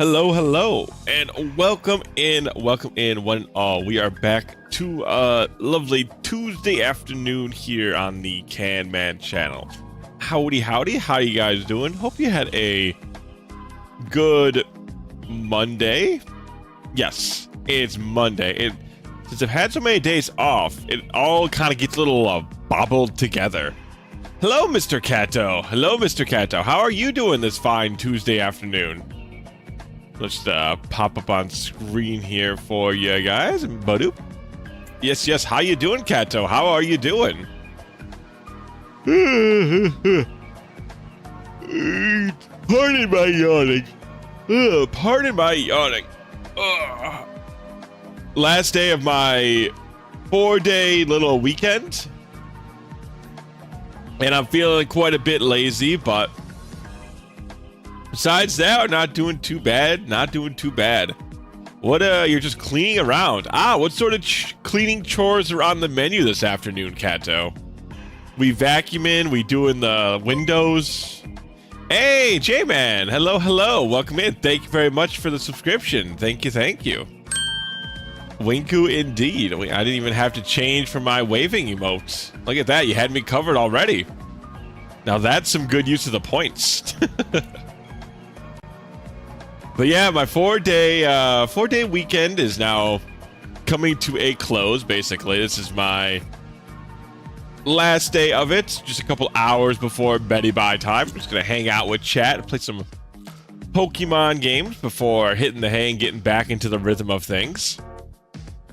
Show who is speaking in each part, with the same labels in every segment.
Speaker 1: Hello, hello, and welcome in, one and all. We are back to a lovely Tuesday afternoon here on the Can Man channel. Howdy, howdy, how you guys doing? Hope you had a good Monday. Yes, it's Monday. Since I've had so many days off, it all kind of gets a little bobbled together. Hello, Mr. Kato. Hello, Mr. Kato. How are you doing this fine Tuesday afternoon? Let's pop up on screen here for you guys. Badoop. Yes. How you doing, Kato? How are you doing? Pardon my yawning. Pardon my yawning. Last day of my 4-day little weekend. And I'm feeling quite a bit lazy, but besides that, not doing too bad. What, you're just cleaning around. What sort of cleaning chores are on the menu this afternoon, Kato? We vacuuming, we doing the windows. Hey, J-Man, hello. Welcome in. Thank you very much for the subscription. Thank you. Winku indeed. I didn't even have to change for my waving emotes. Look at that, you had me covered already. Now that's some good use of the points. But yeah, my 4-day weekend is now coming to a close, basically. This is my last day of it. Just a couple hours before bed-bye time. I'm just gonna hang out with chat and play some Pokemon games before hitting the hay and getting back into the rhythm of things.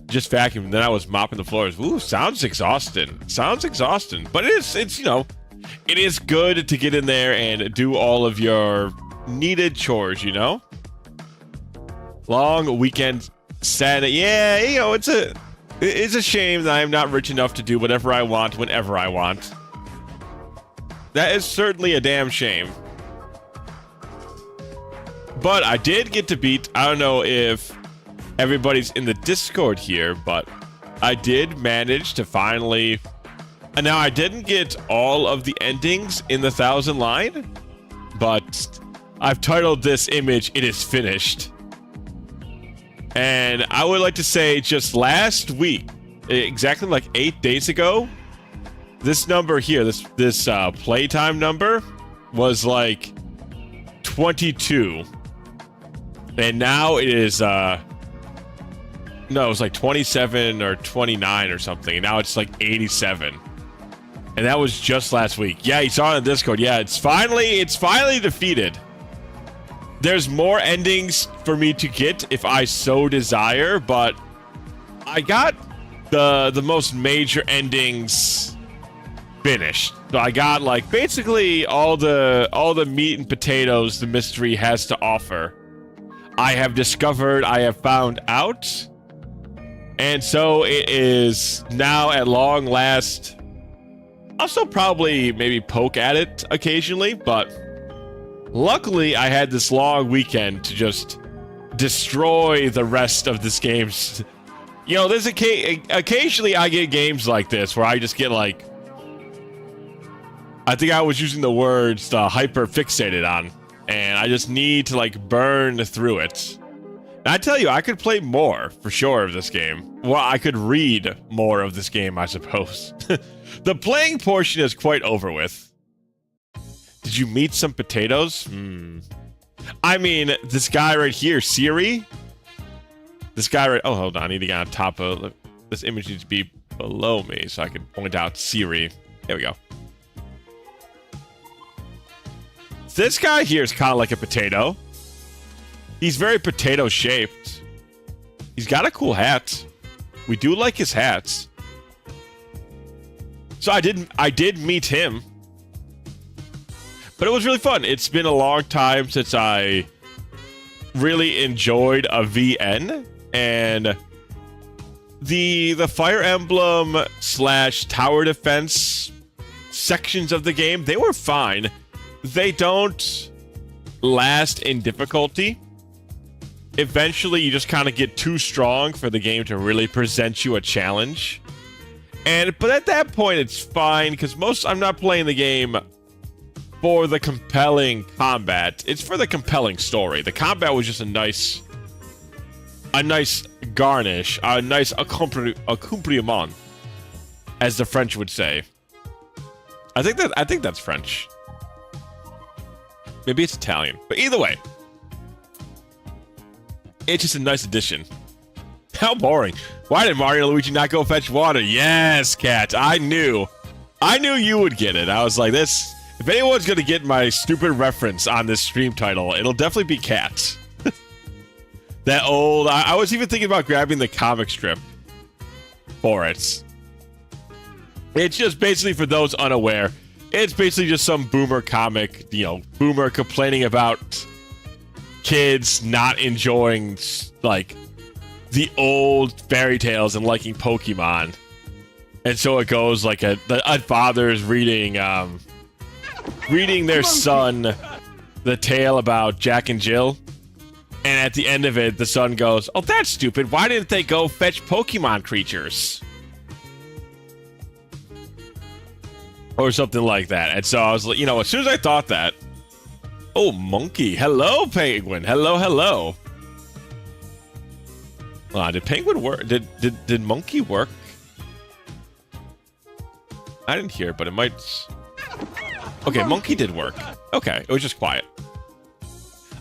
Speaker 1: Just vacuuming, then I was mopping the floors. Ooh, sounds exhausting. But it's you know, it is good to get in there and do all of your needed chores, you know? Long weekend Saturday. Yeah, you know, it's a shame that I am not rich enough to do whatever I want whenever I want. That is certainly a damn shame. But I did get to beat, I don't know if everybody's in the Discord here, but I did manage to finally... And now I didn't get all of the endings in the 1000 line, but I've titled this image, "It is finished." And I would like to say just last week, exactly like 8 days ago, this number here, this playtime number was like 22. And now it is, no, it was like 27 or 29 or something. And now it's like 87. And that was just last week. Yeah, you saw it in Discord. Yeah, it's finally defeated. There's more endings for me to get if I so desire, but I got the most major endings finished. So I got like basically all the meat and potatoes the mystery has to offer. I have discovered, I have found out. And so it is now at long last. I'll still probably maybe poke at it occasionally, but luckily I had this long weekend to just destroy the rest of this game's... You know, there's occasionally I get games like this where I just get like... I think I was using the words hyper fixated on, and I just need to like burn through it. And I tell you, I could play more for sure of this game. Well, I could read more of this game, I suppose. The playing portion is quite over with. Did you meet some potatoes? I mean, this guy right here, Siri. This guy right... Oh, hold on. I need to get on top of... This image needs to be below me so I can point out Siri. There we go. This guy here is kind of like a potato. He's very potato-shaped. He's got a cool hat. We do like his hats. So I did meet him. But it was really fun. It's been a long time since I really enjoyed a VN. And the Fire Emblem / tower defense sections of the game, they were fine. They don't last in difficulty. Eventually, you just kind of get too strong for the game to really present you a challenge. But at that point, it's fine, because I'm not playing the game for the compelling combat. It's for the compelling story. The combat was just a nice garnish, a nice accompaniment, as the French would say. I think that's French. Maybe it's Italian, but either way, it's just a nice addition. How boring. Why did Mario and Luigi not go fetch water? Yes, Cat. I knew you would get it. I was like, this. If anyone's gonna get my stupid reference on this stream title, it'll definitely be Cat. That old. I was even thinking about grabbing the comic strip for it. It's just basically, for those unaware, it's basically just some boomer comic. You know, boomer complaining about kids not enjoying like the old fairy tales and liking Pokemon. And so it goes like a father's reading their son the tale about Jack and Jill. And at the end of it, the son goes, "Oh, that's stupid. Why didn't they go fetch Pokemon creatures?" Or something like that. And so I was like, you know, as soon as I thought that, oh, monkey. Hello, penguin. Hello, hello. Did penguin work? Did monkey work? I didn't hear, but it might. Okay, monkey did work. Okay, it was just quiet.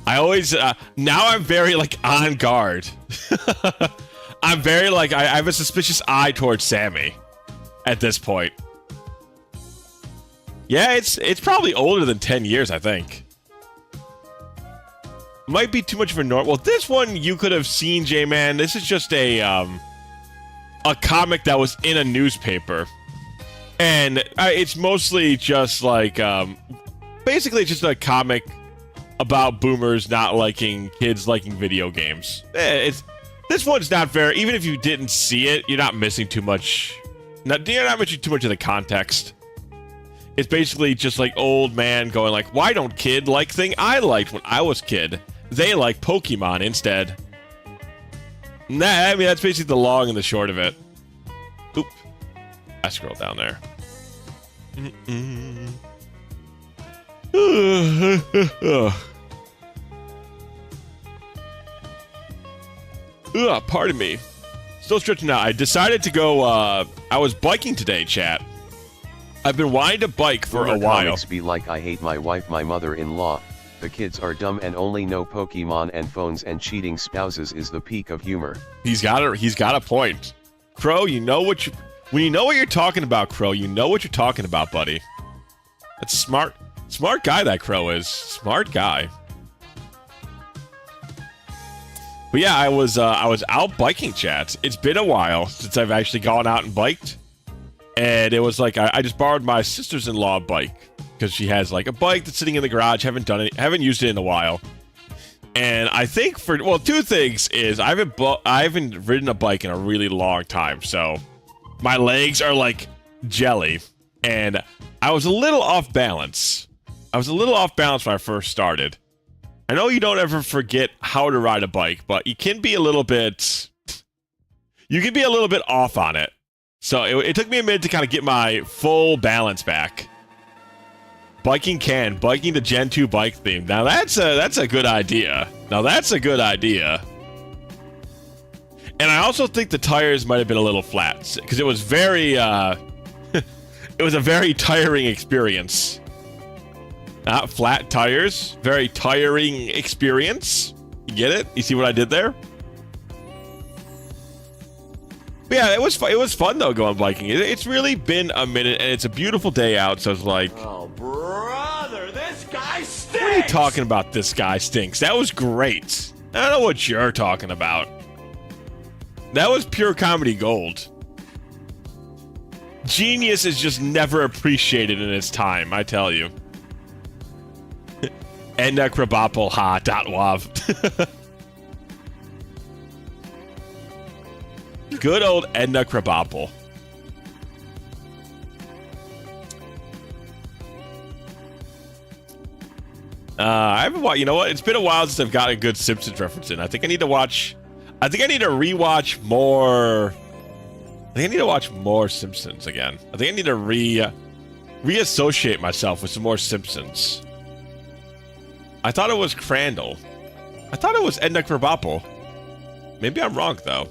Speaker 1: I always now I'm very like on guard. I'm very like I have a suspicious eye towards Sammy at this point. Yeah, it's probably older than 10 years, I think. Might be too much of a norm. Well, this one you could have seen, J-Man. This is just a comic that was in a newspaper. And it's mostly just like, basically it's just a comic about boomers not liking kids liking video games. This one's not very, even if you didn't see it, you're not missing too much. You're not missing too much of the context. It's basically just like old man going like, why don't kid like thing I liked when I was kid? They like Pokemon instead. Nah, I mean, that's basically the long and the short of it. Oop. I scrolled down there. Pardon me. Still stretching out. I decided to go, I was biking today, chat. I've been wanting to bike for a while.
Speaker 2: Comics be like, I hate my wife, my mother-in-law. The kids are dumb and only know Pokemon and phones, and cheating spouses is the peak of humor.
Speaker 1: He's got a point. Crow, you know what when you know what you're talking about, Crow, you know what you're talking about, buddy. That's smart guy, that Crow is. Smart guy. But yeah, I was out biking, chat. It's been a while since I've actually gone out and biked. And it was like, I just borrowed my sister's-in-law bike. Because she has like a bike that's sitting in the garage, haven't used it in a while. And I think two things is, I haven't ridden a bike in a really long time. So my legs are like jelly. And I was a little off balance. When I first started. I know you don't ever forget how to ride a bike, but you can be a little bit off on it. So it took me a minute to kind of get my full balance back. Biking the Gen 2 bike theme. Now that's a good idea. And I also think the tires might have been a little flat, because it was very it was a very tiring experience. Not flat tires, very tiring experience. You get it? You see what I did there? But yeah, it was fun though, going biking. It's really been a minute, and it's a beautiful day out. So it's like,
Speaker 3: oh brother, this guy stinks.
Speaker 1: What are you talking about? This guy stinks. That was great. I don't know what you're talking about. That was pure comedy gold. Genius is just never appreciated in its time, I tell you. Edna Krabapple ha dot wav. Good old Edna Krabapple. I haven't watched. You know what? It's been a while since I've got a good Simpsons reference in. I think I need to rewatch more. I think I need to watch more Simpsons again. I think I need to reassociate myself with some more Simpsons. I thought it was Crandall. I thought it was Edna Krabappel. Maybe I'm wrong, though.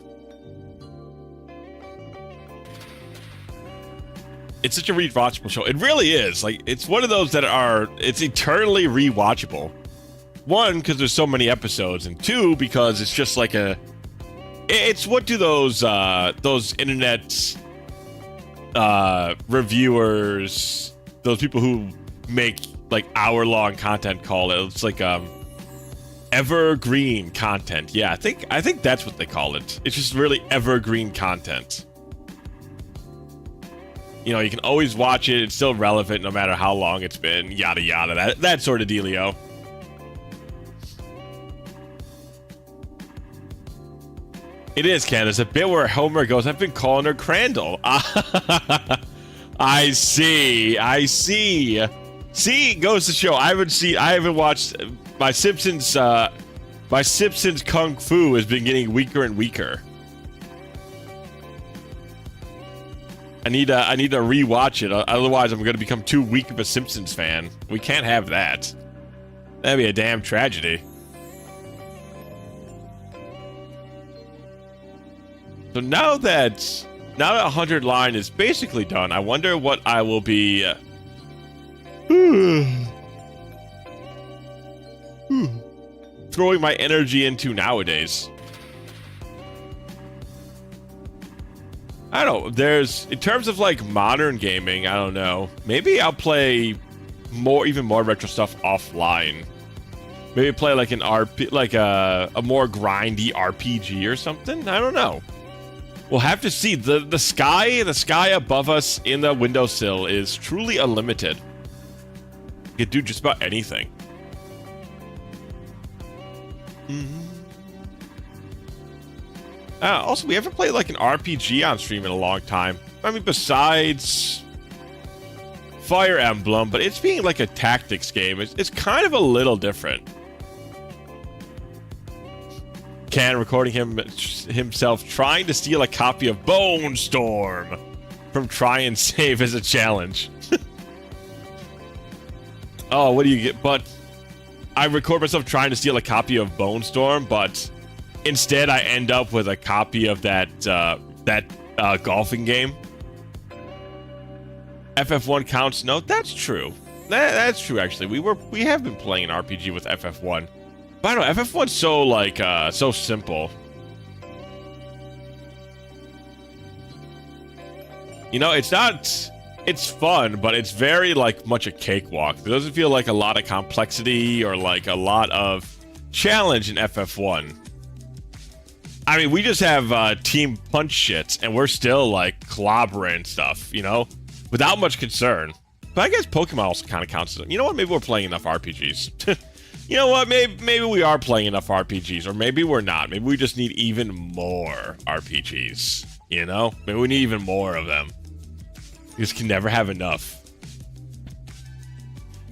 Speaker 1: It's such a rewatchable show. It really is. Like, it's one of those that are... It's eternally rewatchable. One, because there's so many episodes. And two, because it's just like a... It's what do those internet reviewers, those people who make like hour-long content call it. It's like evergreen content. Yeah, I think that's what they call it. It's just really evergreen content. You know, you can always watch it. It's still relevant no matter how long it's been. Yada yada. That sort of dealio. It is, Ken. There's a bit where Homer goes, I've been calling her Crandall. I see. See, it goes to show. I haven't watched my Simpsons Kung Fu has been getting weaker and weaker. I need to rewatch it. Otherwise, I'm going to become too weak of a Simpsons fan. We can't have that. That'd be a damn tragedy. So now that 100 line is basically done, I wonder what I will be throwing my energy into nowadays. I don't know. There's, in terms of like modern gaming, I don't know. Maybe I'll play even more retro stuff offline. Maybe play like an RP, like a more grindy RPG or something. I don't know. We'll have to see. The sky above us in the windowsill is truly unlimited. You could do just about anything. Also, we haven't played like an RPG on stream in a long time. I mean, besides Fire Emblem, but it's being like a tactics game. It's kind of a little different. Can recording himself trying to steal a copy of Bone Storm from Try and Save as a challenge. Oh, what do you get? But I record myself trying to steal a copy of Bone Storm, but instead I end up with a copy of that golfing game. FF1 counts? No, that's true. That's true. Actually, we have been playing an RPG with FF1. But I don't know, FF1's so like so simple. You know, it's fun, but it's very like much a cakewalk. It doesn't feel like a lot of complexity or like a lot of challenge in FF1. I mean, we just have team punch shits, and we're still like clobbering stuff, you know, without much concern. But I guess Pokemon also kind of counts as, you know what? Maybe we're playing enough RPGs. You know what? Maybe we are playing enough RPGs, or maybe we're not. Maybe we just need even more RPGs. You know? Maybe we need even more of them. We just can never have enough.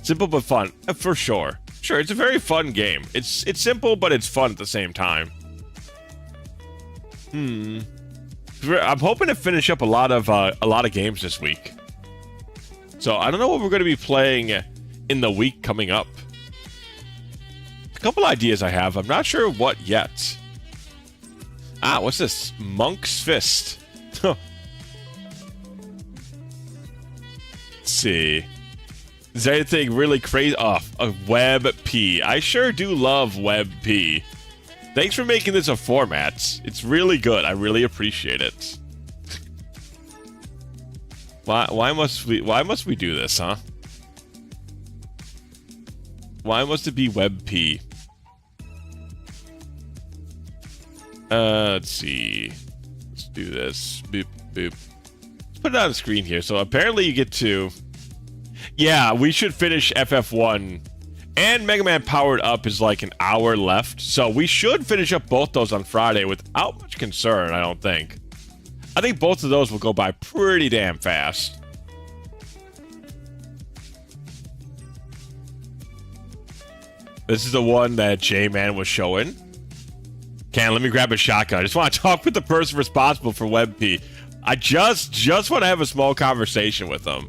Speaker 1: Simple but fun, for sure. Sure, it's a very fun game. It's simple, but it's fun at the same time. I'm hoping to finish up a lot of games this week. So I don't know what we're going to be playing in the week coming up. A couple ideas I have. I'm not sure what yet. What's this? Monk's Fist. Let's see. Is there anything really crazy? Oh, a Web P. I sure do love Web P. Thanks for making this a format. It's really good. I really appreciate it. Why must we do this, huh? Why must it be Web P? Let's see. Let's do this. Boop, boop. Let's put it on the screen here. So apparently you get to... Yeah, we should finish FF1. And Mega Man Powered Up is like an hour left. So we should finish up both those on Friday without much concern, I don't think. I think both of those will go by pretty damn fast. This is the one that J-Man was showing. Let me grab a shotgun. I just want to talk with the person responsible for WebP. I just want to have a small conversation with them.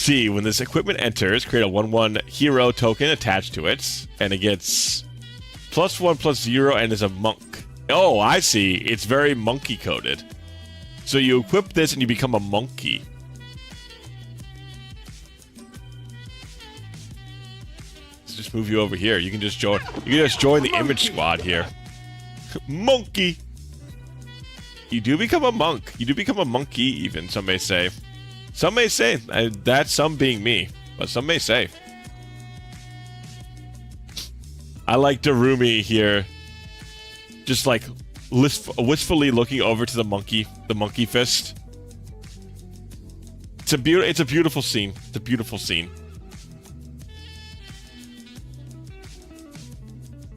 Speaker 1: see, when this equipment enters, create a 1/1 hero token attached to it, and it gets +1/+0 and is a monk. Oh, I see. It's very monkey coded. So you equip this and you become a monkey. Let's just move you over here. You can just join. You can just join the image squad here. Monkey. You do become a monk. You do become a monkey, even some may say. Some may say that's some being me, but some may say. I like Darumi here, just like wistfully looking over to the monkey fist. It's a beautiful scene. It's a beautiful scene.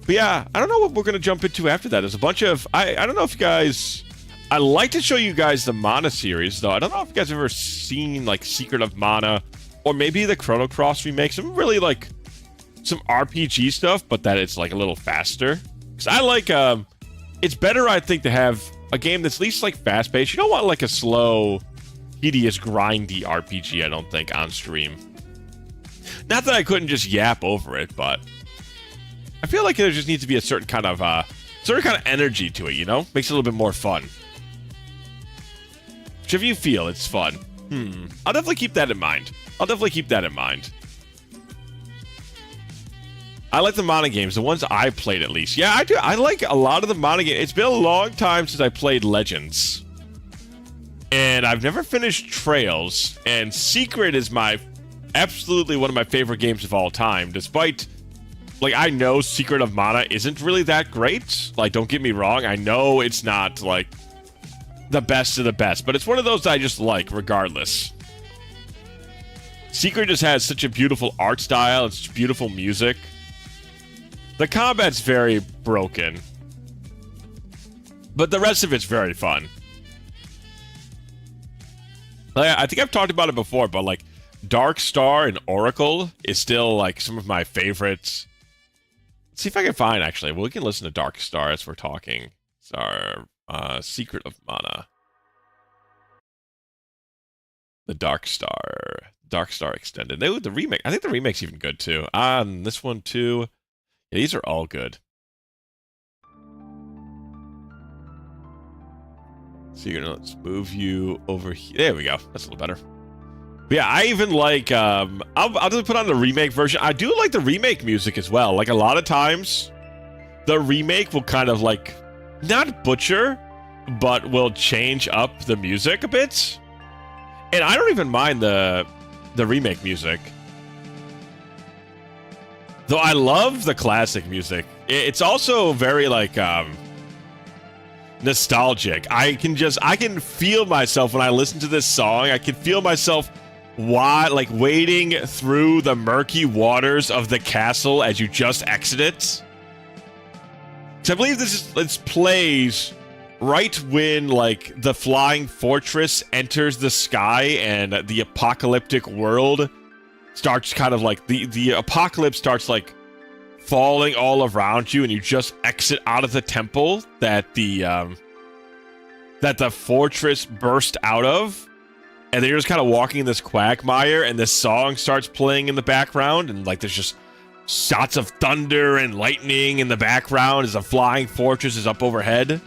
Speaker 1: But yeah, I don't know what we're gonna jump into after that. There's a bunch of I don't know if you guys. I like to show you guys the Mana series, though. I don't know if you guys have ever seen like Secret of Mana, or maybe the Chrono Cross remake. Some really like some RPG stuff, but that it's like a little faster. Because I like it's better, I think, to have a game that's at least like fast paced. You don't want like a slow, tedious, grindy RPG. I don't think on stream. Not that I couldn't just yap over it, but I feel like there just needs to be a certain kind of energy to it. You know, makes it a little bit more fun. Whichever you feel, it's fun. I'll definitely keep that in mind. I like the Mana games, the ones I played at least. Yeah, I do. I like a lot of the Mana games. It's been a long time since I played Legends. And I've never finished Trails. And Secret is absolutely one of my favorite games of all time. Despite, like, I know Secret of Mana isn't really that great. Like, don't get me wrong. I know it's not, like, the best of the best, but it's one of those I just like regardless. Secret just has such a beautiful art style and such beautiful music. The combat's very broken, but the rest of it's very fun. I think I've talked about it before, but like Dark Star and Oracle is still like some of my favorites. Let's see if I can find, actually. Well, we can listen to Dark Star as we're talking. It's our Secret of Mana. The Dark Star Extended. The remake. I think the remake's even good too. This one too. Yeah, these are all good. So let's move you over here. There we go. That's a little better. But yeah, I even like. I'll just put on the remake version. I do like the remake music as well. Like a lot of times, the remake will kind of like not butcher, but will change up the music a bit. And I don't even mind the remake music. Though I love the classic music. It's also very like nostalgic. I can feel myself when I listen to this song. I can feel myself wading through the murky waters of the castle as you just exit it. So I believe this plays right when like the flying fortress enters the sky and the apocalyptic world starts kind of like the apocalypse starts like falling all around you, and you just exit out of the temple that the fortress burst out of, and then you're just kind of walking in this quagmire, and this song starts playing in the background, and like there's just shots of thunder and lightning in the background as a flying fortress is up overhead.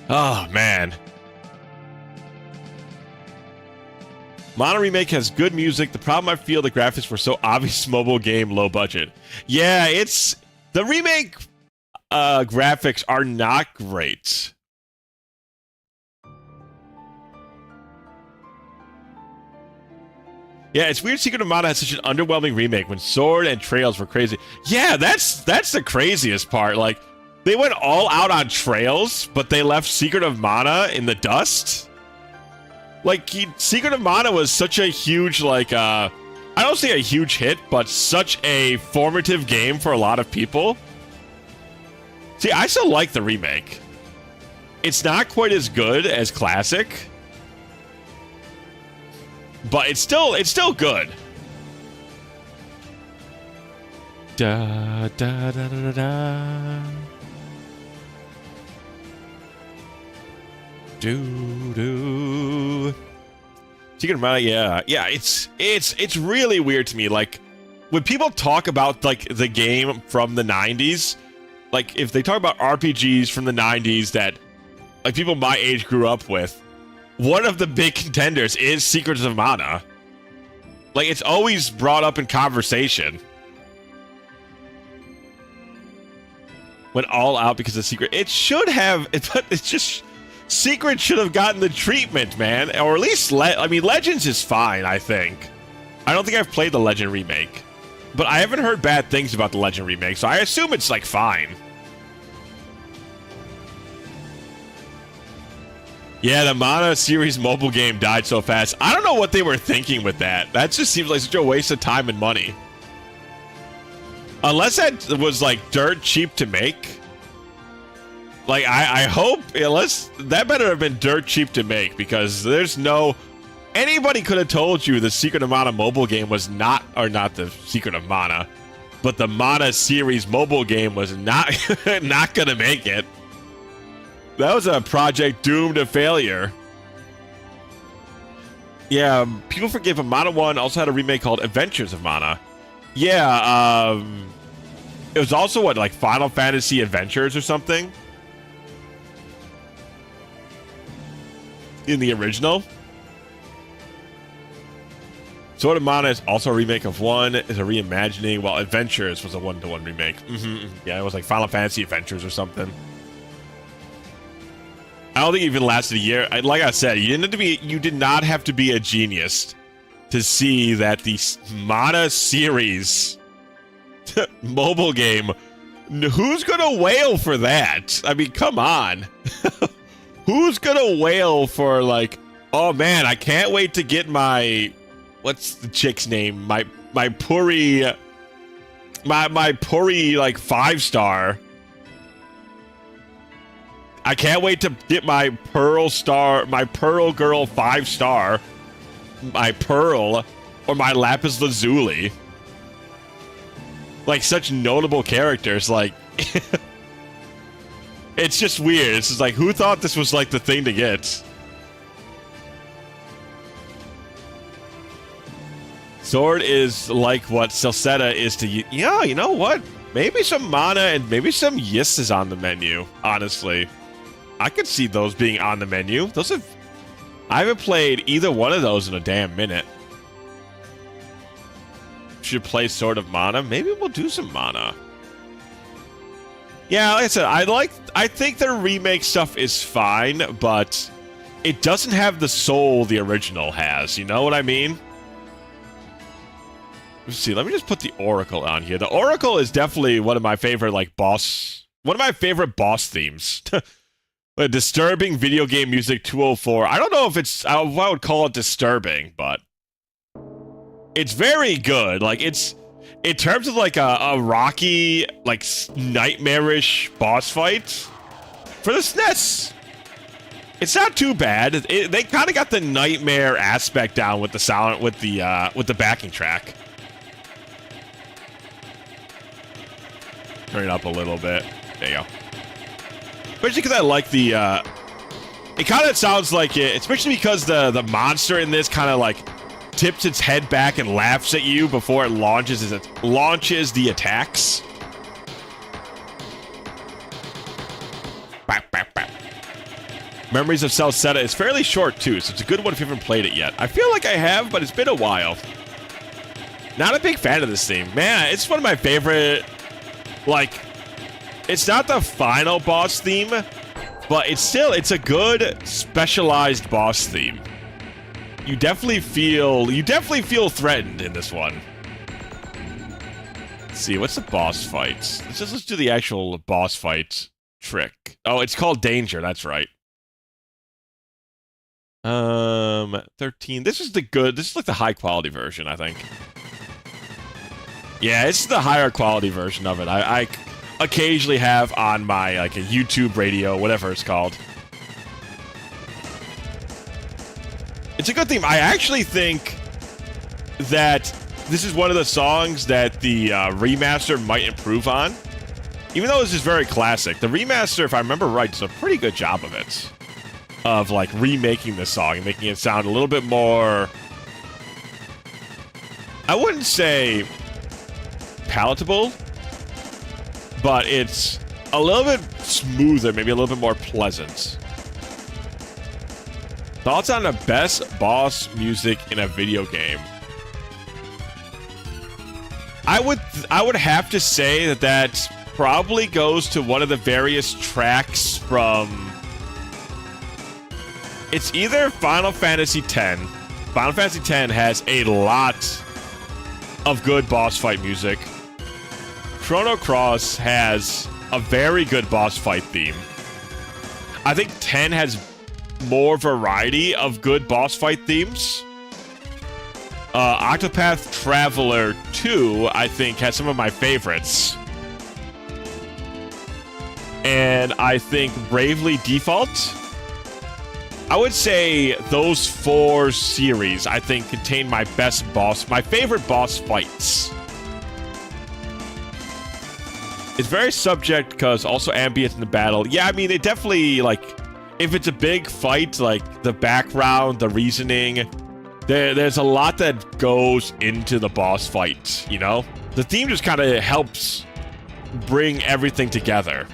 Speaker 1: Oh, man. Mana Remake has good music. The problem I feel, the graphics were so obvious mobile game, low budget. Yeah, it's... The remake graphics are not great. Yeah, it's weird Secret of Mana had such an underwhelming remake when Sword and Trails were crazy. Yeah, that's the craziest part. Like, they went all out on Trails, but they left Secret of Mana in the dust. Like, Secret of Mana was such a huge, like, I don't say a huge hit, but such a formative game for a lot of people. See, I still like the remake. It's not quite as good as Classic, but it's still good. Da da da da da. Do do. Secret of Mana, yeah. Yeah, it's really weird to me. Like, when people talk about, like, the game from the 90s, like, if they talk about RPGs from the 90s that, like, people my age grew up with, one of the big contenders is Secrets of Mana. Like, it's always brought up in conversation. Went all out because of Secret. It should have, but it's just, Secret should have gotten the treatment, man. Or at least, I mean, Legends is fine, I think. I don't think I've played the Legend remake. But I haven't heard bad things about the Legend remake, so I assume it's, like, fine. Yeah, the Mana series mobile game died so fast. I don't know what they were thinking with that. That just seems like such a waste of time and money. Unless that was, like, dirt cheap to make. Like, I hope, unless, that better have been dirt cheap to make, because there's no... Anybody could have told you the Secret of Mana mobile game was not, or not the Secret of Mana, but the Mana series mobile game was not, not gonna make it. That was a project doomed to failure. Yeah, people forget, but Mana 1 also had a remake called Adventures of Mana. Yeah, it was also, what, like Final Fantasy Adventures or something? In the original? Sword of Mana is also a remake of 1, is a reimagining, while Adventures was a 1-to-1 remake. Yeah, it was like Final Fantasy Adventures or something. I don't think it even lasted a year. Like I said, you did not have to be a genius to see that the Mana series mobile game, who's gonna wail for that? I mean, come on. Who's gonna wail for, like, oh man, I can't wait to get my, what's the chick's name? My Puri, like, 5-star. I can't wait to get my Pearl Girl 5-star, my Pearl, or my Lapis Lazuli. Like, such notable characters, like... It's just weird. It's just like, who thought this was, like, the thing to get? Sword is like what Celceta is to... Yeah, you know what? Maybe some Mana and maybe some Yis is on the menu, honestly. I could see those being on the menu. Those have... I haven't played either one of those in a damn minute. Should play Sword of Mana. Maybe we'll do some Mana. Yeah, like I said, I think their remake stuff is fine, but it doesn't have the soul the original has. You know what I mean? Let's see. Let me just put the Oracle on here. The Oracle is definitely one of my favorite, like, one of my favorite boss themes. A disturbing video game music 204. I don't know if it's, I would call it disturbing, but it's very good. Like, it's, in terms of, like, a rocky, like, nightmarish boss fight for the SNES, it's not too bad. They kind of got the nightmare aspect down with the sound, with the backing track. Turn it up a little bit. There you go. Especially because I like the, it kind of sounds like it, especially because the monster in this kind of, like, tips its head back and laughs at you before it launches the attacks. Memories of Celceta is fairly short, too, so it's a good one if you haven't played it yet. I feel like I have, but it's been a while. Not a big fan of this theme. Man, it's one of my favorite, like... It's not the final boss theme, but it's a good specialized boss theme. You definitely feel threatened in this one. Let's see, what's the boss fight? Let's do the actual boss fight trick. Oh, it's called Danger, that's right. 13. This is like the high quality version, I think. Yeah, it's the higher quality version of it. I occasionally have on my, like, a YouTube radio, whatever it's called. It's a good theme. I actually think that this is one of the songs that the remaster might improve on. Even though this is very classic, the remaster, if I remember right, does a pretty good job of it. of like remaking the song and making it sound a little bit more, I wouldn't say palatable, but it's a little bit smoother, maybe a little bit more pleasant. Thoughts on the best boss music in a video game? I would have to say that probably goes to one of the various tracks from... It's either Final Fantasy X. Final Fantasy X has a lot of good boss fight music. Chrono Cross has a very good boss fight theme. I think 10 has more variety of good boss fight themes. Octopath Traveler 2, I think, has some of my favorites. And I think Bravely Default. I would say those 4 series, I think, contain my favorite boss fights. It's very subject because also ambient in the battle. Yeah, I mean, they definitely, like, if it's a big fight, like, the background, the reasoning, there's a lot that goes into the boss fight, you know? The theme just kind of helps bring everything together.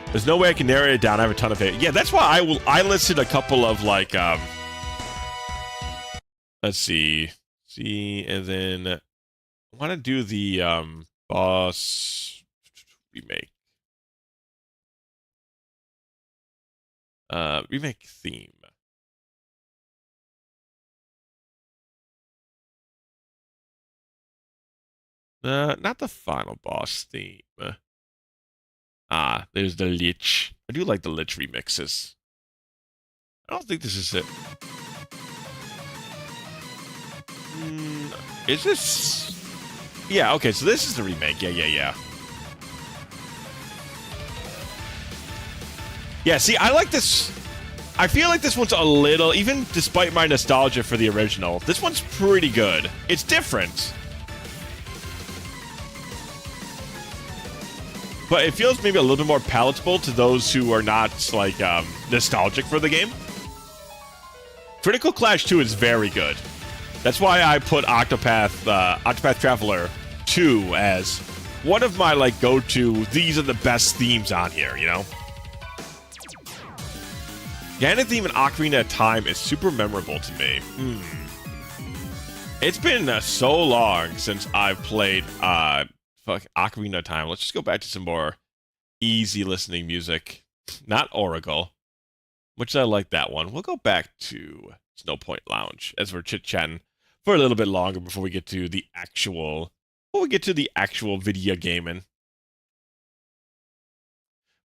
Speaker 1: There's no way I can narrow it down. I have a ton of it. Yeah, that's why I listed a couple of, like, let's see. And then I want to do the, boss remake. Remake theme. Not the final boss theme. There's the Lich. I do like the Lich remixes. I don't think this is it. Is this... Yeah, okay, so this is the remake. Yeah. Yeah, see, I like this... I feel like this one's a little... Even despite my nostalgia for the original, this one's pretty good. It's different. But it feels maybe a little bit more palatable to those who are not, like, nostalgic for the game. Critical Clash 2 is very good. That's why I put Octopath Traveler 2 as one of my, like, go-to, these are the best themes on here, you know? Ganon theme in Ocarina of Time is super memorable to me. It's been so long since I've played, Ocarina of Time. Let's just go back to some more easy listening music. Not Oracle. Which I like that one. We'll go back to Snow Point Lounge as we're chit-chatting for a little bit longer before we get to the actual video gaming.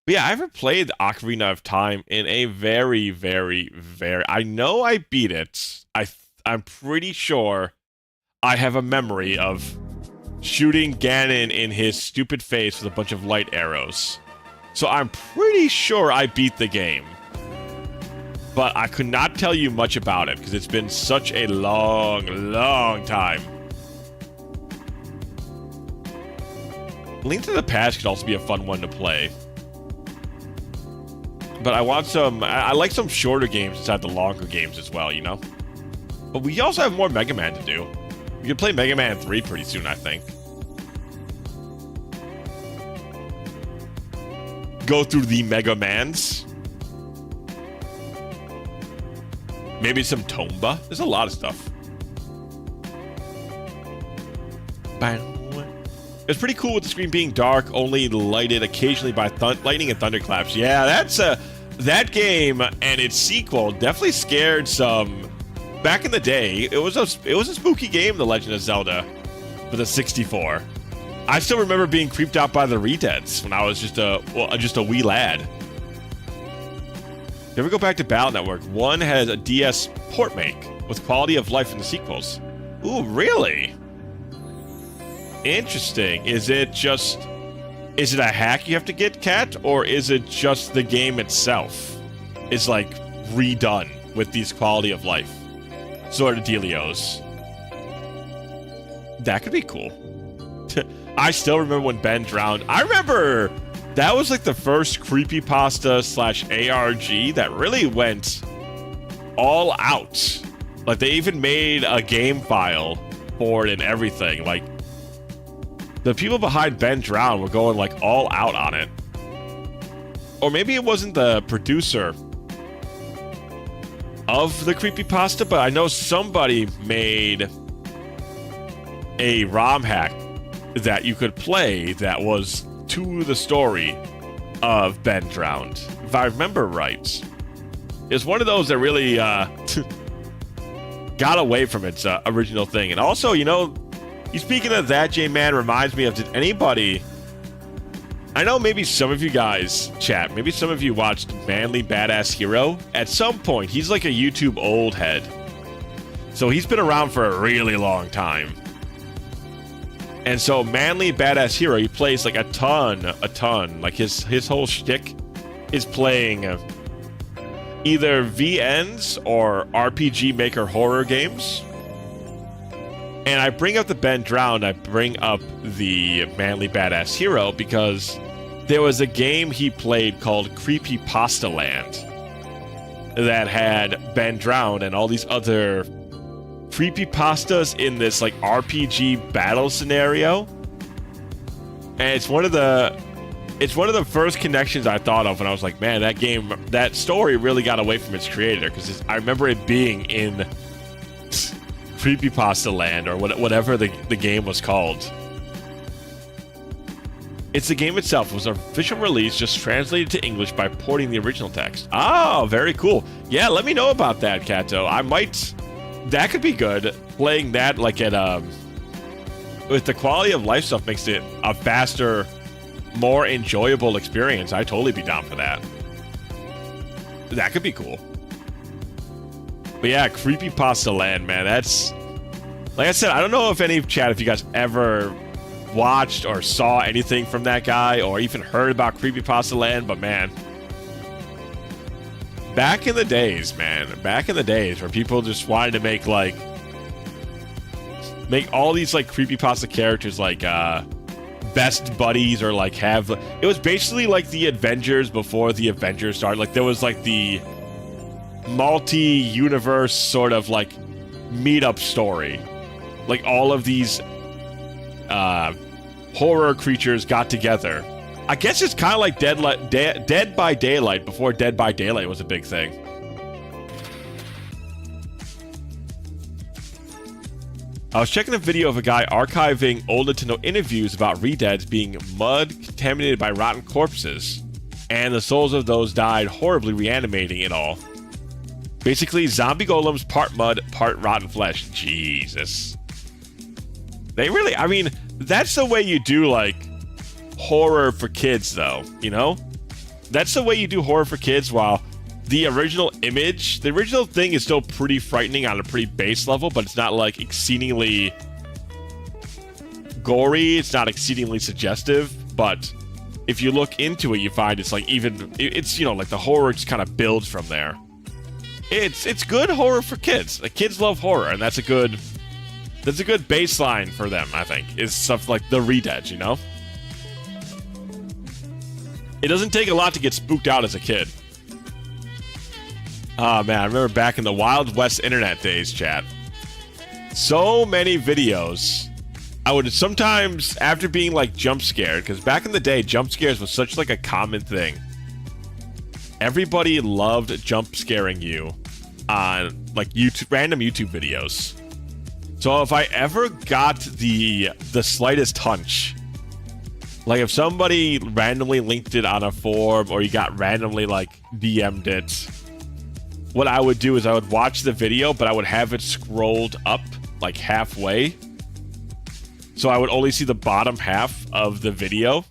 Speaker 1: But yeah, I haven't played Ocarina of Time in a very, very, very... I know I beat it. I'm pretty sure I have a memory of shooting Ganon in his stupid face with a bunch of light arrows. So I'm pretty sure I beat the game. But I could not tell you much about it because it's been such a long, long time. Link to the Past could also be a fun one to play. But I want some... I like some shorter games inside the longer games as well, you know? But we also have more Mega Man to do. We can play Mega Man 3 pretty soon, I think. Go through the Mega Mans. Maybe some Tomba. There's a lot of stuff. It's pretty cool with the screen being dark, only lighted occasionally by lightning and thunderclaps. Yeah, that's that game and its sequel definitely scared some. Back in the day, it was a spooky game, The Legend of Zelda, for the 64. I still remember being creeped out by the Redeads when I was just a wee lad. If we go back to Battle Network, one has a DS port make with quality of life in the sequels. Ooh, really? Interesting. Is it a hack you have to get, Cat, or is it just the game itself is like redone with these quality of life sort of dealios? That could be cool. I still remember when Ben drowned. I remember that was like the first creepypasta slash ARG that really went all out. Like they even made a game file for it and everything. Like the people behind Ben Drown were going like all out on it. Or maybe it wasn't the producer of the creepypasta, but I know somebody made a ROM hack that you could play that was to the story of Ben Drowned, if I remember right. It's one of those that really got away from its original thing. And also, you know, speaking of that, J-Man reminds me of, did anybody... I know maybe some of you guys, chat, maybe some of you watched Manly Badass Hero. At some point, he's like a YouTube old head. So he's been around for a really long time. And so Manly Badass Hero, he plays like a ton. Like his whole shtick is playing either VNs or RPG Maker horror games. And I bring up the Ben Drowned, I bring up the Manly Badass Hero because there was a game he played called Creepypasta Land that had Ben Drowned and all these other creepypastas in this like RPG battle scenario. And it's one of the first connections I thought of when I was like, man, that story really got away from its creator, because I remember it being in Creepypasta Land or whatever the game was called. It's the game itself. It was an official release, just translated to English by porting the original text. Oh, very cool. Yeah, let me know about that, Kato. That could be good. Playing that like at with the quality of life stuff makes it a faster, more enjoyable experience. I'd totally be down for that. That could be cool. But yeah, Creepypasta Land, man. That's, like I said, I don't know if any chat, if you guys ever watched or saw anything from that guy or even heard about Creepypasta Land, but man, back in the days where people just wanted to make all these like creepypasta characters like best buddies, or like have, it was basically like the Avengers before the Avengers started. Like there was like the multi-universe sort of like meetup story. Like all of these horror creatures got together. I guess it's kind of like Dead by Daylight before Dead by Daylight was a big thing. I was checking a video of a guy archiving old Nintendo interviews about Redeads being mud contaminated by rotten corpses, and the souls of those died horribly, reanimating it all. Basically, zombie golems, part mud, part rotten flesh. Jesus. They really, I mean, that's the way you do, like, horror for kids, though, you know? That's the way you do horror for kids, while the original thing is still pretty frightening on a pretty base level, but it's not, like, exceedingly gory, it's not exceedingly suggestive, but if you look into it, you find it's, like, it's, you know, like, the horror just kind of builds from there. It's good horror for kids. Like, kids love horror, and that's a good baseline for them, I think, is stuff like the Redeads, you know? It doesn't take a lot to get spooked out as a kid. Oh, man, I remember back in the Wild West internet days, chat. So many videos. I would sometimes, after being, like, jump scared, because back in the day, jump scares was such, like, a common thing. Everybody loved jump scaring you on, like, random YouTube videos. So if I ever got the slightest hunch, like if somebody randomly linked it on a forum, or you got randomly, like, DM'd it, what I would do is I would watch the video, but I would have it scrolled up, like, halfway. So I would only see the bottom half of the video.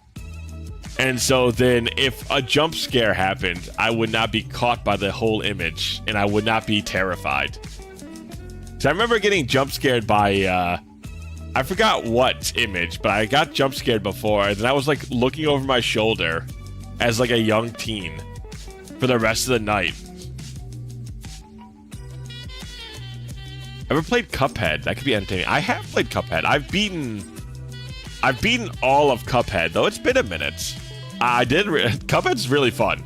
Speaker 1: And so then if a jump scare happened, I would not be caught by the whole image, and I would not be terrified. So I remember getting jump scared by, I forgot what image, but I got jump scared before, and then I was, like, looking over my shoulder as, like, a young teen for the rest of the night. Ever played Cuphead? That could be entertaining. I have played Cuphead. I've beaten all of Cuphead, though it's been a minute. I did. Cuphead's really fun.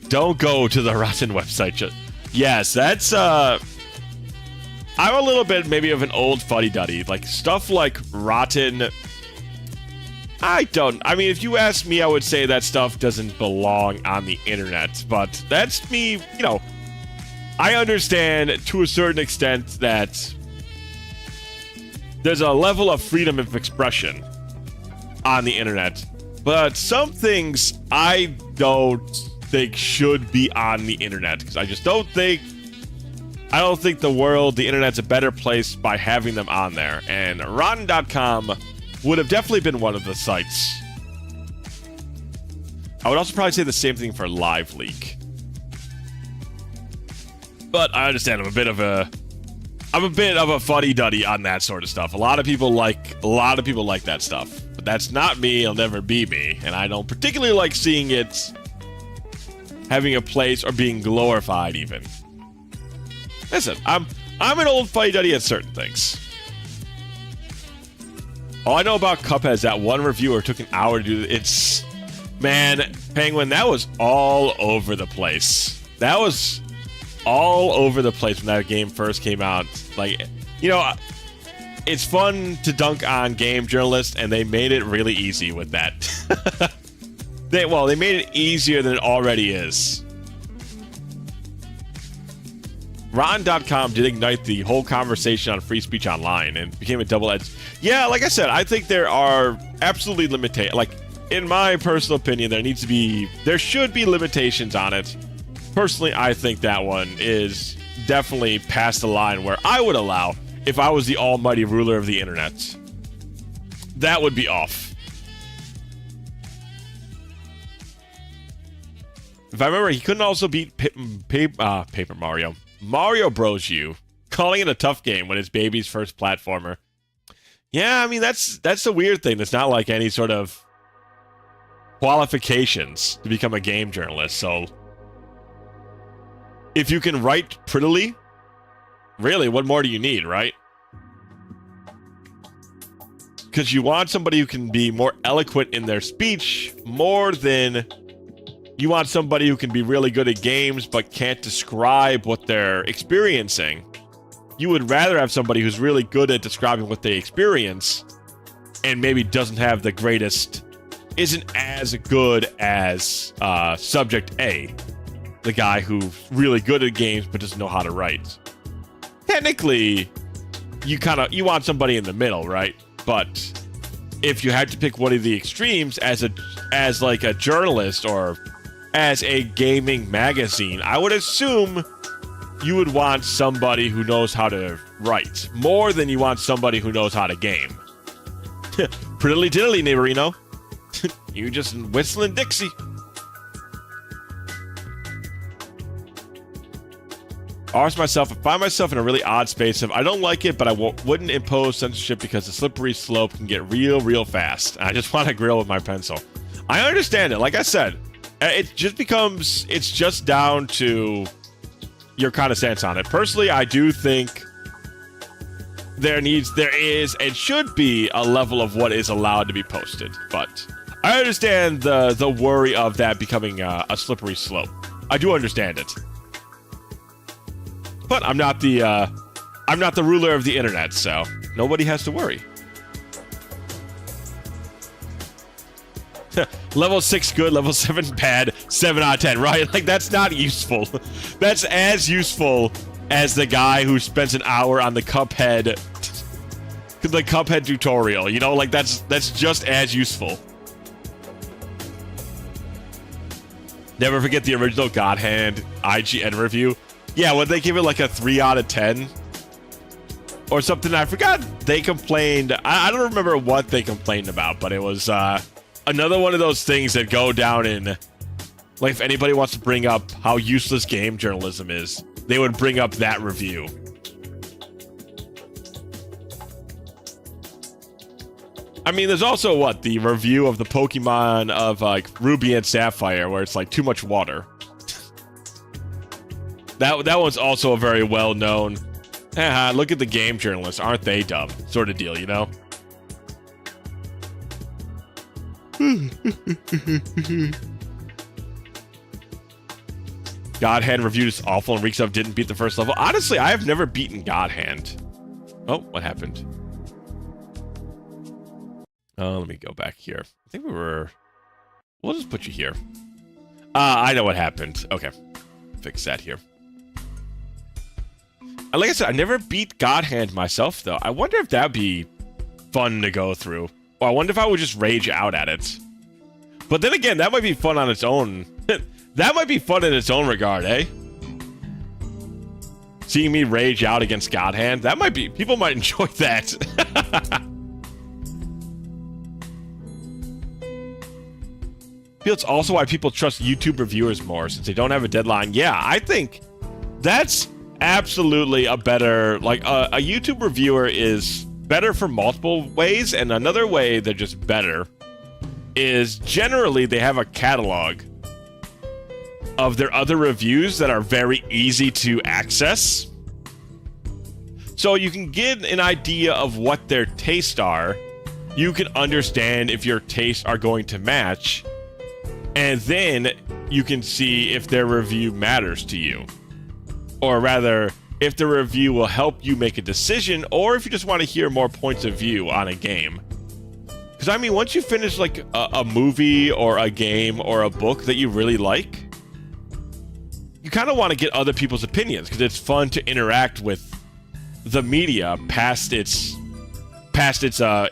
Speaker 1: Don't go to the Rotten website. Yes, that's I'm a little bit maybe of an old fuddy-duddy. Like stuff like Rotten. I mean, if you ask me, I would say that stuff doesn't belong on the internet. But that's me, you know. I understand to a certain extent that there's a level of freedom of expression on the internet, but some things I don't think should be on the internet because I don't think the internet's a better place by having them on there, and Rotten.com would have definitely been one of the sites. I would also probably say the same thing for LiveLeak. But I understand I'm a bit of a fuddy-duddy on that sort of stuff. A lot of people like that stuff. But that's not me, it'll never be me. And I don't particularly like seeing it having a place or being glorified even. Listen, I'm an old fuddy-duddy at certain things. All I know about Cuphead is that one reviewer took an hour to do it. Man, Penguin, that was all over the place. That was all over the place when that game first came out. Like, you know, it's fun to dunk on game journalists, and they made it really easy with that. They made it easier than it already is. Rotten.com did ignite the whole conversation on free speech online and became a double-edged. Yeah, like I said, I think there are absolutely limitations. Like, in my personal opinion, there should be limitations on it. Personally, I think that one is definitely past the line where I would allow if I was the almighty ruler of the internet. That would be off. If I remember, he couldn't also beat Paper Mario. Mario Bros. U, calling it a tough game when it's baby's first platformer. Yeah, I mean, that's the weird thing. There's not like any sort of qualifications to become a game journalist, so if you can write prettily, really, what more do you need, right? Because you want somebody who can be more eloquent in their speech more than you want somebody who can be really good at games but can't describe what they're experiencing. You would rather have somebody who's really good at describing what they experience and maybe doesn't have the greatest, isn't as good as Subject A. The guy who's really good at games but doesn't know how to write. Technically, you want somebody in the middle, right? But if you had to pick one of the extremes as like a journalist or as a gaming magazine, I would assume you would want somebody who knows how to write more than you want somebody who knows how to game. Prettily diddly, neighborino. You just whistling Dixie. I find myself in a really odd space of I don't like it, but I wouldn't impose censorship because the slippery slope can get real fast. I just want to grill with my pencil. I understand it. Like I said, it's just down to your kind of stance on it. Personally, I do think there is and should be a level of what is allowed to be posted, but I understand the worry of that becoming a slippery slope. I do understand it. But I'm not the ruler of the internet, so nobody has to worry. Level 6 good, level 7 bad, 7 out of 10, right? Like, that's not useful. That's as useful as the guy who spends an hour on the Cuphead tutorial, you know? Like, that's just as useful. Never forget the original God Hand IGN review. Yeah, when they give it like a 3 out of 10 or something, I forgot they complained. I don't remember what they complained about, but it was another one of those things that go down in, like, if anybody wants to bring up how useless game journalism is, they would bring up that review. I mean, there's also the review of the Pokemon of like Ruby and Sapphire, where it's like too much water. That one's also a very well-known, look at the game journalists, aren't they dumb, sort of deal, you know? God Hand reviewed is awful and reeks of didn't beat the first level. Honestly, I have never beaten God Hand. Oh, what happened? Let me go back here. I think we were... We'll just put you here. I know what happened. Okay. Fix that here. Like I said, I never beat God Hand myself, though. I wonder if that'd be fun to go through. Or I wonder if I would just rage out at it. But then again, that might be fun on its own. That might be fun in its own regard, eh? Seeing me rage out against God Hand, that might be... People might enjoy that. I feel it's also why people trust YouTube reviewers more, since they don't have a deadline. Yeah, I think that's absolutely a better... Like, a YouTube reviewer is better for multiple ways, and another way they're just better is generally they have a catalog of their other reviews that are very easy to access. So you can get an idea of what their tastes are. You can understand if your tastes are going to match. And then you can see if their review matters to you. Or rather, if the review will help you make a decision, or if you just want to hear more points of view on a game. Because, I mean, once you finish, like, a movie or a game or a book that you really like, you kind of want to get other people's opinions, because it's fun to interact with the media past its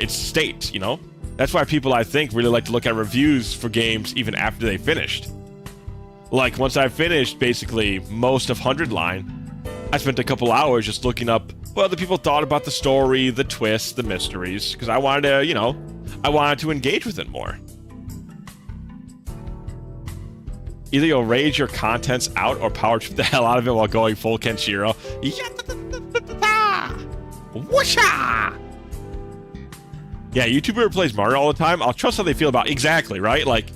Speaker 1: state, you know? That's why people, I think, really like to look at reviews for games even after they finished. Like, once I finished, basically, most of 100 Line, I spent a couple hours just looking up what other people thought about the story, the twists, the mysteries, because I wanted to, you know, I wanted to engage with it more. Either you'll rage your contents out or power trip the hell out of it while going full Kenshiro. Whoosha! Yeah, YouTuber who plays Mario all the time, I'll trust how they feel about exactly, right? Like,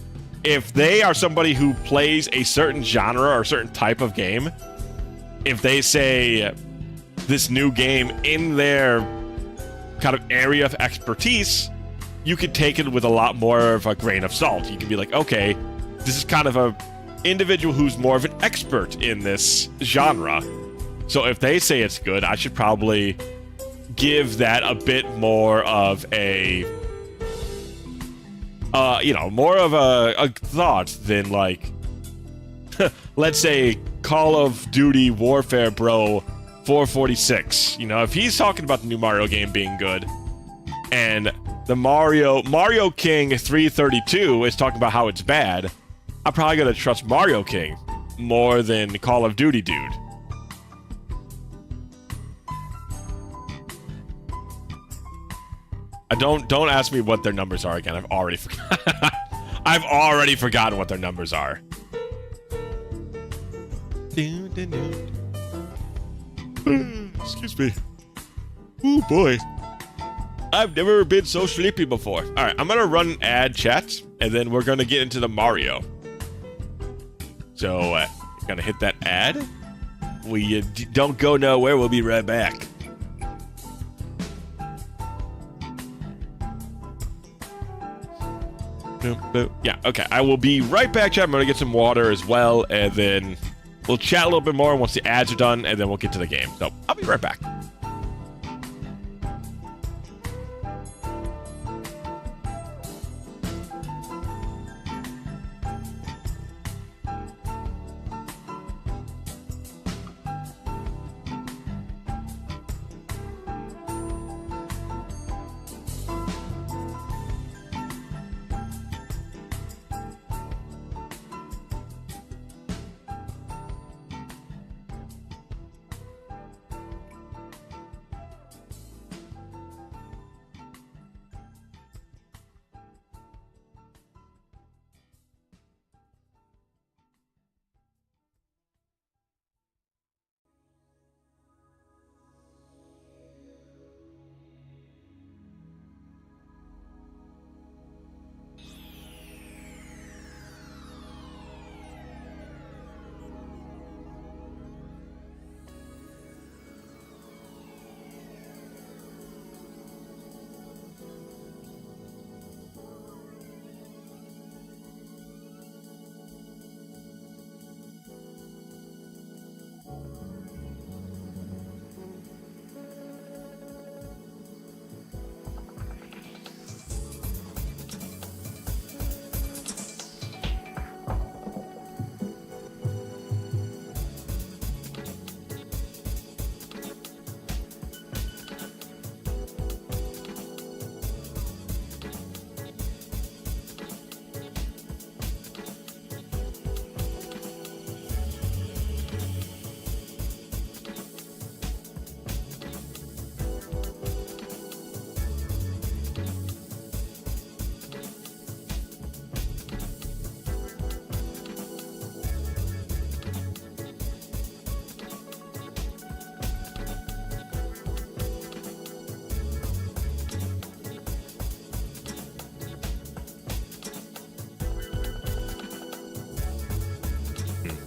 Speaker 1: if they are somebody who plays a certain genre or a certain type of game, if they say this new game in their kind of area of expertise, you could take it with a lot more of a grain of salt. You can be like, okay, this is kind of a individual who's more of an expert in this genre. So if they say it's good, I should probably give that a bit more of a, you know, more of a thought than, like, let's say Call of Duty Warfare Bro 446. You know, if he's talking about the new Mario game being good, and the Mario King 332 is talking about how it's bad, I'm probably gonna trust Mario King more than Call of Duty dude. Don't ask me what their numbers are again. I've already forgotten. I've already forgotten what their numbers are. Excuse me. Oh boy. I've never been so sleepy before. Alright, I'm gonna run an ad chat, and then we're gonna get into the Mario. So, gonna hit that ad. We don't go nowhere, we'll be right back. Yeah, okay, I will be right back, chat. I'm gonna get some water as well, and then we'll chat a little bit more once the ads are done, and then we'll get to the game. So, I'll be right back.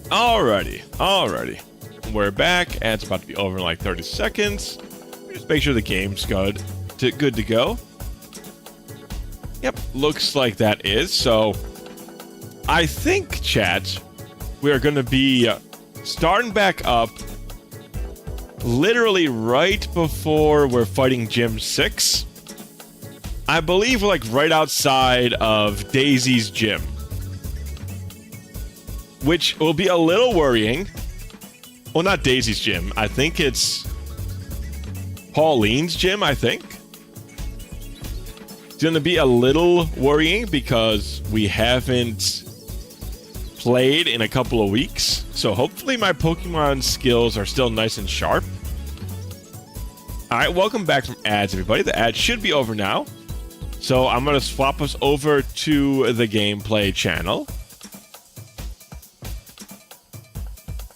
Speaker 1: Alrighty. We're back, and it's about to be over in like 30 seconds. Just make sure the game's good to go. Yep, looks like that is. So, I think, chat, we're going to be starting back up literally right before we're fighting Gym 6. I believe we're like right outside of Daisy's gym. Which will be a little worrying. Well, not Daisy's gym. I think it's Pauline's gym, I think. It's going to be a little worrying because we haven't played in a couple of weeks. So hopefully my Pokemon skills are still nice and sharp. Alright, welcome back from ads, everybody. The ad should be over now. So I'm going to swap us over to the gameplay channel.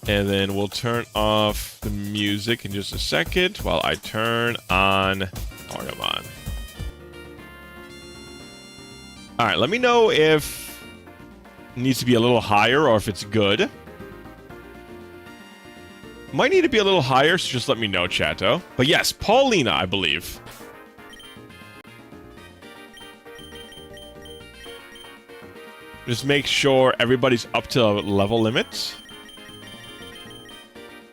Speaker 1: And then we'll turn off the music in just a second while I turn on Mariomon. Alright, let me know if it needs to be a little higher or if it's good. Might need to be a little higher, so just let me know, chatto. But yes, Paulina, I believe. Just make sure everybody's up to level limit.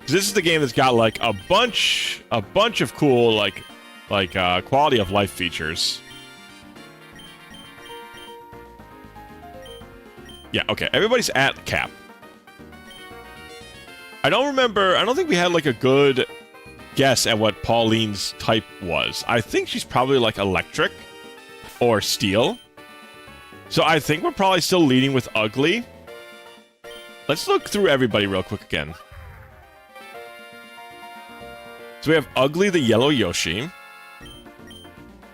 Speaker 1: This is the game that's got like a bunch of cool like quality of life features. Yeah, okay. Everybody's at cap. I don't think we had like a good guess at what Pauline's type was. I think she's probably like electric or steel. So I think we're probably still leading with ugly. Let's look through everybody real quick again. So we have Ugly the Yellow Yoshi.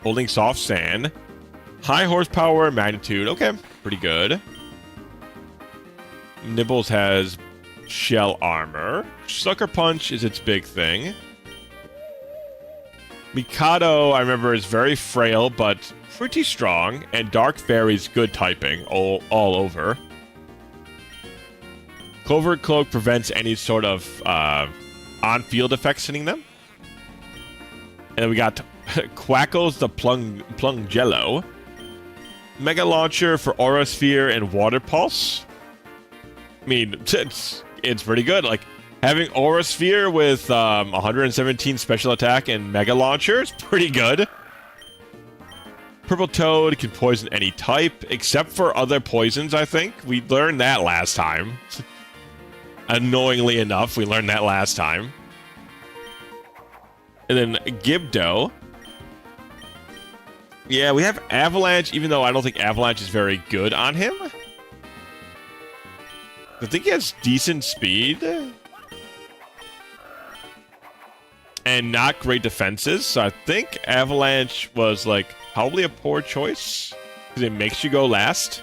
Speaker 1: Holding Soft Sand. High Horsepower Magnitude. Okay, pretty good. Nibbles has Shell Armor. Sucker Punch is its big thing. Mikado, I remember, is very frail, but pretty strong. And Dark Fairy's good typing all over. Covert Cloak prevents any sort of on-field effects hitting them. And then we got Quackles the Plungello. Mega Launcher for Aura Sphere and Water Pulse. I mean, it's pretty good. Like, having Aura Sphere with 117 special attack and Mega Launcher is pretty good. Purple Toad can poison any type, except for other poisons, I think. We learned that last time. Annoyingly enough, we learned that last time. And then Gibdo. Yeah, we have Avalanche, even though I don't think Avalanche is very good on him. I think he has decent speed. And not great defenses. So I think Avalanche was, like, probably a poor choice. Because it makes you go last.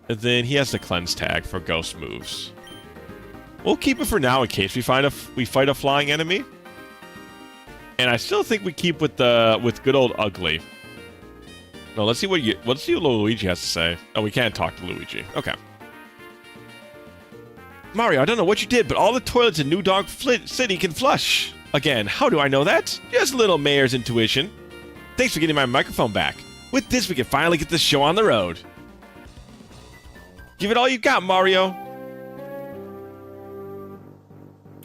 Speaker 1: And then he has the Cleanse tag for ghost moves. We'll keep it for now in case we fight a flying enemy. And I still think we keep with good old Ugly. No, let's see what Luigi has to say. Oh, we can't talk to Luigi. Okay. Mario, I don't know what you did, but all the toilets in New Dog City can flush. Again, how do I know that? Just a little mayor's intuition. Thanks for getting my microphone back. With this, we can finally get this show on the road. Give it all you've got, Mario.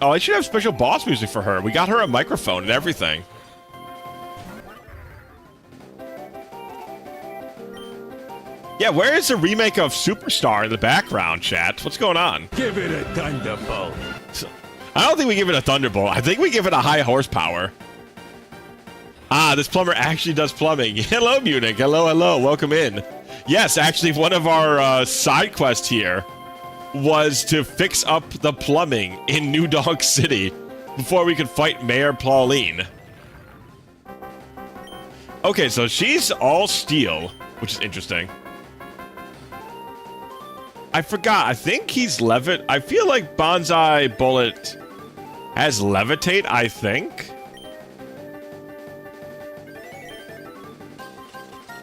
Speaker 1: Oh, I should have special boss music for her. We got her a microphone and everything. Yeah, where is the remake of Superstar in the background, chat? What's going on?
Speaker 3: Give it a thunderbolt.
Speaker 1: I don't think we give it a thunderbolt. I think we give it a high horsepower. Ah, this plumber actually does plumbing. Hello, Munich. Hello, hello. Welcome in. Yes, actually, one of our side quests here was to fix up the plumbing in New Dog City before we could fight Mayor Pauline. Okay, so she's all steel, which is interesting. I forgot. I think he's I feel like Bonsai Bullet has Levitate, I think.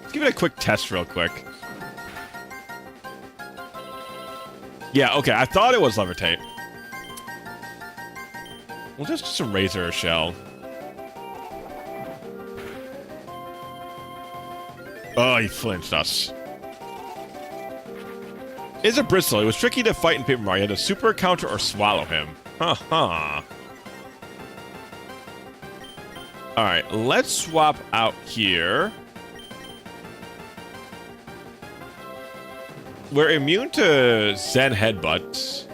Speaker 1: Let's give it a quick test real quick. Yeah, okay, I thought it was levitate. We'll just do some razor shell. Oh, he flinched us. Is a bristle. It was tricky to fight in Paper Mario. You had to super counter or swallow him. Huh. Alright, let's swap out here. We're immune to Zen Headbutt.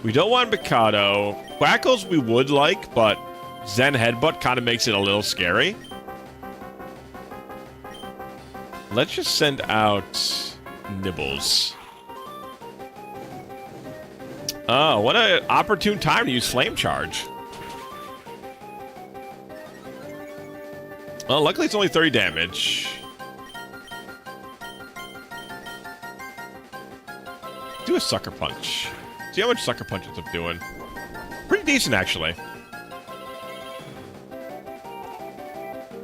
Speaker 1: We don't want Mikado. Quackles we would like, but Zen Headbutt kind of makes it a little scary. Let's just send out Nibbles. Oh, what an opportune time to use Flame Charge. Well, luckily it's only 30 damage. Do a Sucker Punch. See how much Sucker Punch ends up doing. Pretty decent, actually.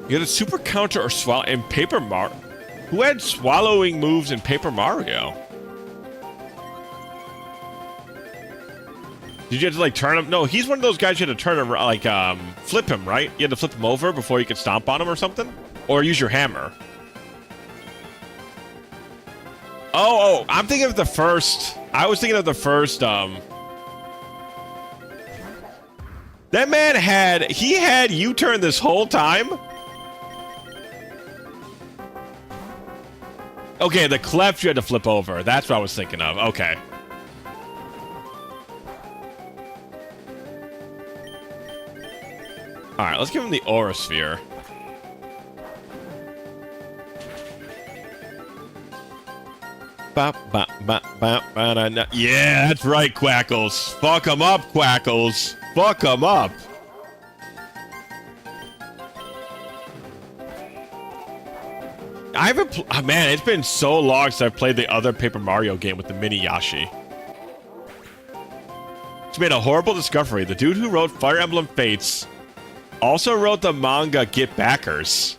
Speaker 1: You get a super counter or swallow in Paper Mario. Who had swallowing moves in Paper Mario? Did you have to, like, turn him? No, he's one of those guys you had to turn him, like, flip him, right? You had to flip him over before you could stomp on him or something? Or use your hammer. Oh, I'm thinking of the first... I was thinking of the first, That man had... He had U-turn this whole time? Okay, the cleft you had to flip over. That's what I was thinking of. Okay. Alright, let's give him the Aura Sphere. Yeah, that's right, Quackles. Fuck him up, Quackles. Fuck him up. I haven't... Oh, man, it's been so long since I've played the other Paper Mario game with the mini Yoshi. It's made a horrible discovery. The dude who wrote Fire Emblem Fates also wrote the manga Get Backers.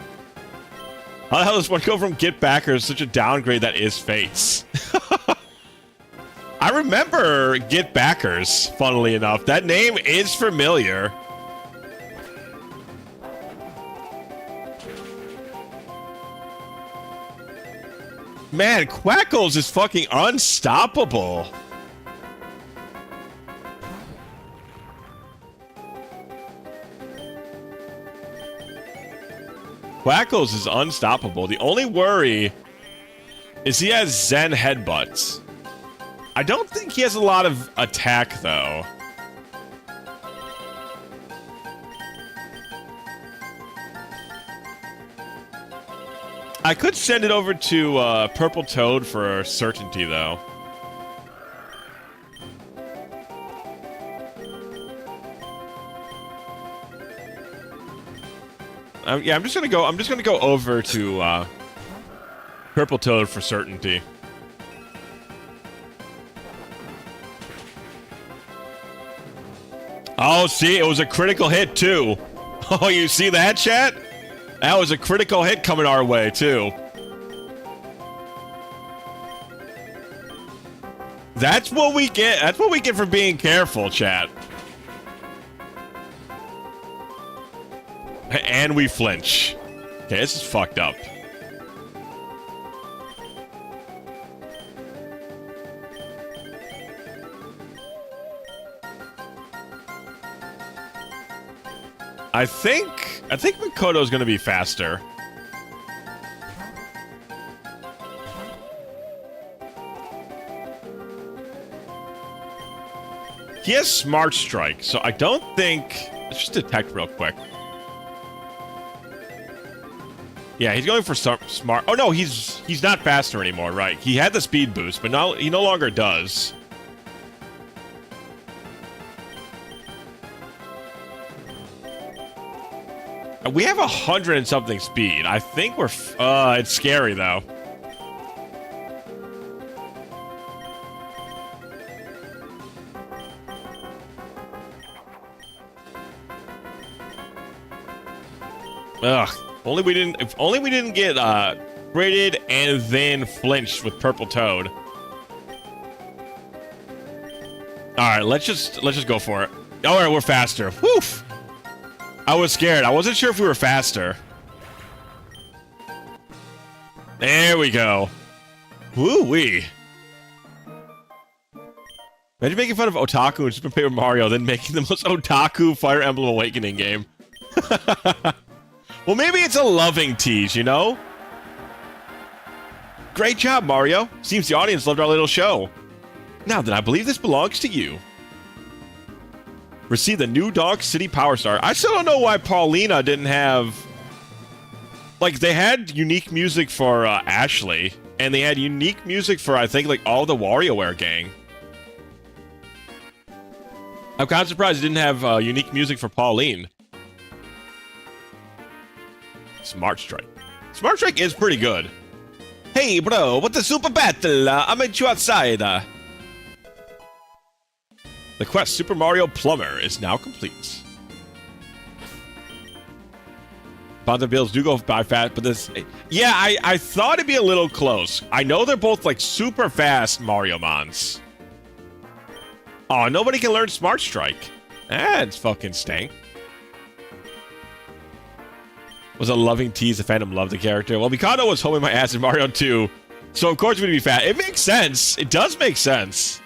Speaker 1: How the hell does one go from Get Backers to such a downgrade that is Fates? I remember Get Backers, funnily enough. That name is familiar. Man, Quackles is fucking unstoppable. Quackles is unstoppable. The only worry is he has Zen Headbutts. I don't think he has a lot of attack, though. I could send it over to Purple Toad for certainty, though. Yeah, I'm just gonna go over to Purple Toad for certainty. Oh, see, it was a critical hit too. Oh, you see that, chat? That was a critical hit coming our way too. That's what we get. That's what we get for being careful, chat. And we flinch. Okay, this is fucked up. I think Makoto's gonna be faster. He has Smart Strike, so I don't think... Let's just detect real quick. Yeah, he's going for smart... Oh, no, he's not faster anymore, right? He had the speed boost, but now he no longer does. We have 100 and something speed. I think we're... it's scary, though. Ugh. Only we didn't... If only we didn't get, rated and then flinched with Purple Toad. All right, let's just go for it. All right, we're faster. Woof. I was scared. I wasn't sure if we were faster. There we go. Woo-wee. Imagine making fun of Otaku in Super Paper Mario, then making the most otaku Fire Emblem Awakening game. Well, maybe it's a loving tease, you know? Great job, Mario. Seems the audience loved our little show. Now then, I believe this belongs to you. Receive the New Donk City Power Star. I still don't know why Paulina didn't have... Like, they had unique music for Ashley, and they had unique music for, I think, like, all the WarioWare gang. I'm kind of surprised it didn't have unique music for Pauline. Smart Strike. Smart Strike is pretty good. Hey, bro, what the super battle? I met you outside. The quest Super Mario Plumber is now complete. Bond bills do go by fast, but this... Yeah, I thought it'd be a little close. I know they're both, like, super fast Mariomons. Oh, nobody can learn Smart Strike. That's fucking stank. Was a loving tease. The fandom loved the character. Well, Mikado was homing my ass in Mario 2, so of course it would be fat. It makes sense. It does make sense.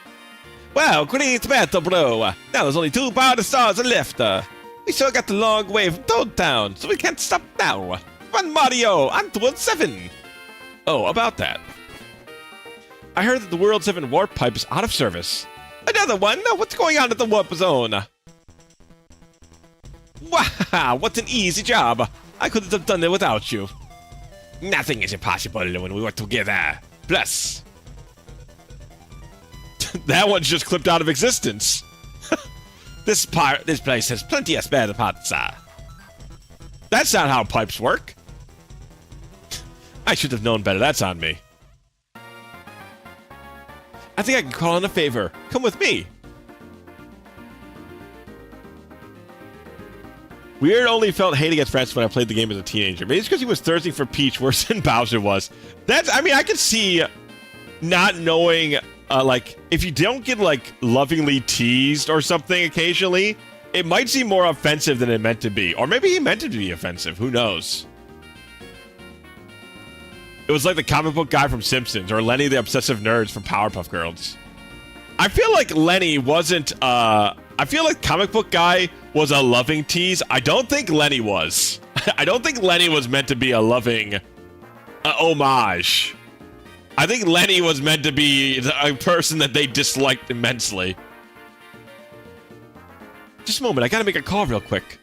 Speaker 1: Wow, great battle, bro. Now there's only 2 powder stars left. We still got the long way from Toad Town, so we can't stop now. Run, Mario, on to World 7. Oh, about that. I heard that the World 7 warp pipe is out of service. Another one? What's going on at the warp zone? Wow, what an easy job. I couldn't have done it without you. Nothing is impossible when we work together. Plus... that one's just clipped out of existence. This place has plenty of spare parts. That's not how pipes work. I should have known better. That's on me. I think I can call in a favor. Come with me. Weird only felt hate against Francis when I played the game as a teenager. Maybe it's because he was thirsty for Peach worse than Bowser was. I mean, I could see not knowing, like, if you don't get, like, lovingly teased or something occasionally, it might seem more offensive than it meant to be. Or maybe he meant it to be offensive. Who knows? It was like the comic book guy from Simpsons, or Lenny the Obsessive Nerds from Powerpuff Girls. I feel like Lenny wasn't, I feel like comic book guy was a loving tease. I don't think Lenny was. I don't think Lenny was meant to be a loving homage. I think Lenny was meant to be a person that they disliked immensely. Just a moment, I gotta make a call real quick.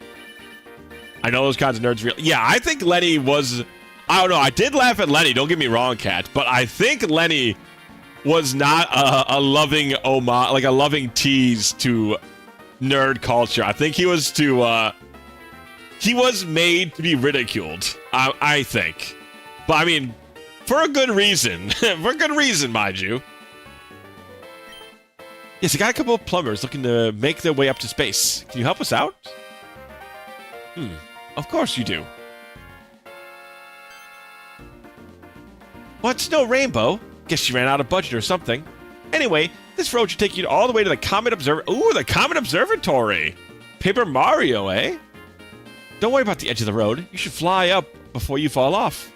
Speaker 1: I know those kinds of nerds real. Yeah, I think Lenny was... I don't know, I did laugh at Lenny, don't get me wrong, Kat, but I think Lenny was not a loving homage, like a loving tease to nerd culture. I think he was he was made to be ridiculed, I think. But I mean, for a good reason. For a good reason, mind you. Yes, I got a couple of plumbers looking to make their way up to space. Can you help us out? Of course you do. What's no rainbow? Guess she ran out of budget or something. Anyway, this road should take you all the way to the Comet Ooh, the Comet Observatory! Paper Mario, eh? Don't worry about the edge of the road. You should fly up before you fall off.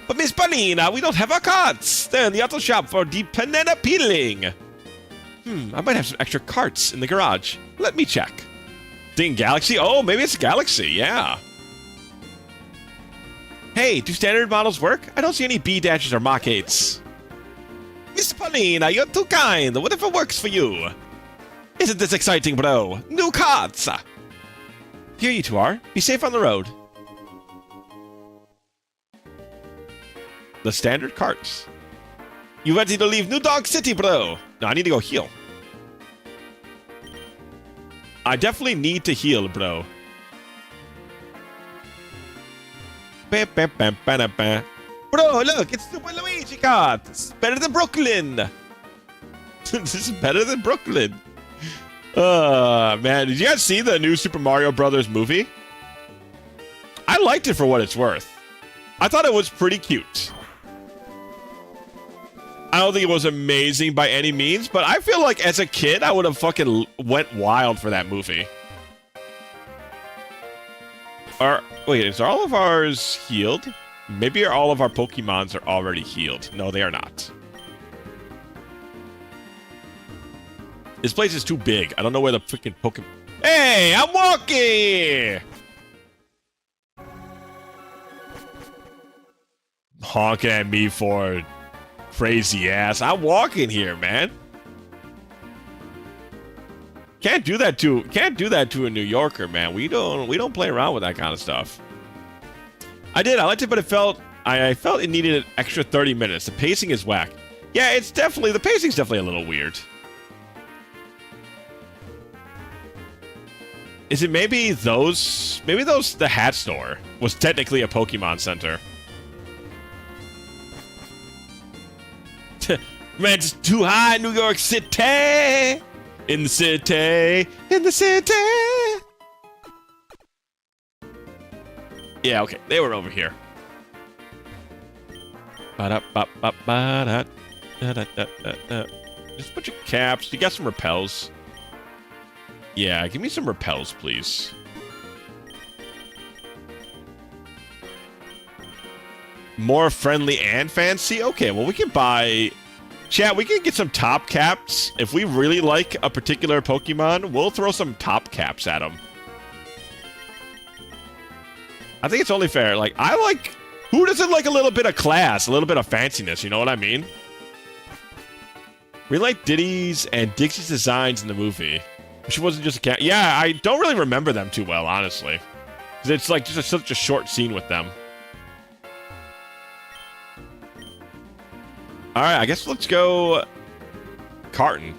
Speaker 1: But Miss Bonina, we don't have our carts! They're in the auto shop for dependent appealing! I might have some extra carts in the garage. Let me check. Ding Galaxy? Oh, maybe it's Galaxy, yeah. Hey, do standard models work? I don't see any B-dashes or Mach 8s. Miss Paulina, you're too kind. Whatever works for you. Isn't this exciting, bro? New carts! Here you two are. Be safe on the road. The standard carts. You ready to leave New Dog City, bro? No, I need to go heal. I definitely need to heal, bro. Bro, look, it's Super Luigi kart. It's better than Brooklyn. This is better than Brooklyn. Man, did you guys see the new Super Mario Brothers movie? I liked it for what it's worth. I thought it was pretty cute. I don't think it was amazing by any means, but I feel like as a kid, I would have fucking went wild for that movie. Wait, is all of ours healed? Maybe all of our Pokemons are already healed. No, they are not. This place is too big. I don't know where the freaking Pokemon... Hey, I'm walking! Honking at me for crazy ass. I'm walking here, man. Can't do that to a New Yorker, man. We don't play around with that kind of stuff. I liked it, but I felt it needed an extra 30 minutes. The pacing is whack. Yeah, the pacing's definitely a little weird. Is it maybe the hat store was technically a Pokemon Center? Man, it's too high, New York City! In the city! In the city! Yeah, okay, they were over here. Just a bunch of caps. You got some repels? Yeah, give me some repels, please. More friendly and fancy? Okay, well, we can buy... Chat, we can get some top caps. If we really like a particular Pokemon, we'll throw some top caps at them. I think it's only fair. Like, who doesn't like a little bit of class, a little bit of fanciness, you know what I mean? We like Diddy's and Dixie's designs in the movie. She wasn't just a cat. Yeah, I don't really remember them too well, honestly. Because it's like just such a short scene with them. Alright, I guess let's go... Carton.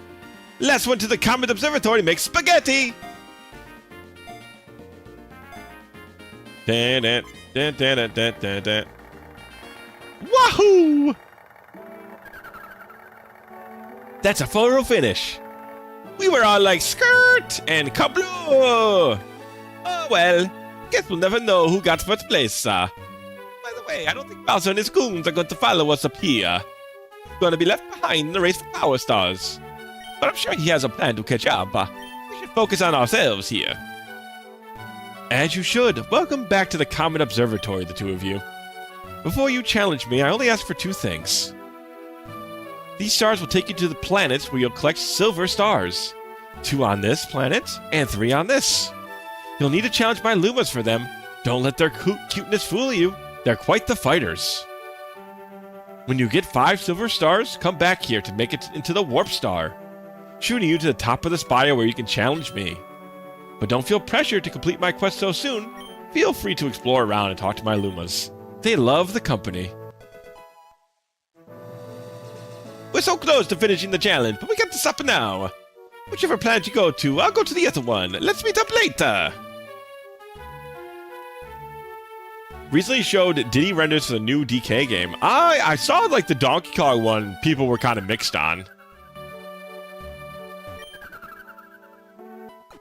Speaker 1: Let's went to the Comet Observatory to make spaghetti! Wahoo! That's a photo finish. We were all like, skirt and kablu. Oh, well, guess we'll never know who got first place, By the way, I don't think Bowser and his goons are going to follow us up here. Going to be left behind in the race for Power Stars. But I'm sure he has a plan to catch up. We should focus on ourselves here. As you should. Welcome back to the Comet Observatory, the two of you. Before you challenge me, I only ask for two things. These stars will take you to the planets where you'll collect silver stars. 2 on this planet, and 3 on this. You'll need to challenge my Lumas for them. Don't let their cuteness fool you. They're quite the fighters. When you get 5 silver stars, come back here to make it into the Warp Star. Shooting you to the top of the spire where you can challenge me. But don't feel pressured to complete my quest so soon. Feel free to explore around and talk to my Lumas. They love the company. We're so close to finishing the challenge, but we got to stop now. Whichever planet you go to, I'll go to the other one. Let's meet up later. Recently showed Diddy renders for the new DK game. I saw like the Donkey Kong one people were kind of mixed on.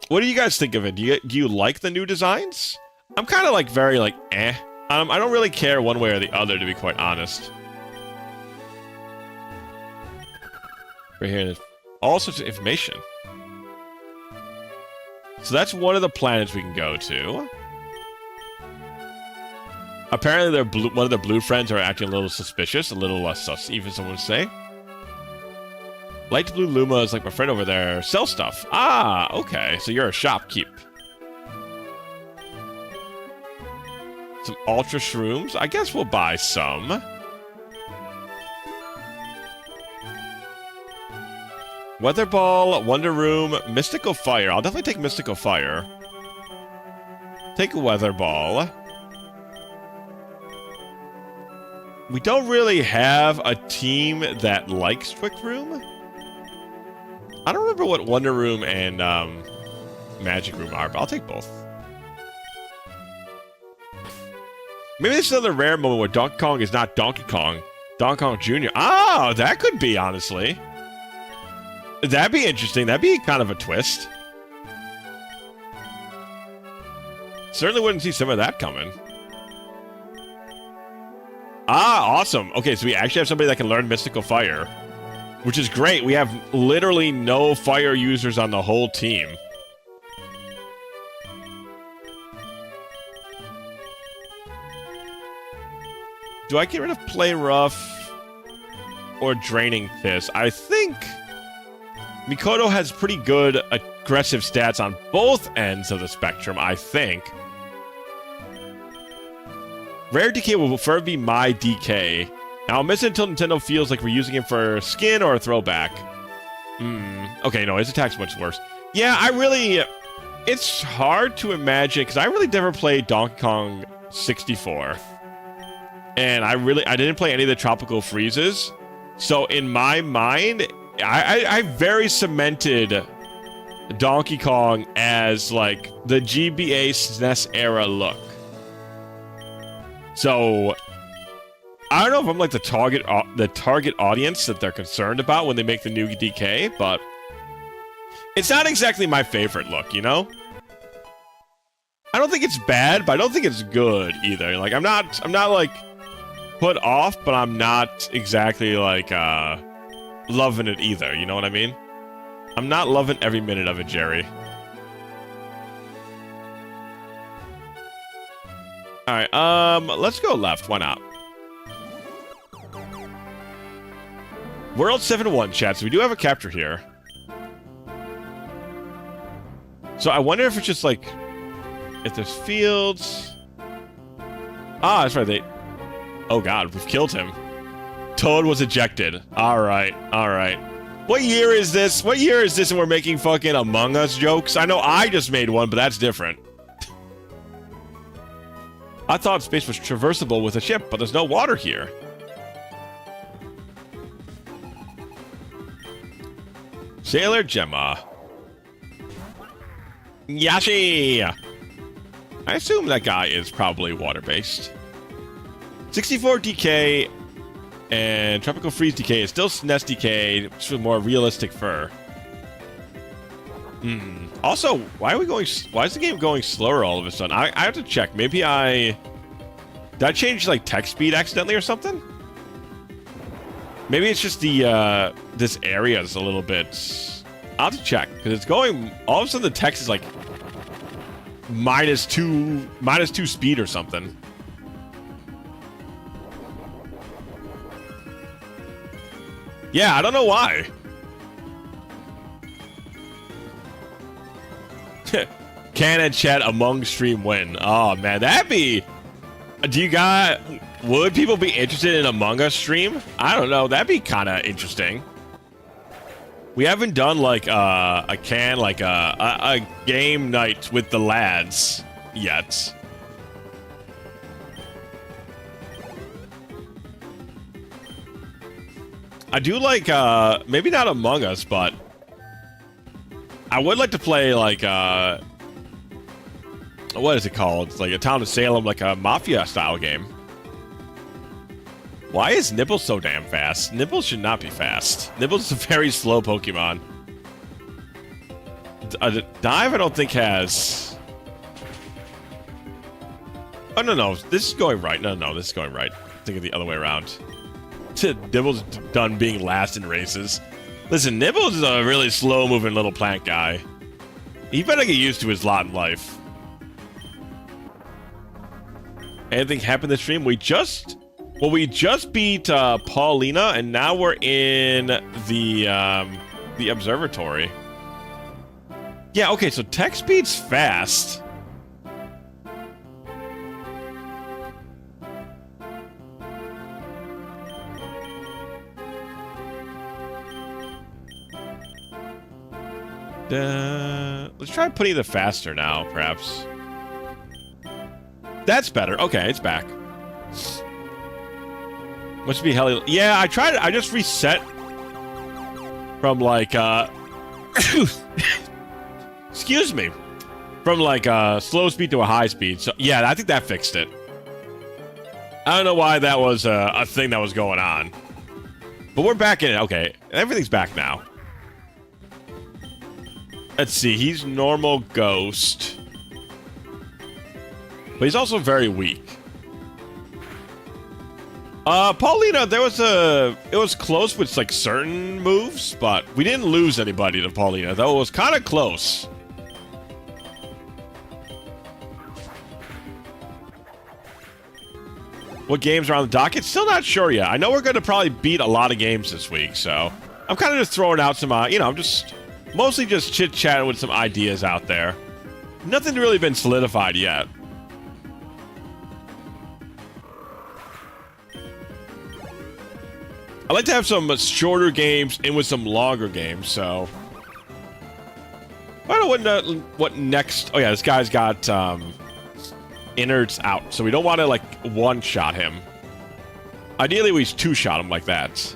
Speaker 1: What do you guys think of it? Do you like the new designs? I'm kind of like very like eh. I don't really care one way or the other, to be quite honest. Right here, there's all sorts of information. So that's one of the planets we can go to. Apparently, one of their blue friends are acting a little suspicious, a little sus, even someone would say. Light blue Luma is like my friend over there. Sell stuff. Ah, okay. So you're a shopkeep. Some ultra shrooms. I guess we'll buy some. Weather Ball, Wonder Room, Mystical Fire. I'll definitely take Mystical Fire. Take a Weather Ball. We don't really have a team that likes Trick Room. I don't remember what Wonder Room and Magic Room are, but I'll take both. Maybe this is another rare moment where Donkey Kong is not Donkey Kong. Donkey Kong Jr. Oh, that could be, honestly. That'd be interesting. That'd be kind of a twist. Certainly wouldn't see some of that coming. Ah, awesome. Okay, so we actually have somebody that can learn Mystical Fire. which is great. We have literally no fire users on the whole team. Do I get rid of Play Rough or Draining Piss? I think Mikoto has pretty good aggressive stats on both ends of the spectrum, I think. Rare DK will forever be my DK. Now, I'll miss it until Nintendo feels like we're using it for skin or a throwback. Okay, no, his attack's much worse. Yeah, it's hard to imagine, because I really never played Donkey Kong 64. And I didn't play any of the Tropical Freezes. So in my mind, I very cemented Donkey Kong as like the GBA SNES era look. So I don't know if I'm like the target audience that they're concerned about when they make the new DK, but it's not exactly my favorite look, you know? I don't think it's bad, but I don't think it's good either. Like I'm not like put off, but I'm not exactly like loving it either, you know what I mean? I'm not loving every minute of it, Jerry. Alright, let's go left, why not? World 7-1, chat, so we do have a capture here. So I wonder if it's just like, if there's fields... Ah, that's right, oh god, we've killed him. Toad was ejected. Alright, alright. What year is this? What year is this and we're making fucking Among Us jokes? I know I just made one, but that's different. I thought space was traversable with a ship, but there's no water here. Sailor Gemma. Yashi! I assume that guy is probably water-based. 64 DK and Tropical Freeze DK is still SNES DK, which is more realistic fur. Also, why is the game going slower all of a sudden? I have to check. Maybe did I change like text speed accidentally or something? Maybe it's just the this area is a little bit. I'll have to check because it's going. All of a sudden, the text is like -2 speed or something. Yeah, I don't know why. Can and chat among stream win. Oh man, that'd be. Would people be interested in Among Us stream? I don't know. That'd be kind of interesting. We haven't done like a game night with the lads yet. I do like maybe not Among Us, but I would like to play like what is it called? It's like a Town of Salem, like a Mafia style game. Why is Nibbles so damn fast? Nibbles should not be fast. Nibbles is a very slow Pokemon. Dive I don't think has... Oh, no. This is going right. No, this is going right. I'm thinking the other way around. Nibbles done being last in races. Listen, Nibbles is a really slow-moving little plant guy. He better get used to his lot in life. Anything happened this stream? We just beat Paulina, and now we're in the observatory. Yeah, okay, so text speed's fast. Let's try putting it faster now, perhaps. That's better. Okay, it's back. Must be hell. Yeah, I tried it. I just reset from like excuse me. From like slow speed to a high speed. So yeah, I think that fixed it. I don't know why that was a thing that was going on. But we're back in it. Okay, everything's back now. Let's see. He's normal ghost. But he's also very weak. Paulina, it was close with like certain moves, but we didn't lose anybody to Paulina, though it was kind of close. What games are on the docket? Still not sure yet. I know we're going to probably beat a lot of games this week, so I'm kind of just throwing out some, you know, I'm just mostly just chit-chatting with some ideas out there. Nothing really been solidified yet. I like to have some shorter games in with some longer games, so I don't know what next. Oh yeah, this guy's got innards out, so we don't want to like one-shot him. Ideally, we two-shot him like that.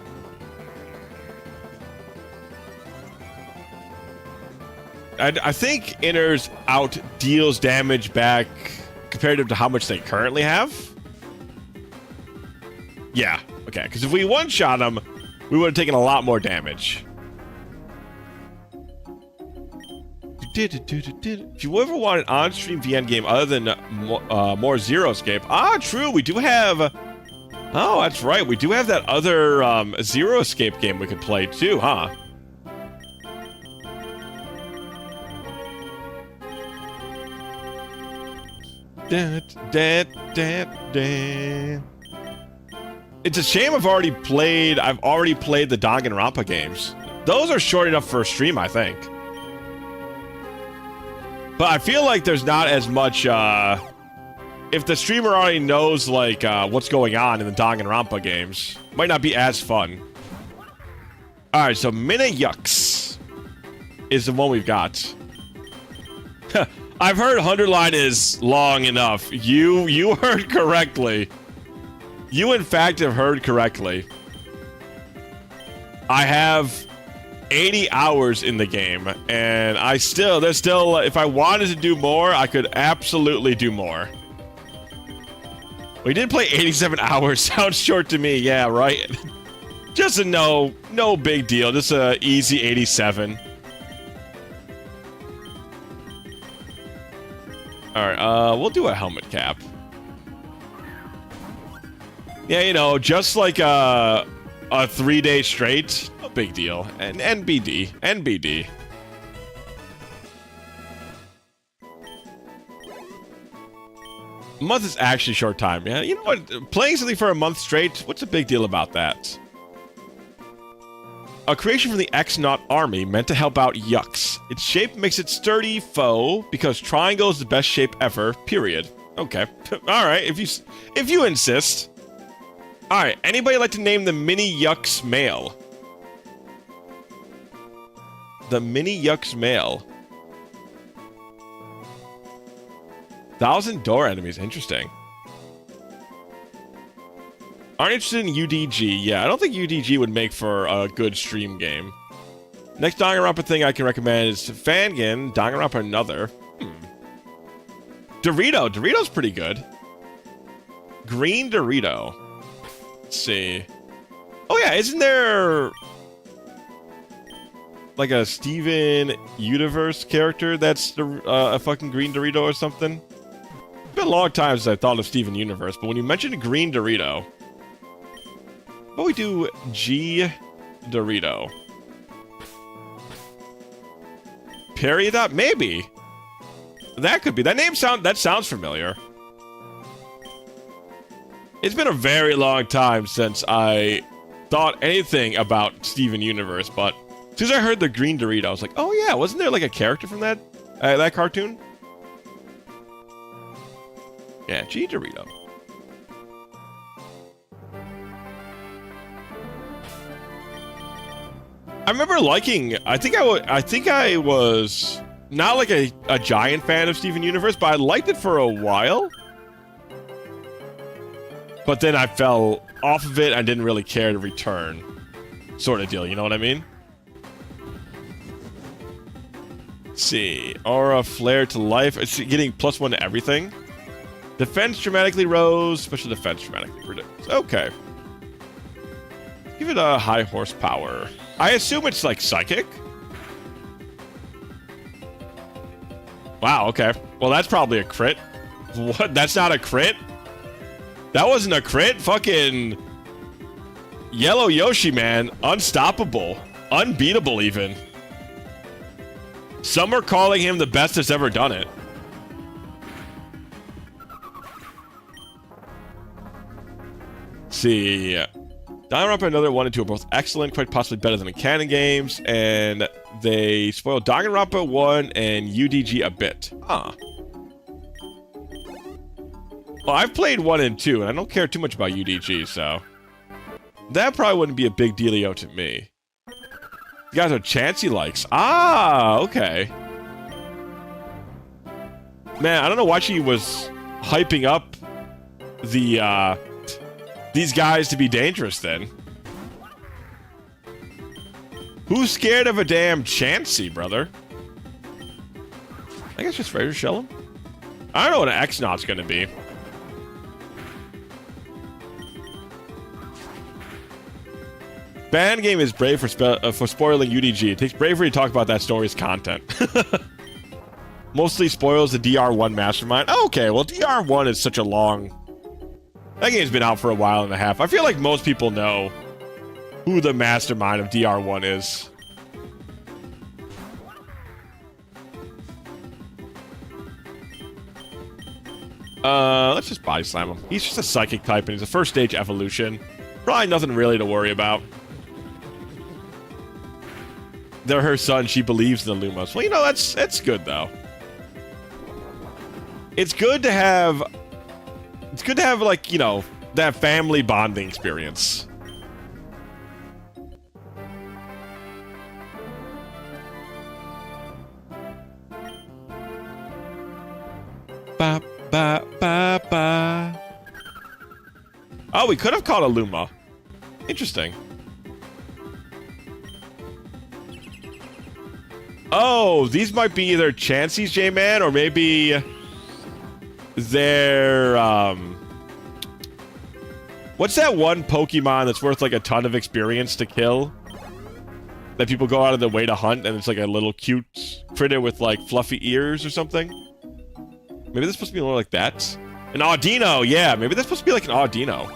Speaker 1: I think innards out deals damage back comparative to how much they currently have. Yeah, okay, because if we one-shot him, we would have taken a lot more damage. If you ever want an on-stream VN game other than more Zero Escape, true, we do have. Oh, that's right, we do have that other Zero Escape game we could play too, huh? It's a shame I've already played the Danganronpa games. Those are short enough for a stream, I think. But I feel like there's not as much, if the streamer already knows, like, what's going on in the Danganronpa games, might not be as fun. Alright, so Mina Yucks is the one we've got. I've heard 100 line is long enough. You heard correctly. You, in fact, have heard correctly. I have 80 hours in the game, and there's still, if I wanted to do more, I could absolutely do more. We did play 87 hours. Sounds short to me. Yeah, right? Just a no big deal. Just a easy 87. Alright, we'll do a helmet cap. Yeah, you know, just like a 3-day straight, no big deal. And NBD. A month is actually short time. Yeah, you know what? Playing something for a month straight, what's the big deal about that? A creation from the X-Naut army meant to help out Yucks. Its shape makes it sturdy foe because triangle is the best shape ever, period. Okay. Alright, if you insist. Alright, anybody like to name the Mini Yucks male? The Mini Yucks male. 1,000 door enemies, interesting. Aren't interested in UDG. Yeah, I don't think UDG would make for a good stream game. Next Danganronpa thing I can recommend is Fangin, Danganronpa Another. Dorito's pretty good. Green Dorito. Let's see. Oh yeah, isn't there like a Steven Universe character that's a fucking Green Dorito or something? It's been a long time since I thought of Steven Universe, but when you mentioned Green Dorito, what we do G Dorito? Period. Maybe. That could be. That sounds familiar. It's been a very long time since I thought anything about Steven Universe, but as soon as I heard the Green Dorito, I was like, oh yeah, wasn't there like a character from that cartoon? Yeah, G Dorito. I remember liking. I think I was not like a giant fan of Steven Universe, but I liked it for a while. But then I fell off of it and didn't really care to return, sort of deal. You know what I mean? Let's see, aura flare to life. It's getting +1 to everything. Defense dramatically rose. Special defense dramatically reduced. Okay. Give it a high horsepower. I assume it's like psychic. Wow, okay. Well, that's probably a crit. What? That's not a crit? That wasn't a crit? Fucking Yellow Yoshi, man. Unstoppable. Unbeatable, even. Some are calling him the best that's ever done it. Let's see. Danganronpa another 1 and 2 are both excellent, quite possibly better than the canon games, and they spoiled Danganronpa 1 and UDG a bit. Huh. Well, I've played 1 and 2, and I don't care too much about UDG, so... that probably wouldn't be a big dealio to me. You guys are Chansey likes. Ah, okay. Man, I don't know why she was hyping up the, these guys to be dangerous, then. Who's scared of a damn Chansey, brother? I guess just Fraser Shell him. I don't know what an X-Naught's gonna be. Ban game is brave for spoiling UDG. It takes bravery to talk about that story's content. Mostly spoils the DR1 mastermind. Oh, okay, well, DR1 is such a long... that game's been out for a while and a half. I feel like most people know who the mastermind of DR1 is. Let's just body slam him. He's just a psychic type and he's a first stage evolution. Probably nothing really to worry about. They're her son, she believes in the Lumas. Well, you know, that's good, though. It's good to have... it's good to have, like, you know, that family bonding experience. Ba, ba, ba, ba. Oh, we could have caught a Luma. Interesting. Oh, these might be either Chansey's J-Man or maybe they're, what's that one Pokemon that's worth like a ton of experience to kill? That people go out of their way to hunt and it's like a little cute critter with like fluffy ears or something? Maybe that's supposed to be more like that? An Audino, yeah, maybe that's supposed to be like an Audino.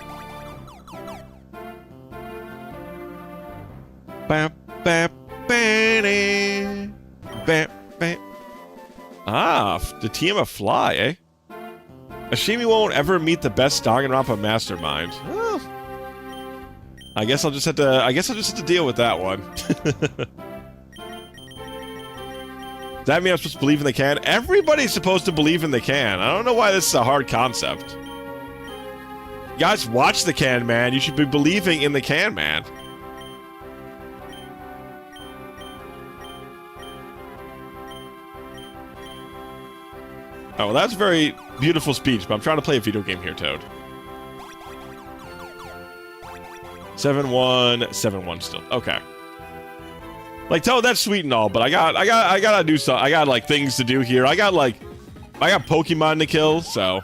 Speaker 1: Bam, bam, bam. Bam, bam. Ah, the team of Fly, eh? A shame you won't ever meet the best Danganronpa mastermind. Well, I guess I'll just have to deal with that one. Does that mean I'm supposed to believe in the can? Everybody's supposed to believe in the can. I don't know why this is a hard concept. You guys watch the can, man. You should be believing in the can, man. Oh, well, that's a very beautiful speech, but I'm trying to play a video game here, Toad. 7-1, 7-1 still. Okay. Like, Toad, that's sweet and all, but I gotta do something. I got, like, things to do here. I got Pokemon to kill, so.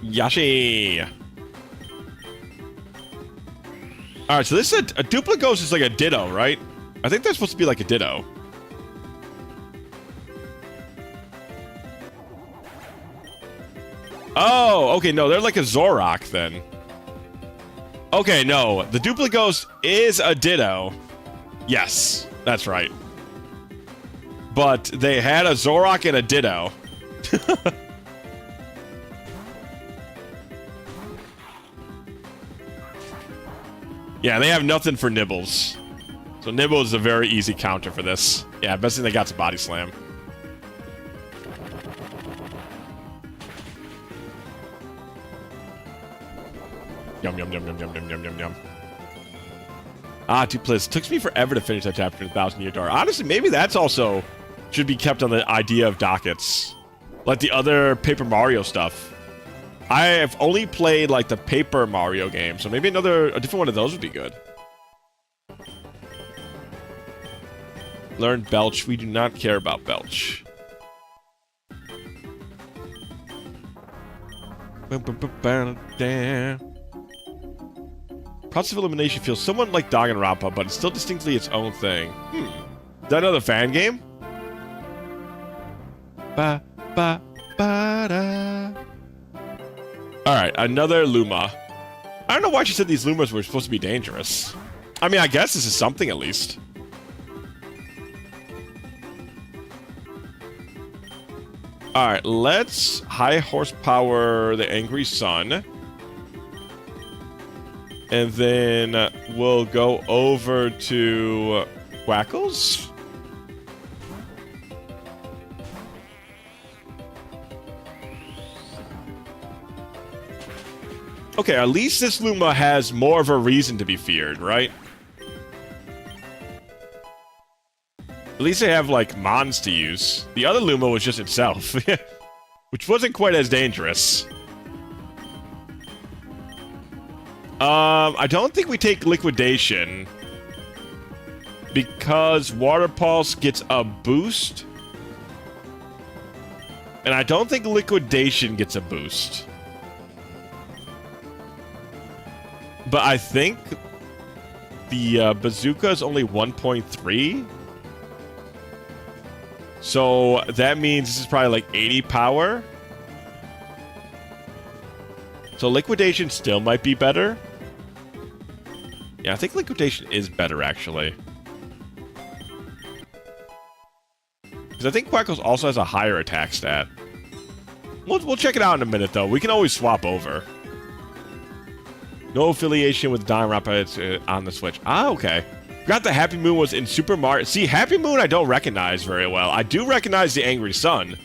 Speaker 1: Yashi. Alright, so this is a Duplighost is like a Ditto, right? I think they're supposed to be like a Ditto. Oh, okay, no, they're like a Zorok, then. Okay, no, the Duplighost is a Ditto. Yes, that's right. But they had a Zorok and a Ditto. Yeah, they have nothing for Nibbles. So Nibbles is a very easy counter for this. Yeah, best thing they got's a Body Slam. Yum, yum, yum, yum, yum, yum, yum, yum, yum. Ah, Duplis. Took me forever to finish that chapter in 1,000 Year Door. Honestly, maybe that's also should be kept on the idea of dockets. Like the other Paper Mario stuff. I have only played, like, the Paper Mario game, so maybe a different one of those would be good. Learn Belch. We do not care about Belch. Process of elimination feels somewhat like Danganronpa, but it's still distinctly its own thing. Is that another fan game? Ba ba ba da. All right, another Luma. I don't know why she said these Lumas were supposed to be dangerous. I mean, I guess this is something at least. Alright, let's high horsepower the Angry Sun. And then we'll go over to Quackles. Okay, at least this Luma has more of a reason to be feared, right? At least they have, like, Mons to use. The other Luma was just itself, which wasn't quite as dangerous. I don't think we take Liquidation because Water Pulse gets a boost. And I don't think Liquidation gets a boost. But I think the bazooka is only 1.3. So that means this is probably like 80 power. So Liquidation still might be better. Yeah, I think Liquidation is better, actually. Because I think Quackles also has a higher attack stat. We'll check it out in a minute, though. We can always swap over. No affiliation with Dime Rapids on the Switch. Ah, okay. Forgot the Happy Moon was in Super Mario. See, Happy Moon I don't recognize very well. I do recognize the Angry Sun.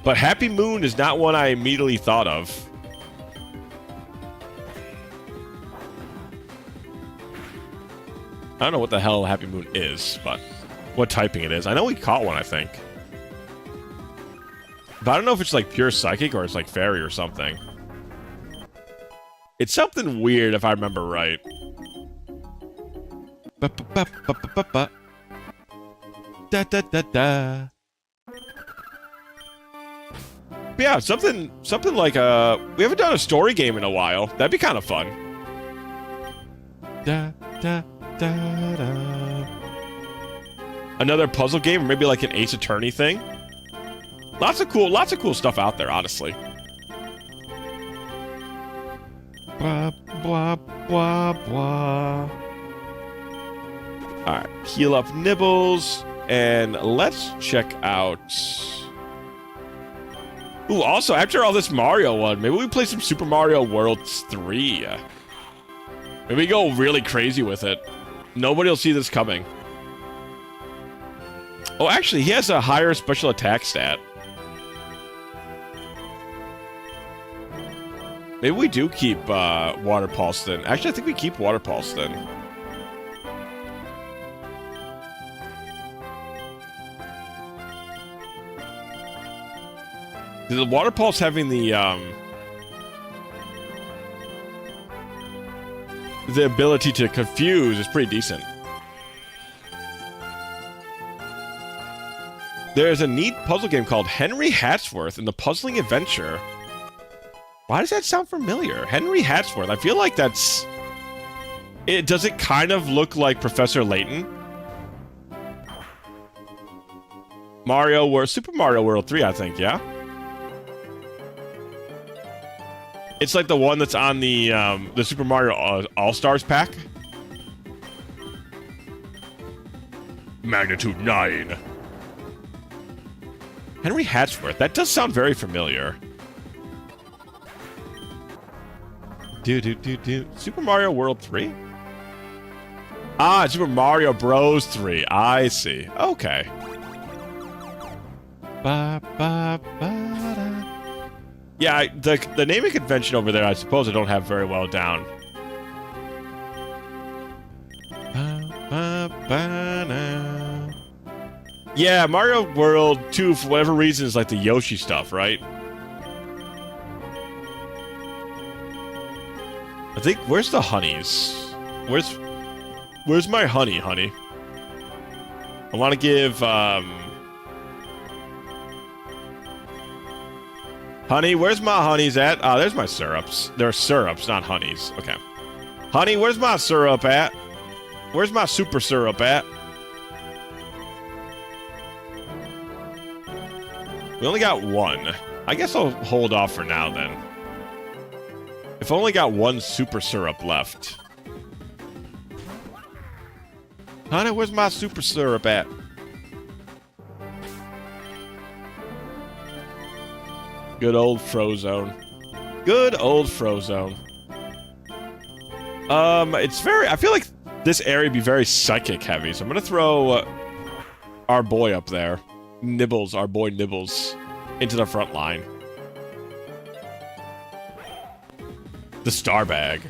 Speaker 1: But Happy Moon is not one I immediately thought of. I don't know what the hell Happy Moon is, but what typing it is. I know we caught one, I think. But I don't know if it's like pure Psychic or it's like Fairy or something. It's something weird if I remember right. Da da da da. But yeah, something like we haven't done a story game in a while. That'd be kind of fun. Da da da da. Another puzzle game, or maybe like an Ace Attorney thing. Lots of cool stuff out there, honestly. Blah blah blah blah. Alright, heal up Nibbles, and let's check out... Ooh, also, after all this Mario one, maybe we play some Super Mario World 3. Maybe we go really crazy with it. Nobody will see this coming. Oh, actually, he has a higher special attack stat. Maybe we do keep Water Pulse then. Actually, I think we keep Water Pulse then. The Water Pulse having the ability to confuse is pretty decent. There's a neat puzzle game called Henry Hatsworth and the Puzzling Adventure. Why does that sound familiar? Henry Hatsworth. I feel like that's... Does it kind of look like Professor Layton? Super Mario World 3, I think, yeah? It's like the one that's on the Super Mario All-Stars pack. Magnitude 9. Henry Hatsworth. That does sound very familiar. Super Mario World 3? Ah, Super Mario Bros. 3. I see. Okay. Ba, ba, ba, da. Yeah, the naming convention over there, I suppose I don't have very well down. Yeah, Mario World 2, for whatever reason, is like the Yoshi stuff, right? I think, where's the honeys? Where's my honey? I want to give, Honey, where's my honeys at? Ah, there's my syrups. They're syrups, not honeys. Okay. Honey, where's my syrup at? Where's my super syrup at? We only got one. I guess I'll hold off for now, then. If I only got one super syrup left. Honey, where's my super syrup at? Good old Frozone. Good old Frozone. It's very... I feel like this area would be very psychic heavy, so I'm gonna throw our boy up there. Nibbles, our boy Nibbles, into the front line. The Star Bag.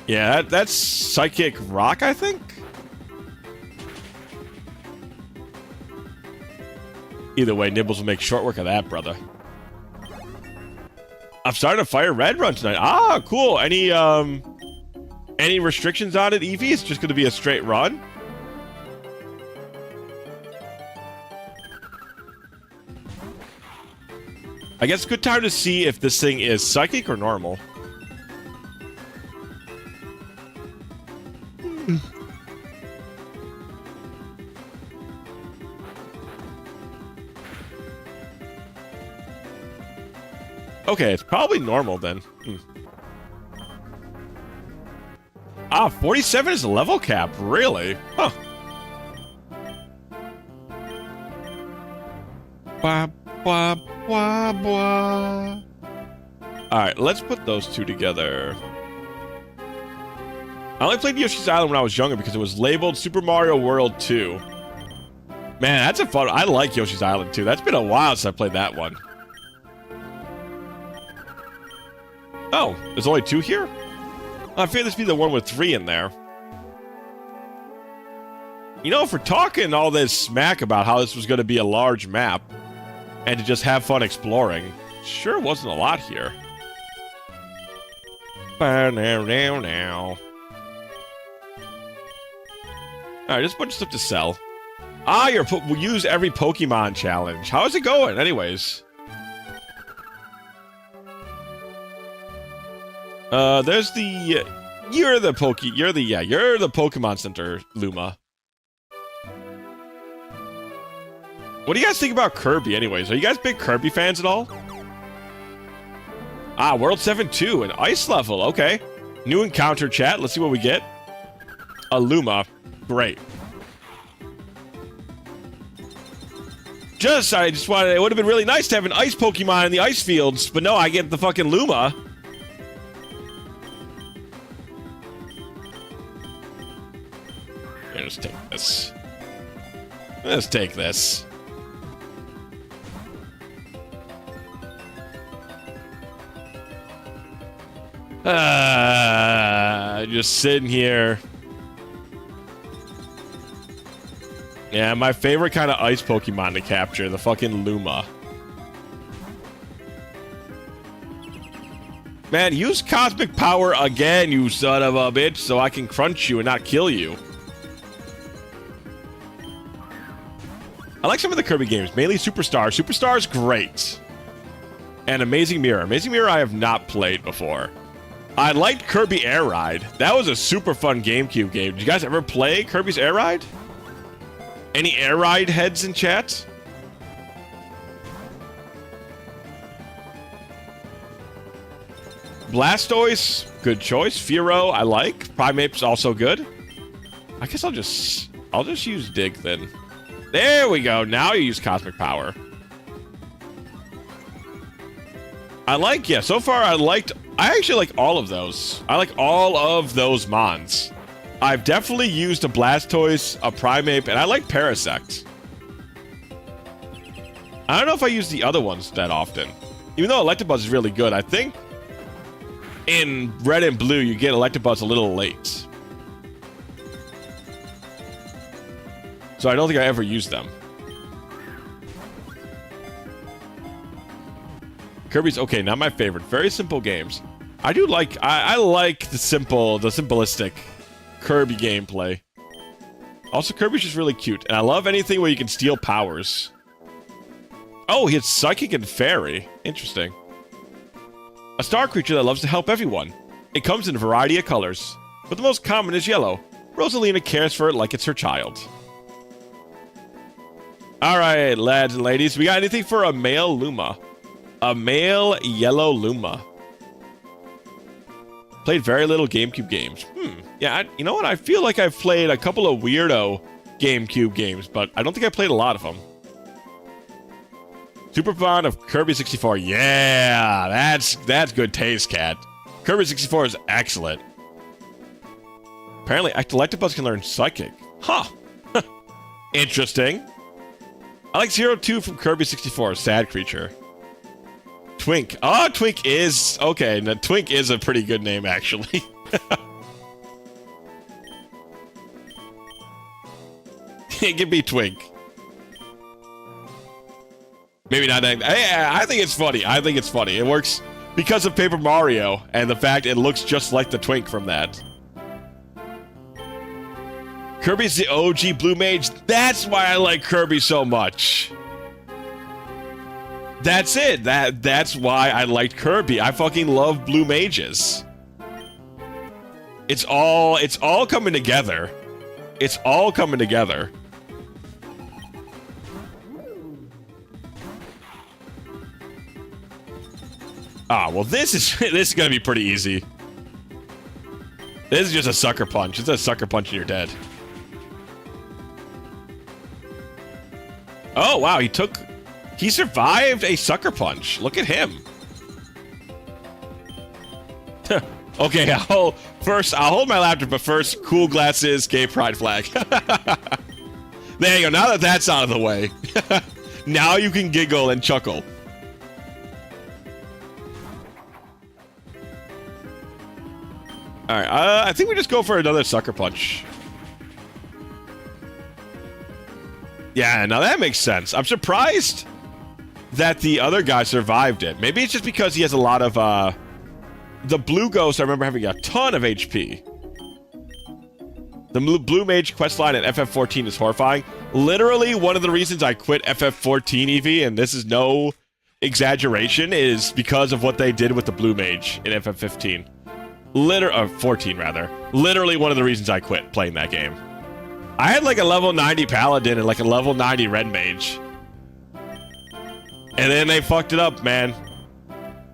Speaker 1: Yeah, that's Psychic Rock, I think? Either way, Nibbles will make short work of that, brother. I'm starting a Fire Red run tonight. Ah, cool. Any restrictions on it, Eevee? It's just going to be a straight run? I guess good time to see if this thing is psychic or normal. Okay, it's probably normal then. Ah, 47 is a level cap, really? Huh. Blah, blah, blah, blah. Alright, let's put those two together. I only played Yoshi's Island when I was younger because it was labeled Super Mario World 2. Man, that's a fun... I like Yoshi's Island 2. That's been a while since I played that one. Oh, there's only 2 here? I figured this would be the one with 3 in there. You know, if we're talking all this smack about how this was going to be a large map and to just have fun exploring, sure wasn't a lot here. Alright, just a bunch of stuff to sell. Ah, we'll use every Pokemon challenge. How is it going, anyways? There's the... You're the Pokemon Center, Luma. What do you guys think about Kirby, anyways? Are you guys big Kirby fans at all? Ah, World 7-2, an ice level, okay. New encounter chat, let's see what we get. A Luma, great. I just wanted... It would have been really nice to have an ice Pokemon in the ice fields, but no, I get the fucking Luma. Let's take this. Let's take this. Just sitting here. Yeah, my favorite kind of ice Pokemon to capture, the fucking Luma. Man, use Cosmic Power again, you son of a bitch, so I can crunch you and not kill you. I like some of the Kirby games, mainly Superstar. Superstar's great. And Amazing Mirror. Amazing Mirror I have not played before. I liked Kirby Air Ride. That was a super fun GameCube game. Did you guys ever play Kirby's Air Ride? Any Air Ride heads in chat? Blastoise, good choice. Fearow, I like. Primape's also good. I guess I'll just use Dig then. There we go. Now you use Cosmic Power. So far I actually like all of those. I like all of those Mons. I've definitely used a Blastoise, a Primeape, and I like Parasect. I don't know if I use the other ones that often. Even though Electabuzz is really good, I think in Red and Blue you get Electabuzz a little late. So I don't think I ever used them. Kirby's okay, not my favorite. Very simple games. I do like I like the simplistic Kirby gameplay. Also, Kirby's just really cute, and I love anything where you can steal powers. Oh, he has Psychic and Fairy. Interesting. A star creature that loves to help everyone. It comes in a variety of colors, but the most common is yellow. Rosalina cares for it like it's her child. Alright, lads and ladies, we got anything for a male Luma? A male yellow Luma. Played very little GameCube games. Yeah, you know what? I feel like I've played a couple of weirdo GameCube games, but I don't think I played a lot of them. Super fond of Kirby 64. Yeah, that's good taste, cat. Kirby 64 is excellent. Apparently, Ectolectabuzz can learn Psychic. Huh. Interesting. I like 02 from Kirby 64. Sad creature. Twink. Oh, Twink is... Okay, now Twink is a pretty good name, actually. It can be Twink. Maybe not. I think it's funny. I think it's funny. It works because of Paper Mario and the fact it looks just like the Twink from that. Kirby's the OG Blue Mage. That's why I like Kirby so much. That's it. That's why I liked Kirby. I fucking love Blue Mages. It's all coming together. It's all coming together. Ah, well, this is gonna be pretty easy. This is just a sucker punch. It's a sucker punch and you're dead. Oh wow, he survived a sucker punch. Look at him. Okay, I'll hold my laptop, but first, cool glasses, gay pride flag. There you go. Now that that's out of the way, now you can giggle and chuckle. All right, I think we just go for another sucker punch. Yeah, now that makes sense. I'm surprised that the other guy survived it. Maybe it's just because he has a lot of, the Blue Ghost, I remember having a ton of HP. The Blue Mage questline at FF14 is horrifying. Literally, one of the reasons I quit FF14 EV, and this is no exaggeration, is because of what they did with the Blue Mage in FF15. 14 rather. Literally one of the reasons I quit playing that game. I had like a level 90 Paladin and like a level 90 Red Mage. And then they fucked it up, man.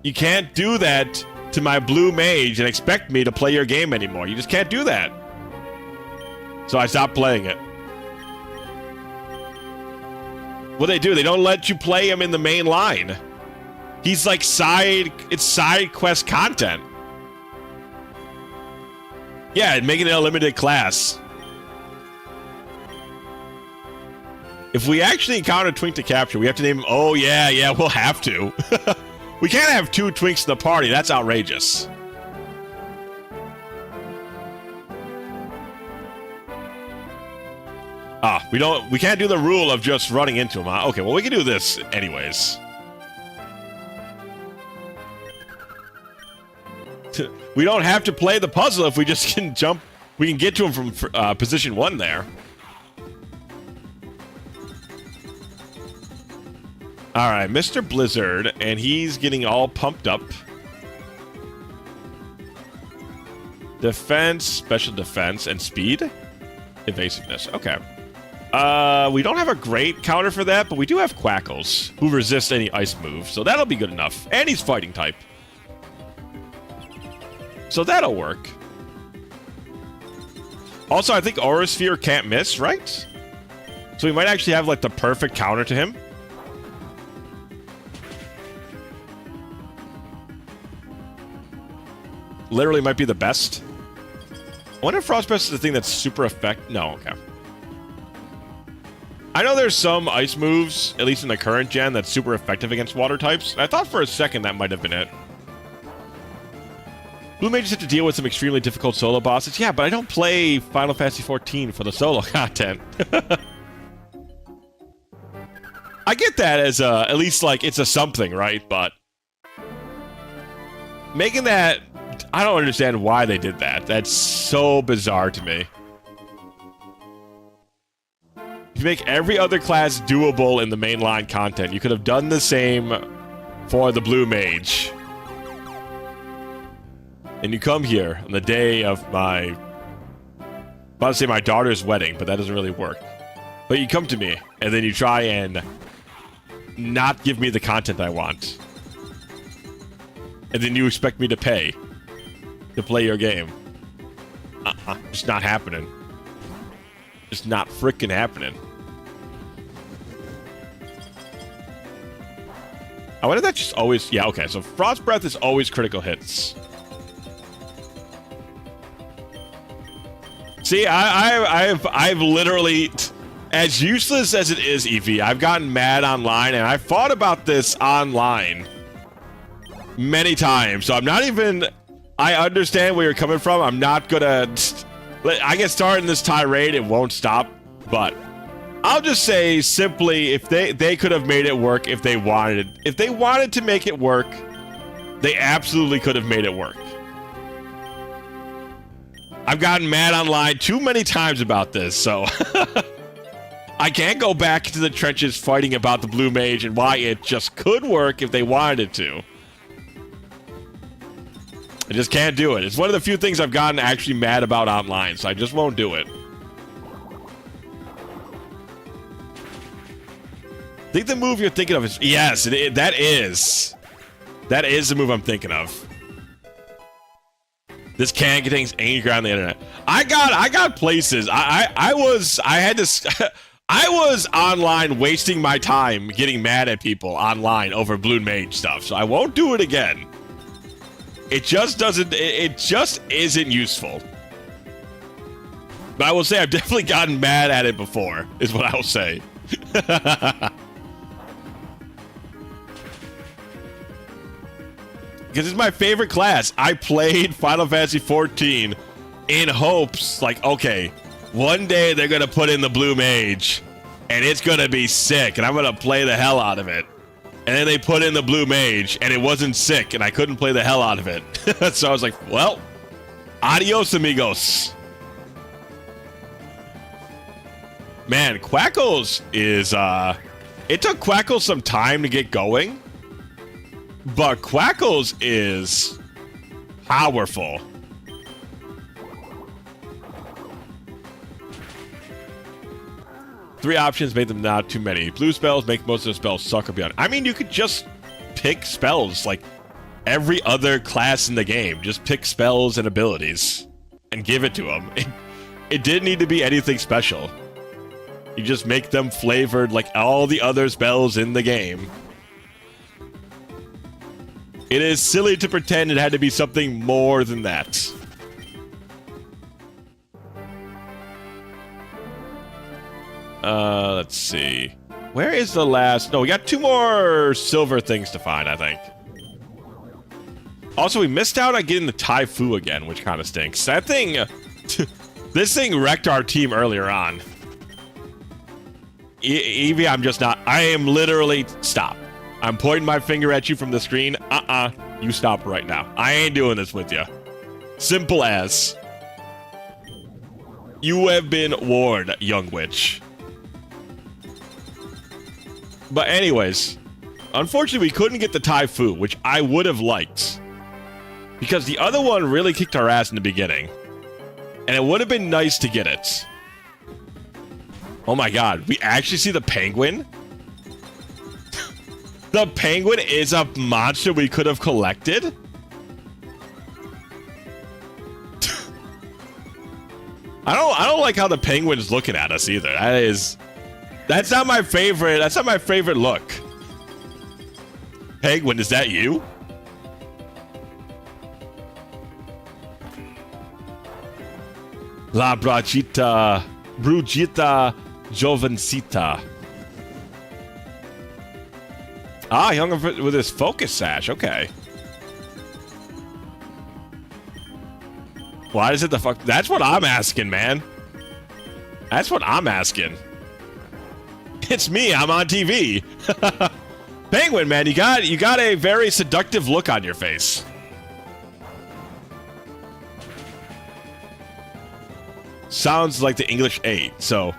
Speaker 1: You can't do that to my Blue Mage and expect me to play your game anymore. You just can't do that. So I stopped playing it. What they do, they don't let you play him in the main line. He's like it's side quest content. Yeah, making it a limited class. If we actually encounter Twink to capture, we have to name him. Oh, yeah, we'll have to. We can't have two Twinks in the party. That's outrageous. Ah, we can't do the rule of just running into him, huh? Okay, well, we can do this anyways. We don't have to play the puzzle if we just can jump. We can get to him from position 1 there. Alright, Mr. Blizzard, and he's getting all pumped up. Defense, special defense, and speed? Evasiveness, okay. We don't have a great counter for that, but we do have Quackles, who resist any ice moves, so that'll be good enough. And he's fighting type. So that'll work. Also, I think Aura Sphere can't miss, right? So we might actually have, like, the perfect counter to him. Literally might be the best. I wonder if Frostburst is the thing that's super effective. No, okay. I know there's some ice moves, at least in the current gen, that's super effective against water types. I thought for a second that might have been it. Blue Mages have to deal with some extremely difficult solo bosses. Yeah, but I don't play Final Fantasy XIV for the solo content. I get that as at least, like, it's a something, right? But making that... I don't understand why they did that. That's so bizarre to me. If you make every other class doable in the mainline content, you could have done the same for the Blue Mage. And you come here on the day of my... I'm about to say my daughter's wedding, but that doesn't really work. But you come to me, and then you try and not give me the content I want. and then you expect me to pay to play your game. It's not happening. It's not frickin' happening. I wonder if that just always... Yeah, okay, so Frost Breath is always critical hits. See, I've literally... As useless as it is, Eevee, I've gotten mad online, and I've thought about this online many times, so I'm not even... I understand where you're coming from. I'm not gonna... I get started in this tirade, it won't stop, but... I'll just say, simply, if they could have made it work if they wanted it. If they wanted to make it work, they absolutely could have made it work. I've gotten mad online too many times about this, so... I can't go back into the trenches fighting about the Blue Mage and why it just could work if they wanted it to. I just can't do it. It's one of the few things I've gotten actually mad about online, so I just won't do it. I think the move you're thinking of is... Yes, that is. That is the move I'm thinking of. This can get things angry on the internet. I got places. I was online wasting my time getting mad at people online over Blue Mage stuff, so I won't do it again. It just doesn't, it just isn't useful. But I will say I've definitely gotten mad at it before, is what I will say. Because it's my favorite class. I played Final Fantasy XIV in hopes, like, okay, one day they're going to put in the Blue Mage, and it's going to be sick, and I'm going to play the hell out of it. And then they put in the Blue Mage, and it wasn't sick, and I couldn't play the hell out of it. So I was like, well, adios, amigos. Man, Quackles is, it took Quackles some time to get going, but Quackles is powerful. Three options made them not too many. Blue spells make most of the spells suck or beyond. I mean, you could just pick spells like every other class in the game. Just pick spells and abilities and give it to them. It didn't need to be anything special. You just make them flavored like all the other spells in the game. It is silly to pretend it had to be something more than that. Let's see. Where is the last... No, we got 2 more silver things to find, I think. Also, we missed out on getting the Taifu again, which kind of stinks. That thing... this thing wrecked our team earlier on. Eevee, I'm just not... I am literally... Stop. I'm pointing my finger at you from the screen. You stop right now. I ain't doing this with you. Simple as. You have been warned, young witch. But anyways, unfortunately we couldn't get the Taifu, which I would have liked. Because the other one really kicked our ass in the beginning. And it would have been nice to get it. Oh my god, we actually see the penguin? The penguin is a monster we could have collected? I don't like how the penguin's looking at us either. That's not my favorite. That's not my favorite look. Penguin, is that you? La Brugita Jovencita. Ah, he hung up with his focus sash. Okay. Why is it the fuck? That's what I'm asking, man. That's what I'm asking. It's me. I'm on TV. Penguin, man, you got a very seductive look on your face. Sounds like the English A. So,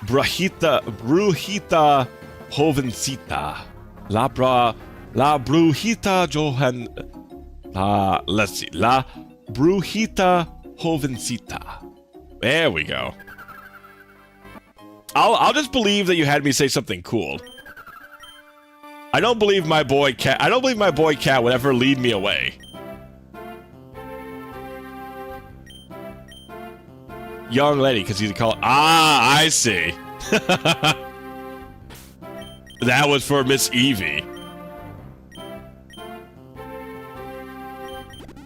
Speaker 1: Brujita Jovencita. La Brujita Johan. Let's see. La Brujita Jovencita. There we go. I'll just believe that you had me say something cool. I don't believe my boy Cat. I don't believe my boy Cat would ever lead me away. Young lady, because he's a call. Ah, I see. That was for Miss Evie.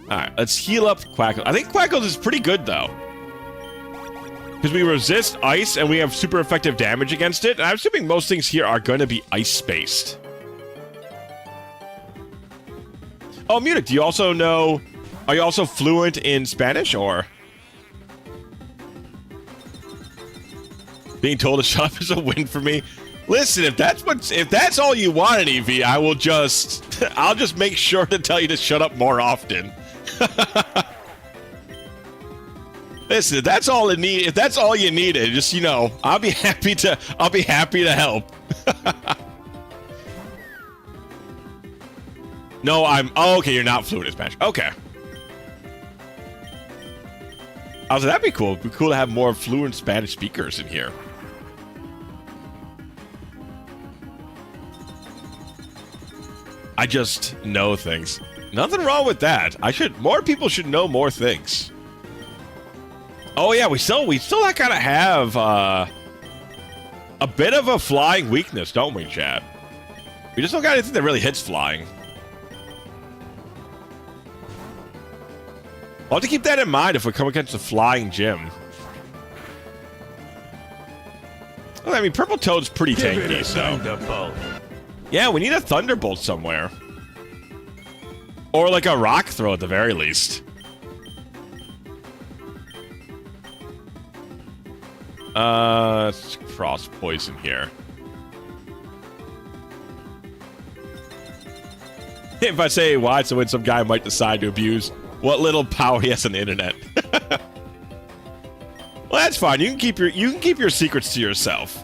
Speaker 1: Alright, let's heal up Quackles. I think Quackles is pretty good, though. Because we resist ice, and we have super effective damage against it. And I'm assuming most things here are going to be ice-based. Oh, Munich, do you also know... Are you also fluent in Spanish, or... Being told to shut up is a win for me. Listen, if that's all you want, Evie, I will just... I'll just make sure to tell you to shut up more often. Listen, if that's all you needed, just, you know, I'll be happy to help. No, oh, okay, you're not fluent in Spanish. Okay. I was like, that'd be cool. It'd be cool to have more fluent Spanish speakers in here. I just know things. Nothing wrong with that. More people should know more things. Oh yeah, we still gotta have a bit of a flying weakness, don't we, chat? We just don't got anything that really hits flying. I'll have to keep that in mind if we come against a flying gym. Well, I mean, Purple Toad's pretty tanky, so... Yeah, we need a Thunderbolt somewhere. Or like a Rock Throw at the very least. Let's cross poison here. If I say why, so when some guy might decide to abuse what little power he has on the internet. Well, that's fine. You can keep your secrets to yourself.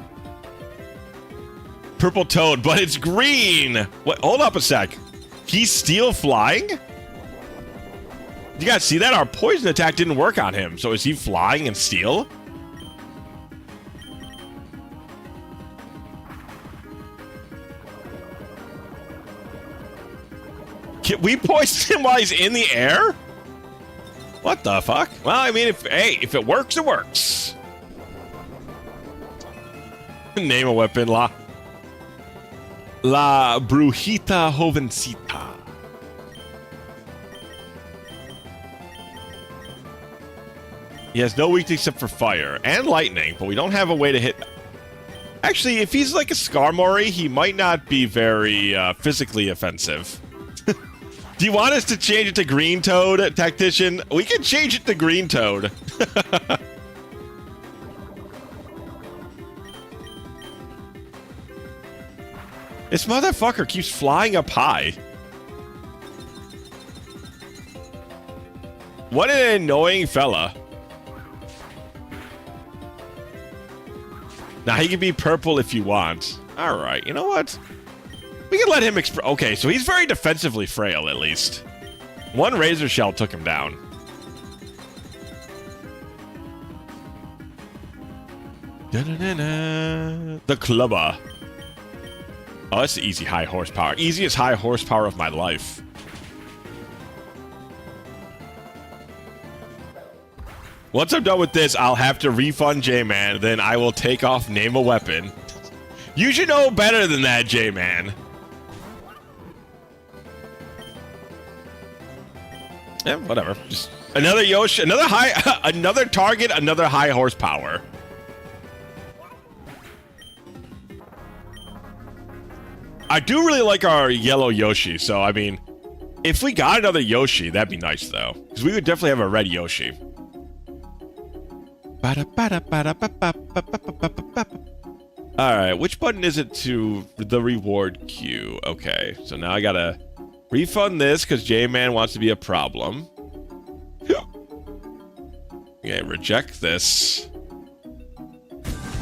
Speaker 1: Purple Toad, but it's green. What? Hold up a sec. He's still flying? You guys see that? Our poison attack didn't work on him. So is he flying and steel? Can we poison him while he's in the air? What the fuck? Well, I mean, if it works, it works. Name a weapon, La Brujita Jovencita. He has no weakness except for fire and lightning, but we don't have a way to hit. Actually, if he's like a Skarmory, he might not be very physically offensive. Do you want us to change it to Green Toad, Tactician? We can change it to Green Toad. This motherfucker keeps flying up high. What an annoying fella. Now, he can be purple if you want. Alright, you know what? We can let him okay, so he's very defensively frail, at least. One Razor Shell took him down. Da-da-da-da. The Clubber. Oh, that's the easy high horsepower. Easiest high horsepower of my life. Once I'm done with this, I'll have to refund J-Man, then I will take off Name a Weapon. You should know better than that, J-Man. Yeah, whatever. Just another Yoshi, another target, another high horsepower. I do really like our yellow Yoshi, so I mean, if we got another Yoshi, that'd be nice though, because we would definitely have a red Yoshi. Alright, which button is it to the reward queue? Okay, so now I gotta refund this because J-Man wants to be a problem. Okay, reject this.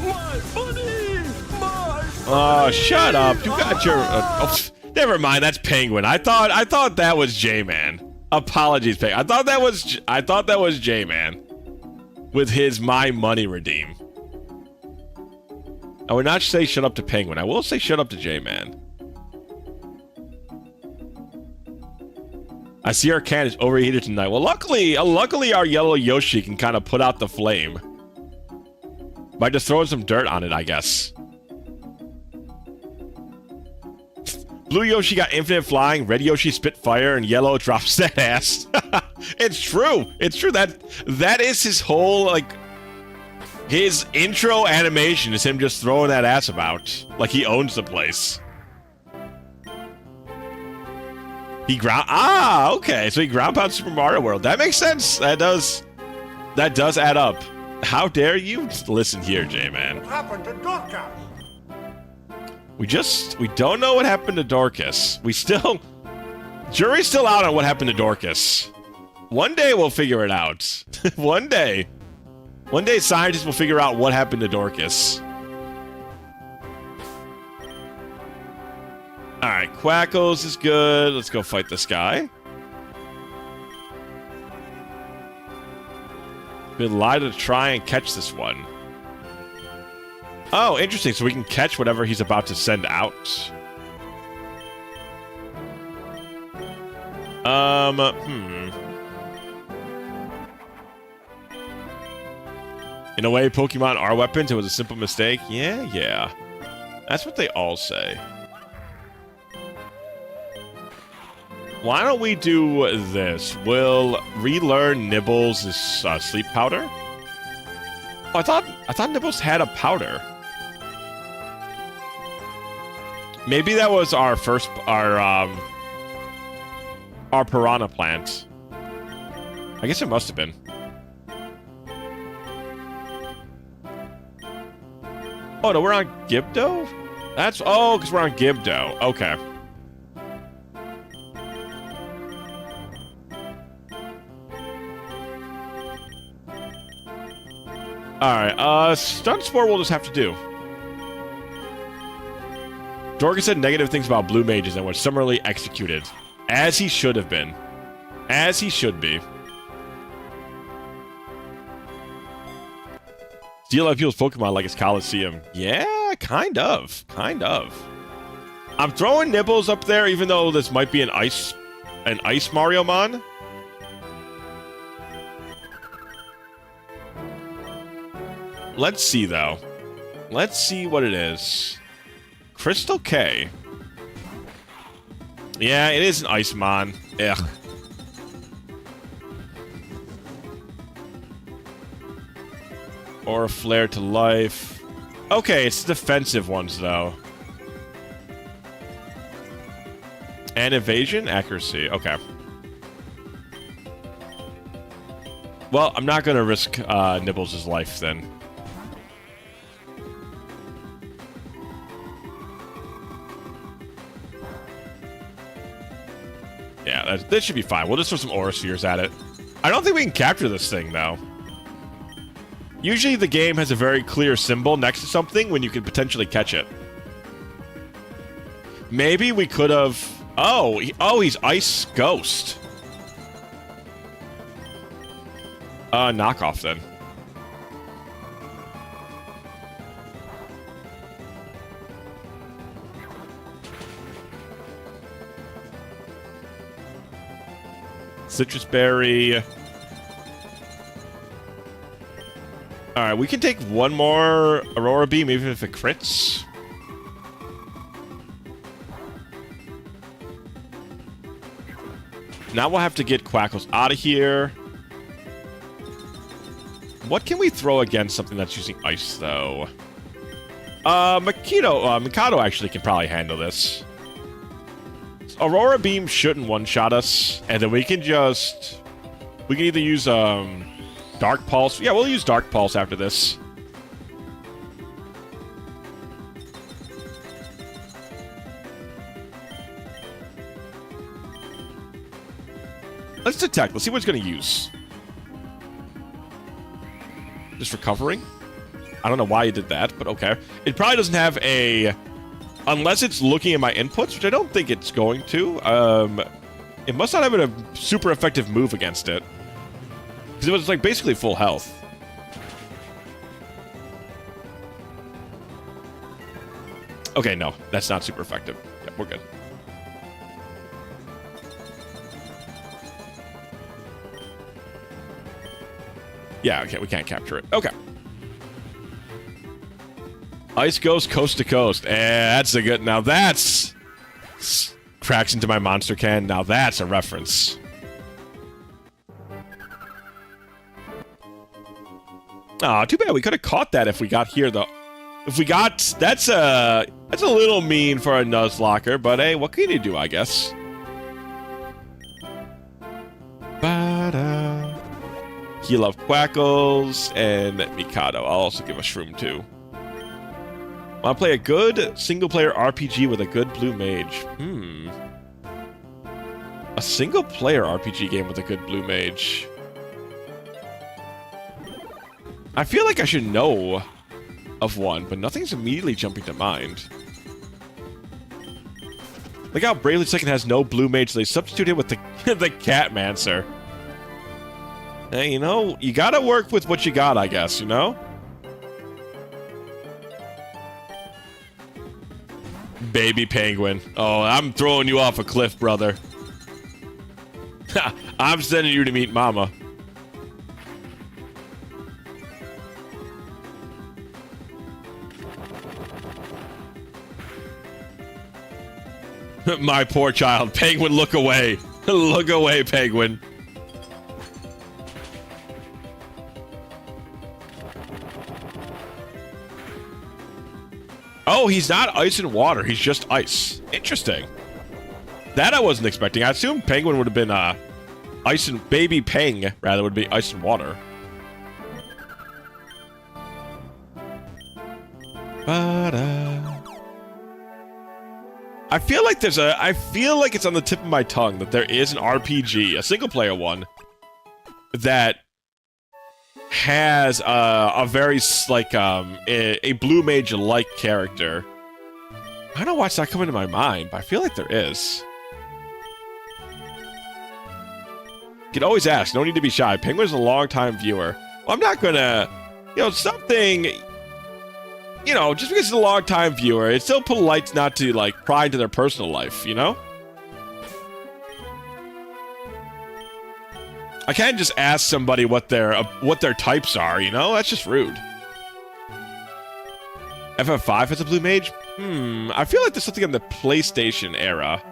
Speaker 3: My money! My
Speaker 1: Oh, shut up. You got your... never mind, that's Penguin. I thought that was J-Man. Apologies, Penguin. I thought that was J-Man. With his My Money redeem. I would not say shut up to Penguin. I will say shut up to J-Man. I see our can is overheated tonight. Well, luckily our yellow Yoshi can kind of put out the flame. By just throwing some dirt on it, I guess. Blue Yoshi got infinite flying, red Yoshi spit fire, and yellow drops that ass. It's true. It's true. That is his whole, like, his intro animation is him just throwing that ass about. Like he owns the place. Okay. So he ground pound Super Mario World. That makes sense. That does add up. How dare you? Listen here, J-Man.
Speaker 3: What happened to Dorcas?
Speaker 1: We don't know what happened to Dorcas. Jury's still out on what happened to Dorcas. One day we'll figure it out. One day scientists will figure out what happened to Dorcas. Alright, Quackles is good. Let's go fight this guy. Been lied to try and catch this one. Oh, interesting. So we can catch whatever he's about to send out. In a way, Pokemon are weapons. It was a simple mistake. Yeah. That's what they all say. Why don't we do this? We'll relearn Nibbles' sleep powder. Oh, I thought Nibbles had a powder. Maybe that was our piranha plant. I guess it must have been. Oh, no, we're on Gibdo? Because we're on Gibdo. Okay. Alright, Stunt Sport we'll just have to do. Dorcas said negative things about blue mages and was summarily executed. As he should have been. As he should be. Steal other people's Pokemon like it's Coliseum. Yeah, kind of. I'm throwing Nibbles up there even though this might be an ice Mariomon. Let's see, though. Let's see what it is. Crystal K. Yeah, it is an Icemon. Ugh. Aura Flare to life. Okay, it's defensive ones, though. And evasion? Accuracy. Okay. Well, I'm not going to risk Nibbles' life, then. Yeah, that should be fine. We'll just throw some Aura Spheres at it. I don't think we can capture this thing, though. Usually the game has a very clear symbol next to something when you can potentially catch it. Maybe we could have... Oh, he's Ice Ghost. Knockoff, then. Citrus Berry. Alright, we can take one more Aurora Beam even if it crits. Now we'll have to get Quackles out of here. What can we throw against something that's using ice, though? Mikado actually can probably handle this. Aurora Beam shouldn't one-shot us, and then we can either use, Dark Pulse. Yeah, we'll use Dark Pulse after this. Let's detect. Let's see what it's going to use. Just recovering? I don't know why you did that, but okay. It probably doesn't have a... Unless it's looking at my inputs, which I don't think it's going to. It must not have a super effective move against it. Because it was, like, basically full health. Okay, no. That's not super effective. Yeah, we're good. Yeah, okay, we can't capture it. Okay. Ice goes coast to coast. That's a good... Now that's... Cracks into my monster can. Now that's a reference. Aw, too bad we could have caught that if we got here, though. If we got... That's a little mean for a Nuzlocke, but hey, what can you do, I guess? Ba-da. Heal up Quackles and Mikado. I'll also give a Shroom, too. Want to play a good single-player RPG with a good blue mage? A single-player RPG game with a good blue mage. I feel like I should know of one, but nothing's immediately jumping to mind. Look how Bravely Second has no blue mage, so they substitute it with the the Catmancer. Hey, you know, you gotta work with what you got, I guess, you know? Baby penguin. Oh, I'm throwing you off a cliff, brother. I'm sending you to meet Mama. My poor child. Penguin, look away. Look away, Penguin. Oh, he's not ice and water. He's just ice. Interesting. That I wasn't expecting. I assumed Penguin would have been, ice and... Baby Peng, rather, would be ice and water. Ba-da. I feel like there's a... I feel like it's on the tip of my tongue that there is an RPG, a single-player one, that has a very, like, a blue mage-like character. I don't know why it's not coming to my mind, but I feel like there is. You can always ask. No need to be shy. Penguin's a long-time viewer. Well, I'm not gonna... You know, something... You know, just because it's a long-time viewer, it's still polite not to, like, pry into their personal life, you know? I can't just ask somebody what their types are, you know? That's just rude. FF5 has a blue mage? I feel like there's something in the PlayStation era.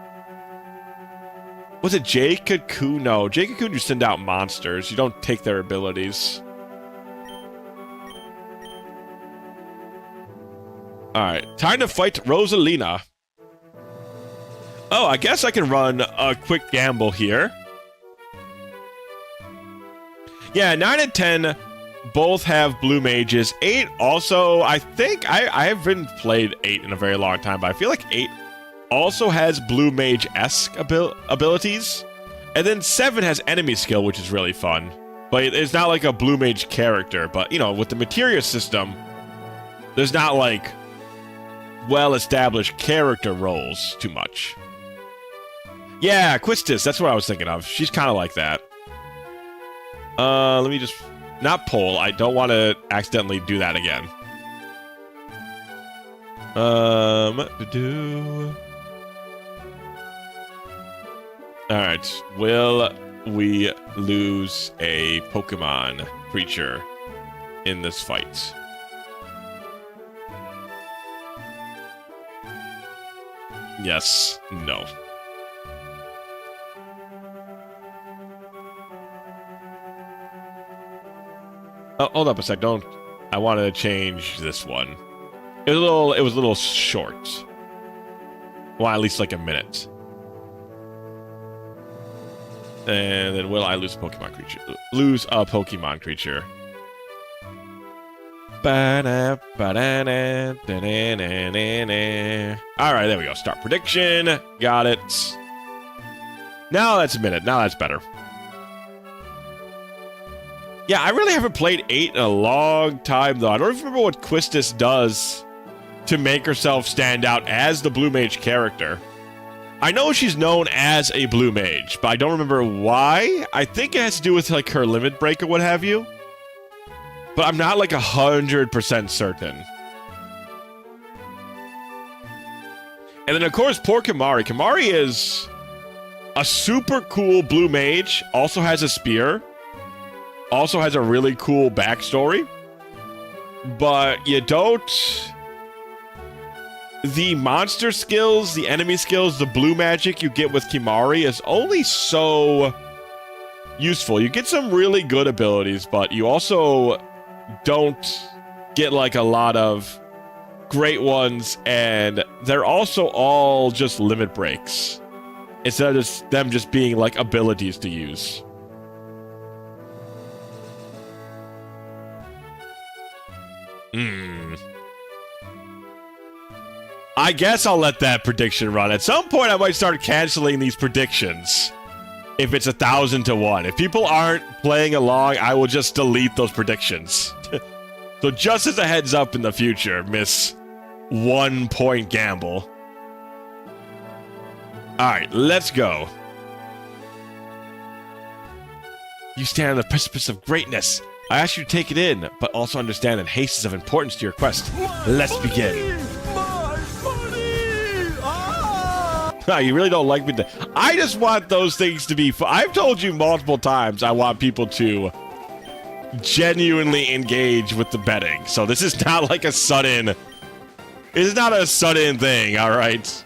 Speaker 1: Was it J Cocoon? No, J Cocoon, you send out monsters. You don't take their abilities. Alright, time to fight Rosalina. Oh, I guess I can run a quick gamble here. Yeah, 9 and 10 both have blue mages. 8 also, I think, I haven't played 8 in a very long time, but I feel like 8 also has blue mage-esque abilities. And then 7 has enemy skill, which is really fun. But it's not like a blue mage character, but, you know, with the materia system, there's not, like, well-established character roles too much. Yeah, Quistis, that's what I was thinking of. She's kind of like that. Let me just... Not poll. I don't want to accidentally do that again. Alright. Will we lose a Pokemon creature in this fight? Yes. No. Oh, hold up a sec. Don't. I want to change this one. It was a little short. Well, at least like a minute. And then will I lose a Pokemon creature? Lose a Pokemon creature. Alright, there we go. Start prediction. Got it. Now that's a minute. Now that's better. Yeah, I really haven't played 8 in a long time, though. I don't remember what Quistis does to make herself stand out as the Blue Mage character. I know she's known as a Blue Mage, but I don't remember why. I think it has to do with, like, her limit break or what have you. But I'm not, like, 100% certain. And then, of course, poor Kimari. Kimari is a super cool Blue Mage, also has a spear. also has a really cool backstory. But you don't... The monster skills, the enemy skills, the blue magic you get with Kimahri is only so useful. You get some really good abilities, but you also don't get like a lot of great ones, and they're also all just limit breaks instead of just them just being like abilities to use. I guess I'll let that prediction run. At some point, I might start canceling these predictions if it's 1,000 to 1. If people aren't playing along, I will just delete those predictions. So just as a heads up in the future, Miss 1 point gamble. Alright, let's go. You stand on the precipice of greatness. I ask you to take it in, but also understand that haste is of importance to your quest. Let's begin. You really don't like me to... I just want those things to be... I've told you multiple times I want people to genuinely engage with the betting. So this is not like a sudden... It's not a sudden thing, alright?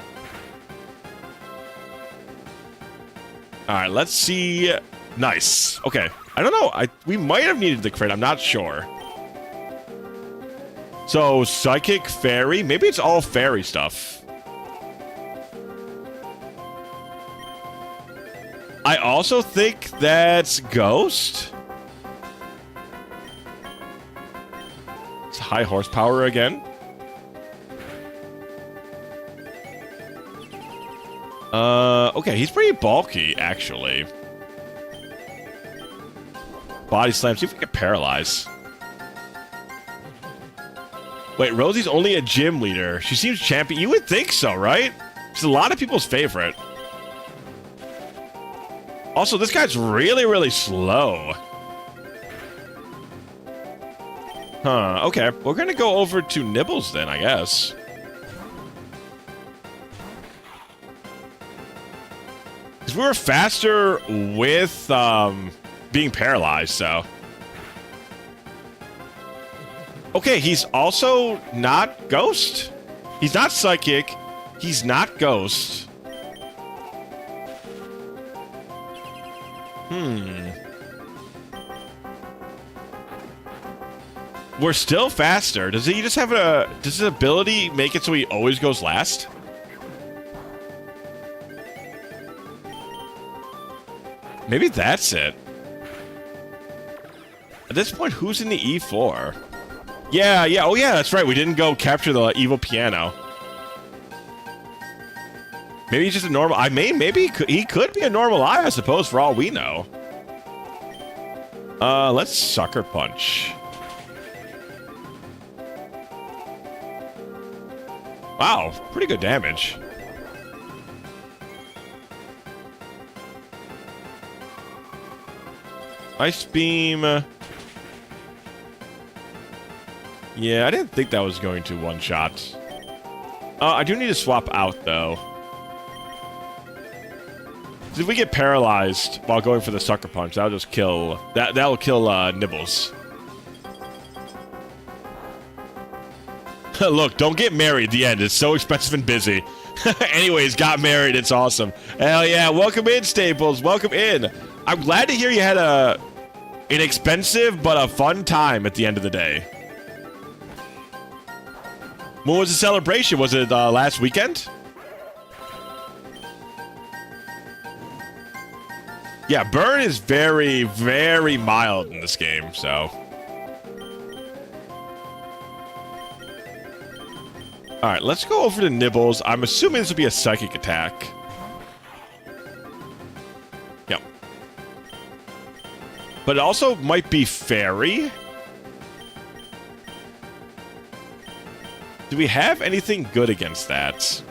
Speaker 1: Alright, let's see... Nice. Okay. I don't know. We might have needed the crit. I'm not sure. So, Psychic, Fairy. Maybe it's all Fairy stuff. I also think that's Ghost. It's high horsepower again. Okay, he's pretty bulky, actually. Body slam, see if we can paralyze. Wait, Rosie's only a gym leader. She seems champion. You would think so, right? She's a lot of people's favorite. Also, this guy's really, really slow. Huh, okay. We're gonna go over to Nibbles then, I guess. Because we were faster with, being paralyzed, so... Okay, he's also not Ghost. He's not Psychic. He's not Ghost. We're still faster. Does he just have a... Does his ability make it so he always goes last? Maybe that's it. At this point, who's in the E4? Yeah, oh yeah, that's right. We didn't go capture the evil piano. Maybe he's just a normal... maybe he could be a normal eye, I suppose, for all we know. Let's Sucker Punch. Wow, pretty good damage. Ice Beam. Yeah, I didn't think that was going to one-shot. I do need to swap out, though. If we get paralyzed while going for the Sucker Punch, that'll just kill... That'll kill, Nibbles. Look, don't get married. The end. It's so expensive and busy. Anyways, got married. It's awesome. Hell yeah. Welcome in, Staples. Welcome in. I'm glad to hear you had an expensive but a fun time at the end of the day. When was the celebration? Was it last weekend? Yeah, burn is very, very mild in this game, so... Alright, let's go over to Nibbles. I'm assuming this will be a psychic attack. Yep. But it also might be fairy. Do we have anything good against that?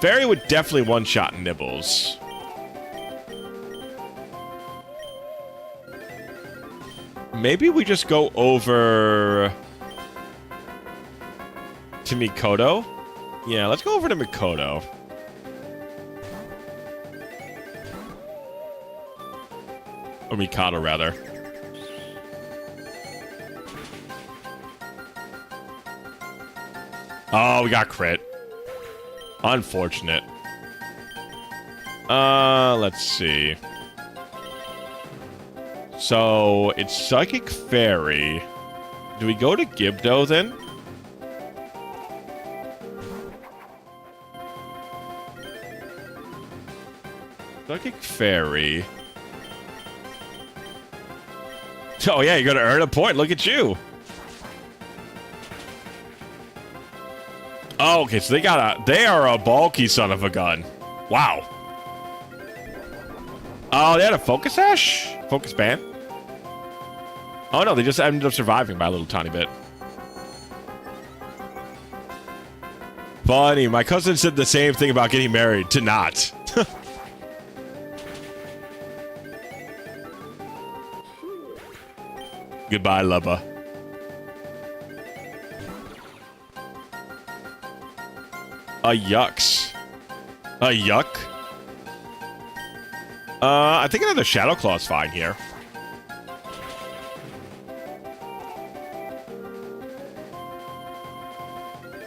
Speaker 1: Fairy would definitely one-shot Nibbles. Maybe we just go over to Mikoto. Yeah, let's go over to Mikoto. Or Mikado, rather. Oh, we got crit. Unfortunate. Let's see. So, it's Psychic Fairy. Do we go to Gibdo, then? Psychic Fairy. Oh, yeah, you're gonna earn a point. Look at you. Oh, okay, so they are a bulky son of a gun. Wow. Oh, they had a Focus Ash? Focus Band? Oh, no, they just ended up surviving by a little tiny bit. Funny, my cousin said the same thing about getting married to not. Goodbye, Lubba. A yucks. A yuck? I think another Shadow Claw is fine here.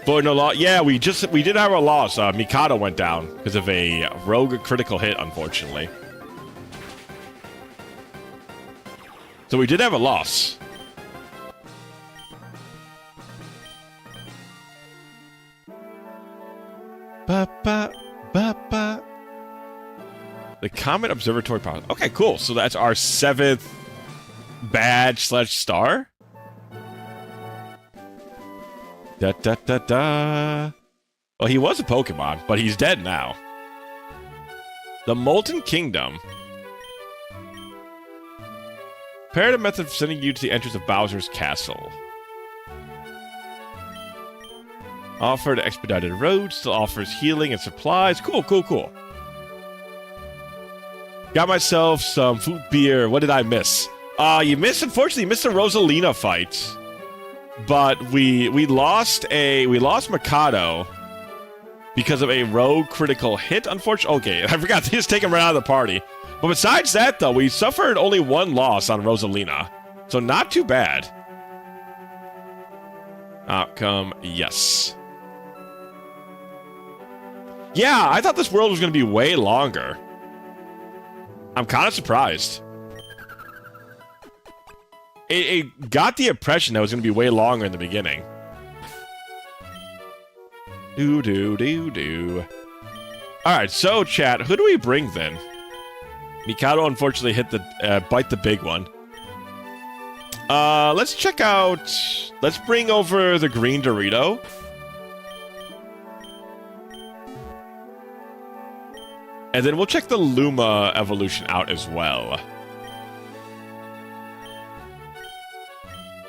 Speaker 1: But no loss. Yeah, we did have a loss. Mikado went down because of a rogue critical hit, unfortunately. So we did have a loss. Ba-ba-ba-ba. The Comet Observatory Power. Okay, cool. So that's our 7th badge/star. Da-da-da-da. Well, he was a Pokemon, but he's dead now. The Molten Kingdom. Prepare a method for sending you to the entrance of Bowser's Castle. Offered expedited road, still offers healing and supplies. Cool, cool, cool. Got myself some food beer. What did I miss? Unfortunately, you missed the Rosalina fight. But we lost Mikado because of a rogue critical hit, unfortunately. Okay, I forgot to just take him right out of the party. But besides that, though, we suffered only one loss on Rosalina. So not too bad. Outcome, yes. Yeah, I thought this world was going to be way longer. I'm kind of surprised. It got the impression that it was going to be way longer in the beginning. Do. Alright, so chat, who do we bring then? Mikado unfortunately hit the, bite the big one. Let's check out... Let's bring over the green Dorito. And then we'll check the Luma evolution out as well.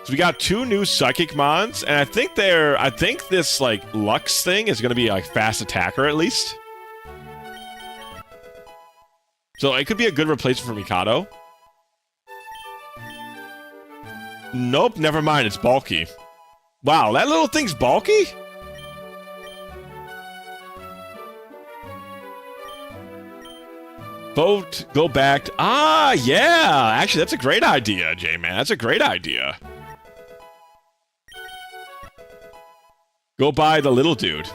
Speaker 1: So we got 2 new Psychic Mons, and I think this, like, Lux thing is gonna be, like, fast attacker at least. So it could be a good replacement for Mikado. Nope, never mind, it's bulky. Wow, that little thing's bulky? Vote, go back to... Ah, yeah! Actually, that's a great idea, J-Man. That's a great idea. Go buy the little dude.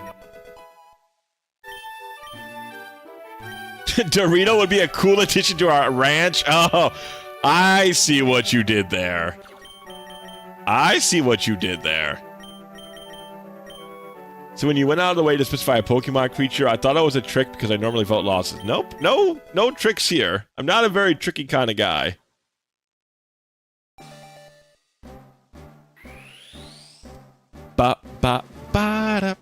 Speaker 1: Dorito would be a cool addition to our ranch. Oh, I see what you did there. I see what you did there. So when you went out of the way to specify a Pokemon creature, I thought it was a trick because I normally vote losses. Nope, no tricks here. I'm not a very tricky kind of guy. Ba-da. At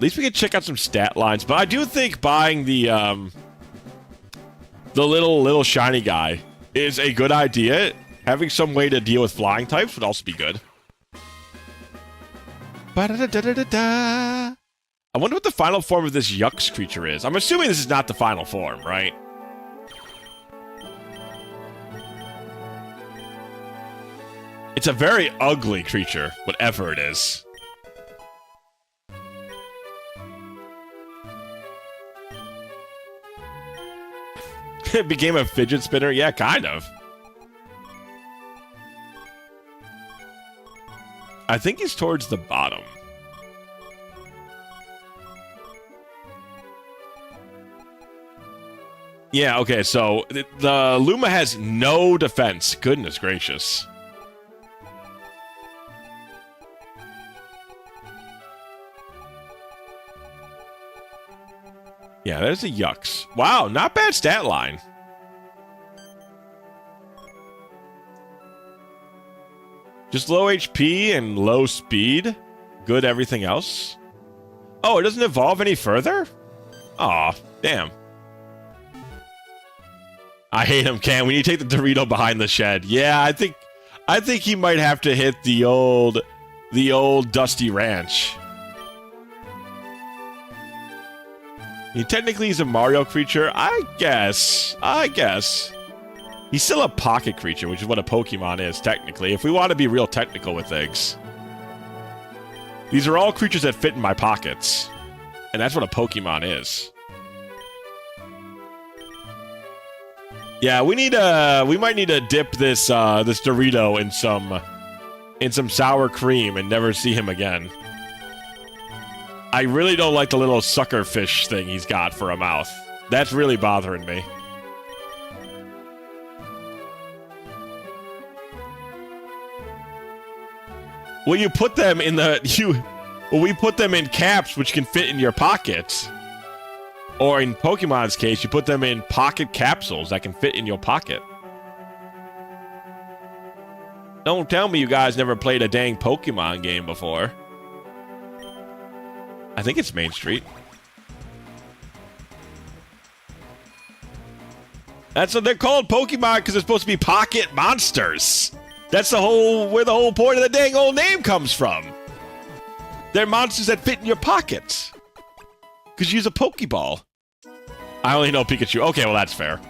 Speaker 1: least we can check out some stat lines, but I do think buying the little shiny guy is a good idea. Having some way to deal with flying types would also be good. Ba-da-da-da-da-da. I wonder what the final form of this Yucks creature is. I'm assuming this is not the final form, right? It's a very ugly creature, whatever it is. It became a fidget spinner? Yeah, kind of. I think he's towards the bottom. Yeah, okay, so the Luma has no defense. Goodness gracious. Yeah, there's a Yucks. Wow, not bad stat line. Just low HP and low speed. Good everything else. Oh, it doesn't evolve any further? Aw, damn. I hate him, Cam. We need to take the Dorito behind the shed. Yeah, I think he might have to hit the old Dusty Ranch. I mean, technically he's a Mario creature. I guess. He's still a pocket creature, which is what a Pokemon is, technically, if we want to be real technical with things. These are all creatures that fit in my pockets. And that's what a Pokemon is. Yeah, we might need to dip this this Dorito in some sour cream and never see him again. I really don't like the little sucker fish thing he's got for a mouth. That's really bothering me. Well, you put them in we put them in caps which can fit in your pockets. Or in Pokemon's case, you put them in pocket capsules that can fit in your pocket. Don't tell me you guys never played a dang Pokemon game before. I think it's Main Street. That's what they're called, Pokemon, because they're supposed to be pocket monsters. That's where the whole point of the dang old name comes from. They're monsters that fit in your pockets. Because you use a Pokeball. I only know Pikachu. Okay, well, that's fair.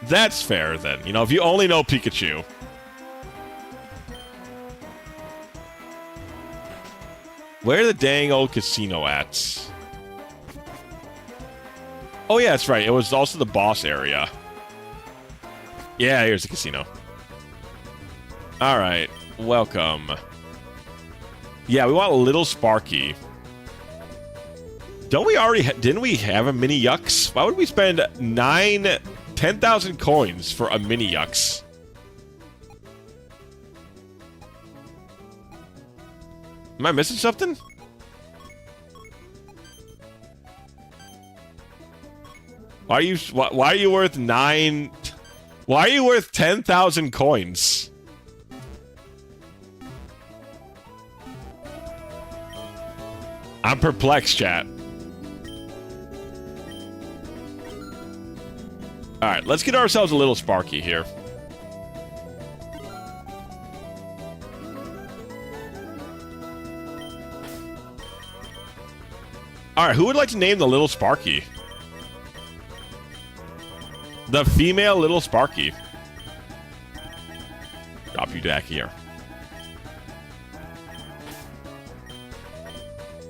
Speaker 1: That's fair, then. You know, if you only know Pikachu. Where the dang old casino at? Oh, yeah, that's right. It was also the boss area. Yeah, here's the casino. All right. Welcome. Yeah, we want a little Sparky. Don't we already didn't we have a mini Yucks? Why would we spend 10,000 coins for a mini Yucks? Am I missing something? Why are you worth 10,000 coins? I'm perplexed, chat. Alright, let's get ourselves a little Sparky here. Alright, who would like to name the little Sparky? The female little Sparky. Drop you back here.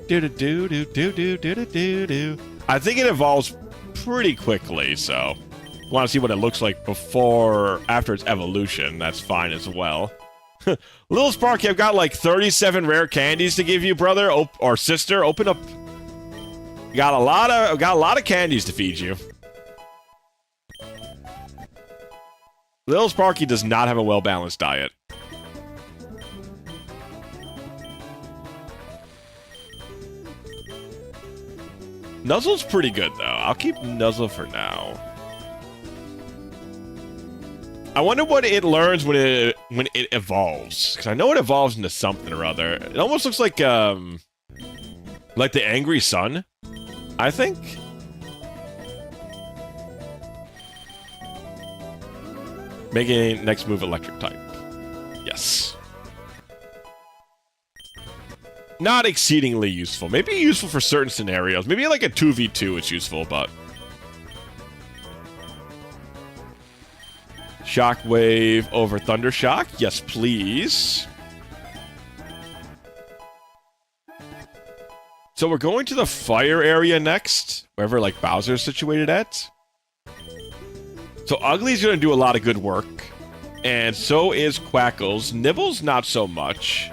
Speaker 1: Do-do-do-do-do-do-do-do-do. I think it evolves pretty quickly, so want to see what it looks like after its evolution. That's fine as well. Little Sparky, I've got like 37 rare candies to give you, brother or sister. Open up. Got a lot of candies to feed you. Little Sparky does not have a well-balanced diet. Nuzzle's pretty good, though. I'll keep Nuzzle for now. I wonder what it learns when it evolves. Because I know it evolves into something or other. It almost looks like the Angry Sun, I think. Making next move electric type. Yes. Not exceedingly useful. Maybe useful for certain scenarios. Maybe like a 2v2 it's useful, but... Shockwave over Thundershock. Yes, please. So we're going to the fire area next, wherever like Bowser's situated at. So Ugly's gonna do a lot of good work. And so is Quackles. Nibbles, not so much.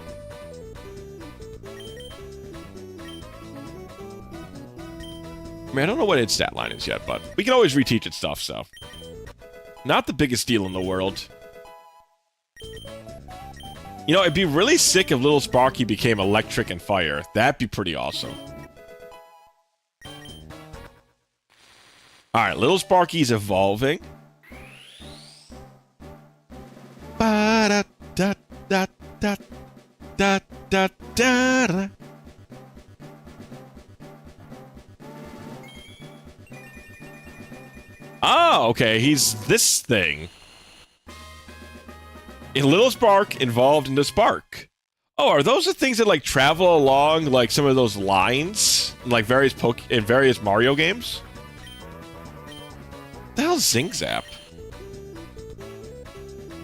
Speaker 1: I mean, I don't know what its stat line is yet, but we can always reteach it stuff, so. Not the biggest deal in the world. You know, it'd be really sick if Little Sparky became electric and fire. That'd be pretty awesome. Alright, Little Sparky's evolving. Ba-da-da-da-da-da-da-da. Oh, okay, he's this thing. A little spark involved in the spark. Oh, are those the things that like travel along like some of those lines in like various Mario games? The hell's Zing Zap?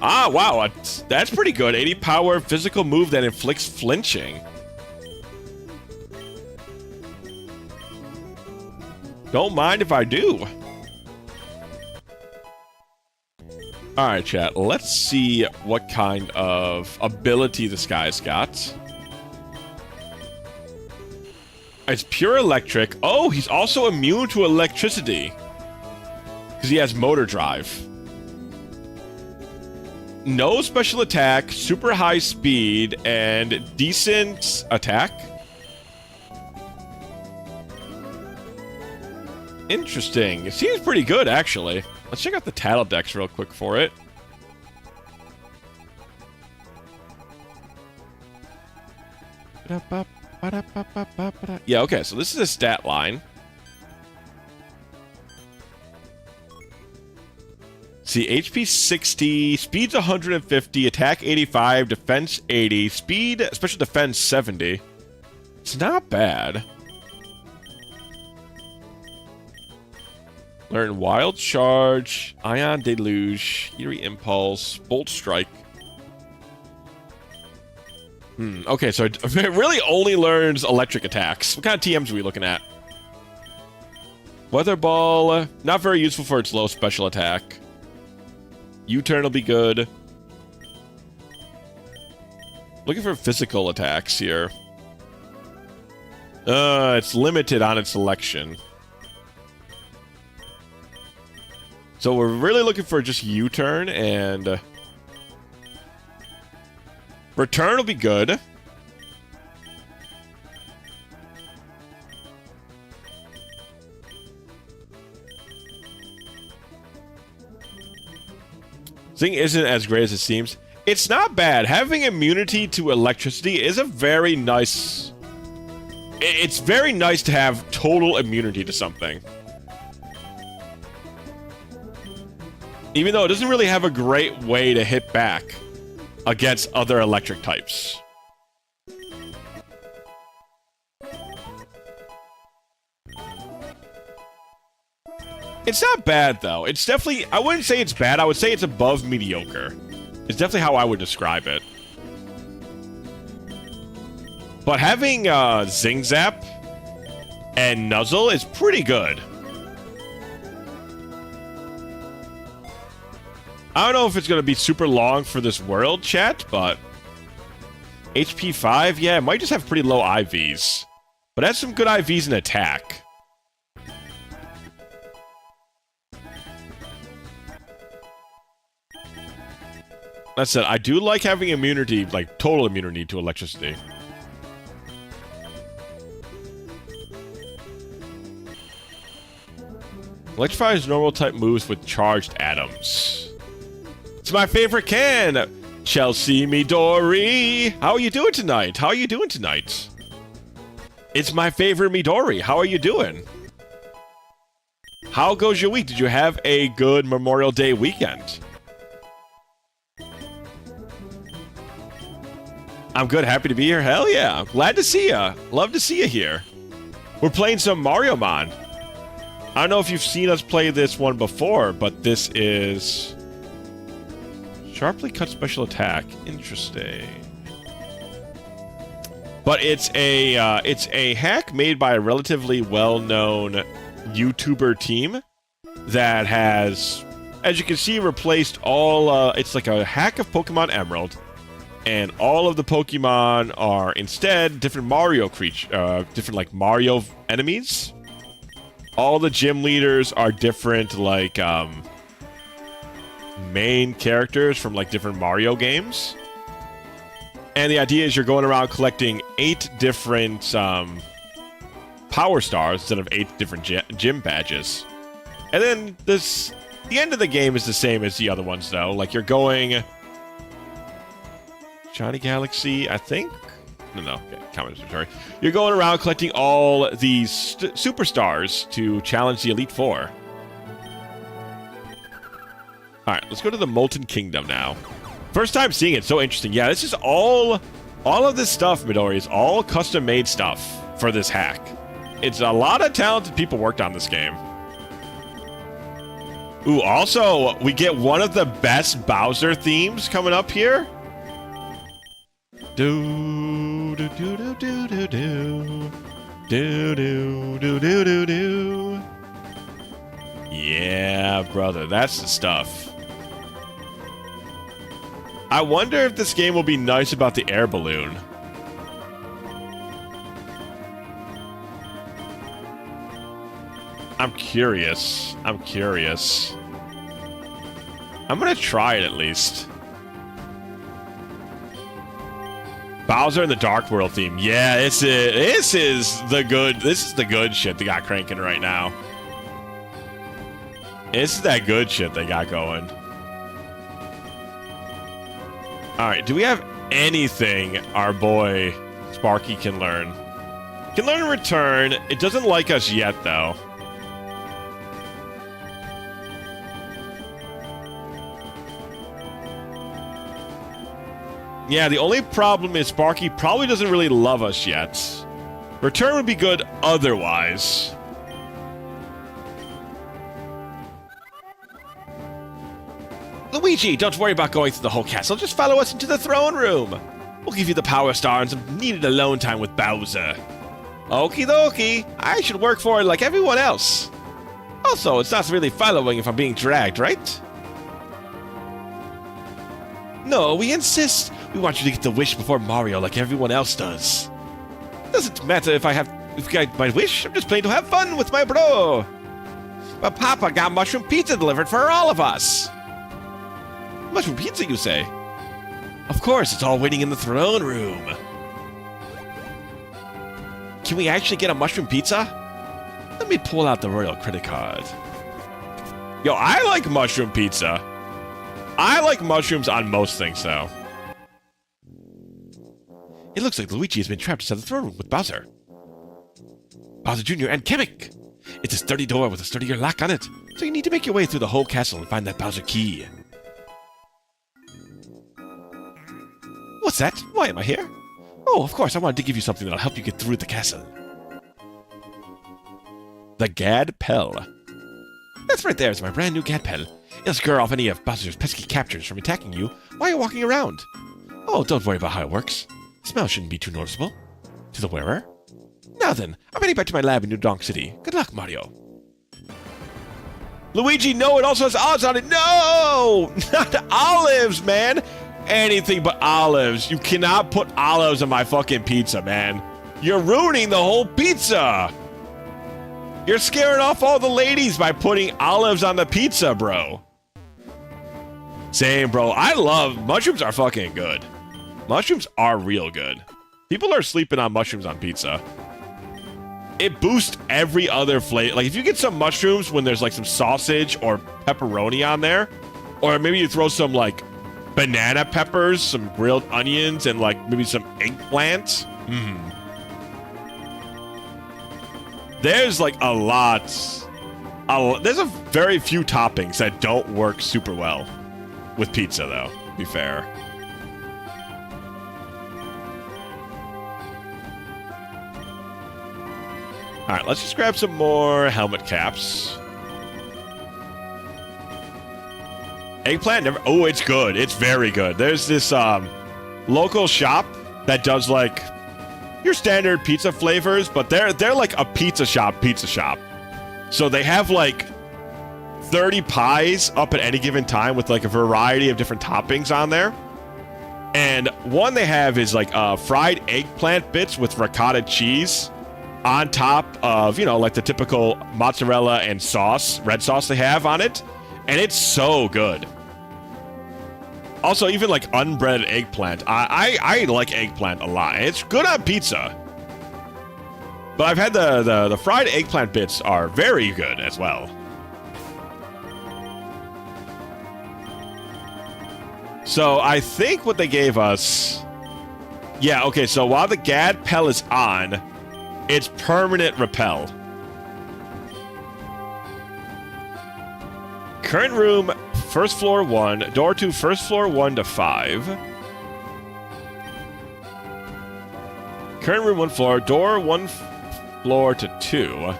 Speaker 1: Ah, wow, that's pretty good. 80 power physical move that inflicts flinching. Don't mind if I do. Alright, chat, let's see what kind of ability this guy's got. It's pure electric. Oh, he's also immune to electricity. Because he has motor drive. No special attack, super high speed, and decent attack. Interesting. It seems pretty good, actually. Let's check out the Tattle Dex real quick for it. Yeah, okay, so this is a stat line. See, HP 60, speed's 150, attack 85, defense 80, speed, special defense 70. It's not bad. Learn Wild Charge, Ion Deluge, Eerie Impulse, Bolt Strike. Okay, so it really only learns electric attacks. What kind of TMs are we looking at? Weather Ball, not very useful for its low special attack. U-turn will be good. Looking for physical attacks here. It's limited on its selection. So we're really looking for just U-turn and... Return will be good. Zing isn't as great as it seems. It's not bad. Having immunity to electricity is a very nice... It's very nice to have total immunity to something. Even though it doesn't really have a great way to hit back against other electric types. It's not bad, though. It's definitely... I wouldn't say it's bad. I would say it's above mediocre. It's definitely how I would describe it. But having Zing Zap and Nuzzle is pretty good. I don't know if it's going to be super long for this world, chat, but... HP 5? Yeah, it might just have pretty low IVs. But it has some good IVs in attack. That said, I do like having immunity, like total immunity to electricity. Electrifies normal type moves with charged atoms. It's my favorite can! Chelsea Midori! How are you doing tonight? How are you doing tonight? It's my favorite Midori. How are you doing? How goes your week? Did you have a good Memorial Day weekend? I'm good. Happy to be here. Hell yeah. I'm glad to see ya. Love to see you here. We're playing some Mariomon. I don't know if you've seen us play this one before, but this is... Sharply cut special attack. Interesting. but it's a hack made by a relatively well-known YouTuber team that has, as you can see, replaced all. It's like a hack of Pokemon Emerald, and all of the Pokemon are instead different Mario different like Mario enemies. All the gym leaders are different like main characters from like different Mario games. And the idea is you're going around collecting 8 different power stars instead of 8 different gym badges. And then the end of the game is the same as the other ones though. Like you're going Johnny Galaxy, I think? No, okay, sorry. You're going around collecting all these superstars to challenge the Elite Four. Alright, let's go to the Molten Kingdom now. First time seeing it, so interesting. Yeah, this is all of this stuff, Midori, is all custom-made stuff for this hack. It's a lot of talented people worked on this game. Ooh, also, we get one of the best Bowser themes coming up here. Do do do do do do do do do do do do do. Yeah, brother, that's the stuff. I wonder if this game will be nice about the air balloon. I'm curious. I'm gonna try it at least. Bowser and the Dark World theme. Yeah, this is the good shit they got cranking right now. This is that good shit they got going. Alright, do we have anything our boy Sparky can learn? Can learn in return. It doesn't like us yet, though. Yeah, the only problem is Sparky probably doesn't really love us yet. Return would be good otherwise. Luigi, don't worry about going through the whole castle. Just follow us into the throne room. We'll give you the power star and some needed alone time with Bowser. Okie dokie. I should work for it like everyone else. Also, it's not really following if I'm being dragged, right? No, we insist. We want you to get the wish before Mario like everyone else does. Doesn't matter if I got my wish. I'm just playing to have fun with my bro. But Papa got mushroom pizza delivered for all of us. Mushroom pizza, you say? Of course, it's all waiting in the throne room. Can we actually get a mushroom pizza? Let me pull out the royal credit card. Yo, I like mushroom pizza. I like mushrooms on most things, though. It looks like Luigi has been trapped inside the throne room with Bowser. Bowser Jr. and Kamek. It's a sturdy door with a sturdier lock on it, so you need to make your way through the whole castle and find that Bowser key. What's that? Why am I here? Oh, of course, I wanted to give you something that'll help you get through the castle. The Gadpel. That's right there is my brand new Gadpel. It'll scare off any of Bowser's pesky captors from attacking you while you're walking around. Oh, don't worry about how it works. The smell shouldn't be too noticeable. To the wearer. Now then, I'm heading back to my lab in New Donk City. Good luck, Mario. Luigi, no, it also has olives on it. No! Not olives, man! Anything but olives. You cannot put olives on my fucking pizza, man. You're ruining the whole pizza! You're scaring off all the ladies by putting olives on the pizza, bro. Same, bro. I love... Mushrooms are fucking good. Mushrooms are real good. People are sleeping on mushrooms on pizza. It boosts every other flavor. Like, if you get some mushrooms when there's, like, some sausage or pepperoni on there, or maybe you throw some, like, banana peppers, some grilled onions, and, like, maybe some eggplant. There's, like, a lot. There's a very few toppings that don't work super well with pizza, though, to be fair. Alright, let's just grab some more helmet caps. Eggplant never... Oh, it's good. It's very good. There's this local shop that does, like, your standard pizza flavors, but they're like a pizza shop. So they have like 30 pies up at any given time with like a variety of different toppings on there. And one they have is like fried eggplant bits with ricotta cheese on top of, you know, like the typical mozzarella and sauce, red sauce they have on it. And it's so good. Also, even like unbreaded eggplant. I like eggplant a lot. It's good on pizza. But I've had the fried eggplant bits are very good as well. So I think what they gave us... Yeah, okay, so while the GAD Pel is on, it's permanent repel. Current room, first floor 1. Door to first floor 1 to 5. Current room 1 floor. Door 1 floor to 2.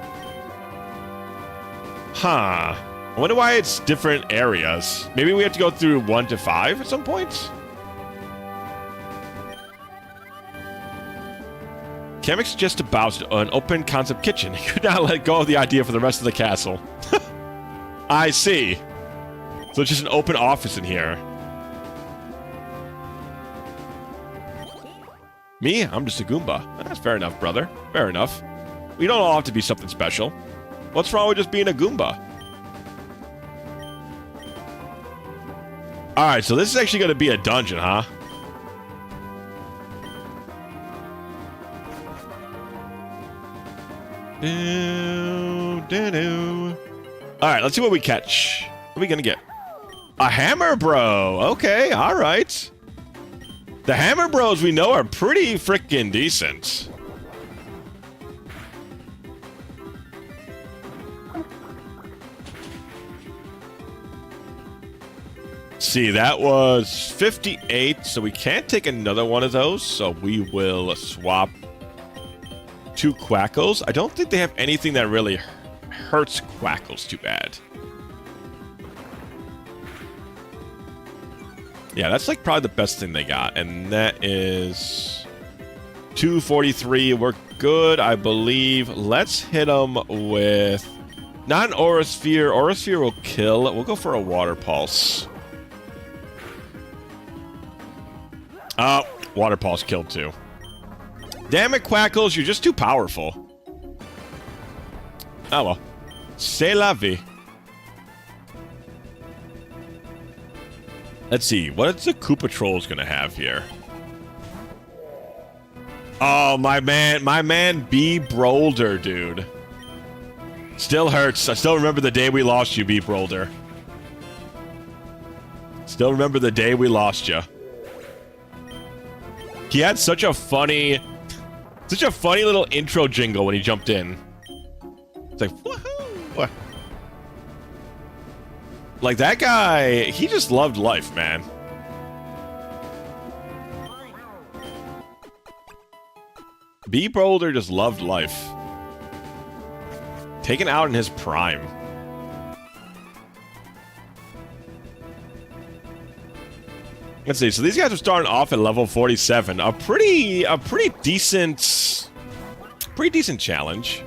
Speaker 1: Huh. I wonder why it's different areas. Maybe we have to go through 1 to 5 at some point? Kamek suggests about an open concept kitchen. He could not let go of the idea for the rest of the castle. I see. So it's just an open office in here. Me? I'm just a Goomba. That's fair enough, brother. Fair enough. We don't all have to be something special. What's wrong with just being a Goomba? Alright, so this is actually going to be a dungeon, huh? Alright, let's see what we catch. What are we gonna get? A Hammer Bro! Okay, alright. The Hammer Bros we know are pretty freaking decent. See, that was 58, so we can't take another one of those, so we will swap 2 Quackles. I don't think they have anything that really hurts Quackles too bad. Yeah, that's like probably the best thing they got, and that is 243. We're good, I believe. Let's hit them with not an Aura Sphere. Aura Sphere will kill. We'll go for a Water Pulse. Oh, Water Pulse killed too. Damn it, Quackles, you're just too powerful. Oh well. C'est la vie. Let's see, what's the Koopa Trolls gonna have here? Oh, my man B. Brolder, dude. Still hurts. I still remember the day we lost you, B. Brolder. Still remember the day we lost you. He had such a funny little intro jingle when he jumped in. It's like, woohoo! Like, that guy, he just loved life, man. B. Boulder just loved life. Taken out in his prime. Let's see, so these guys are starting off at level 47. A pretty decent challenge.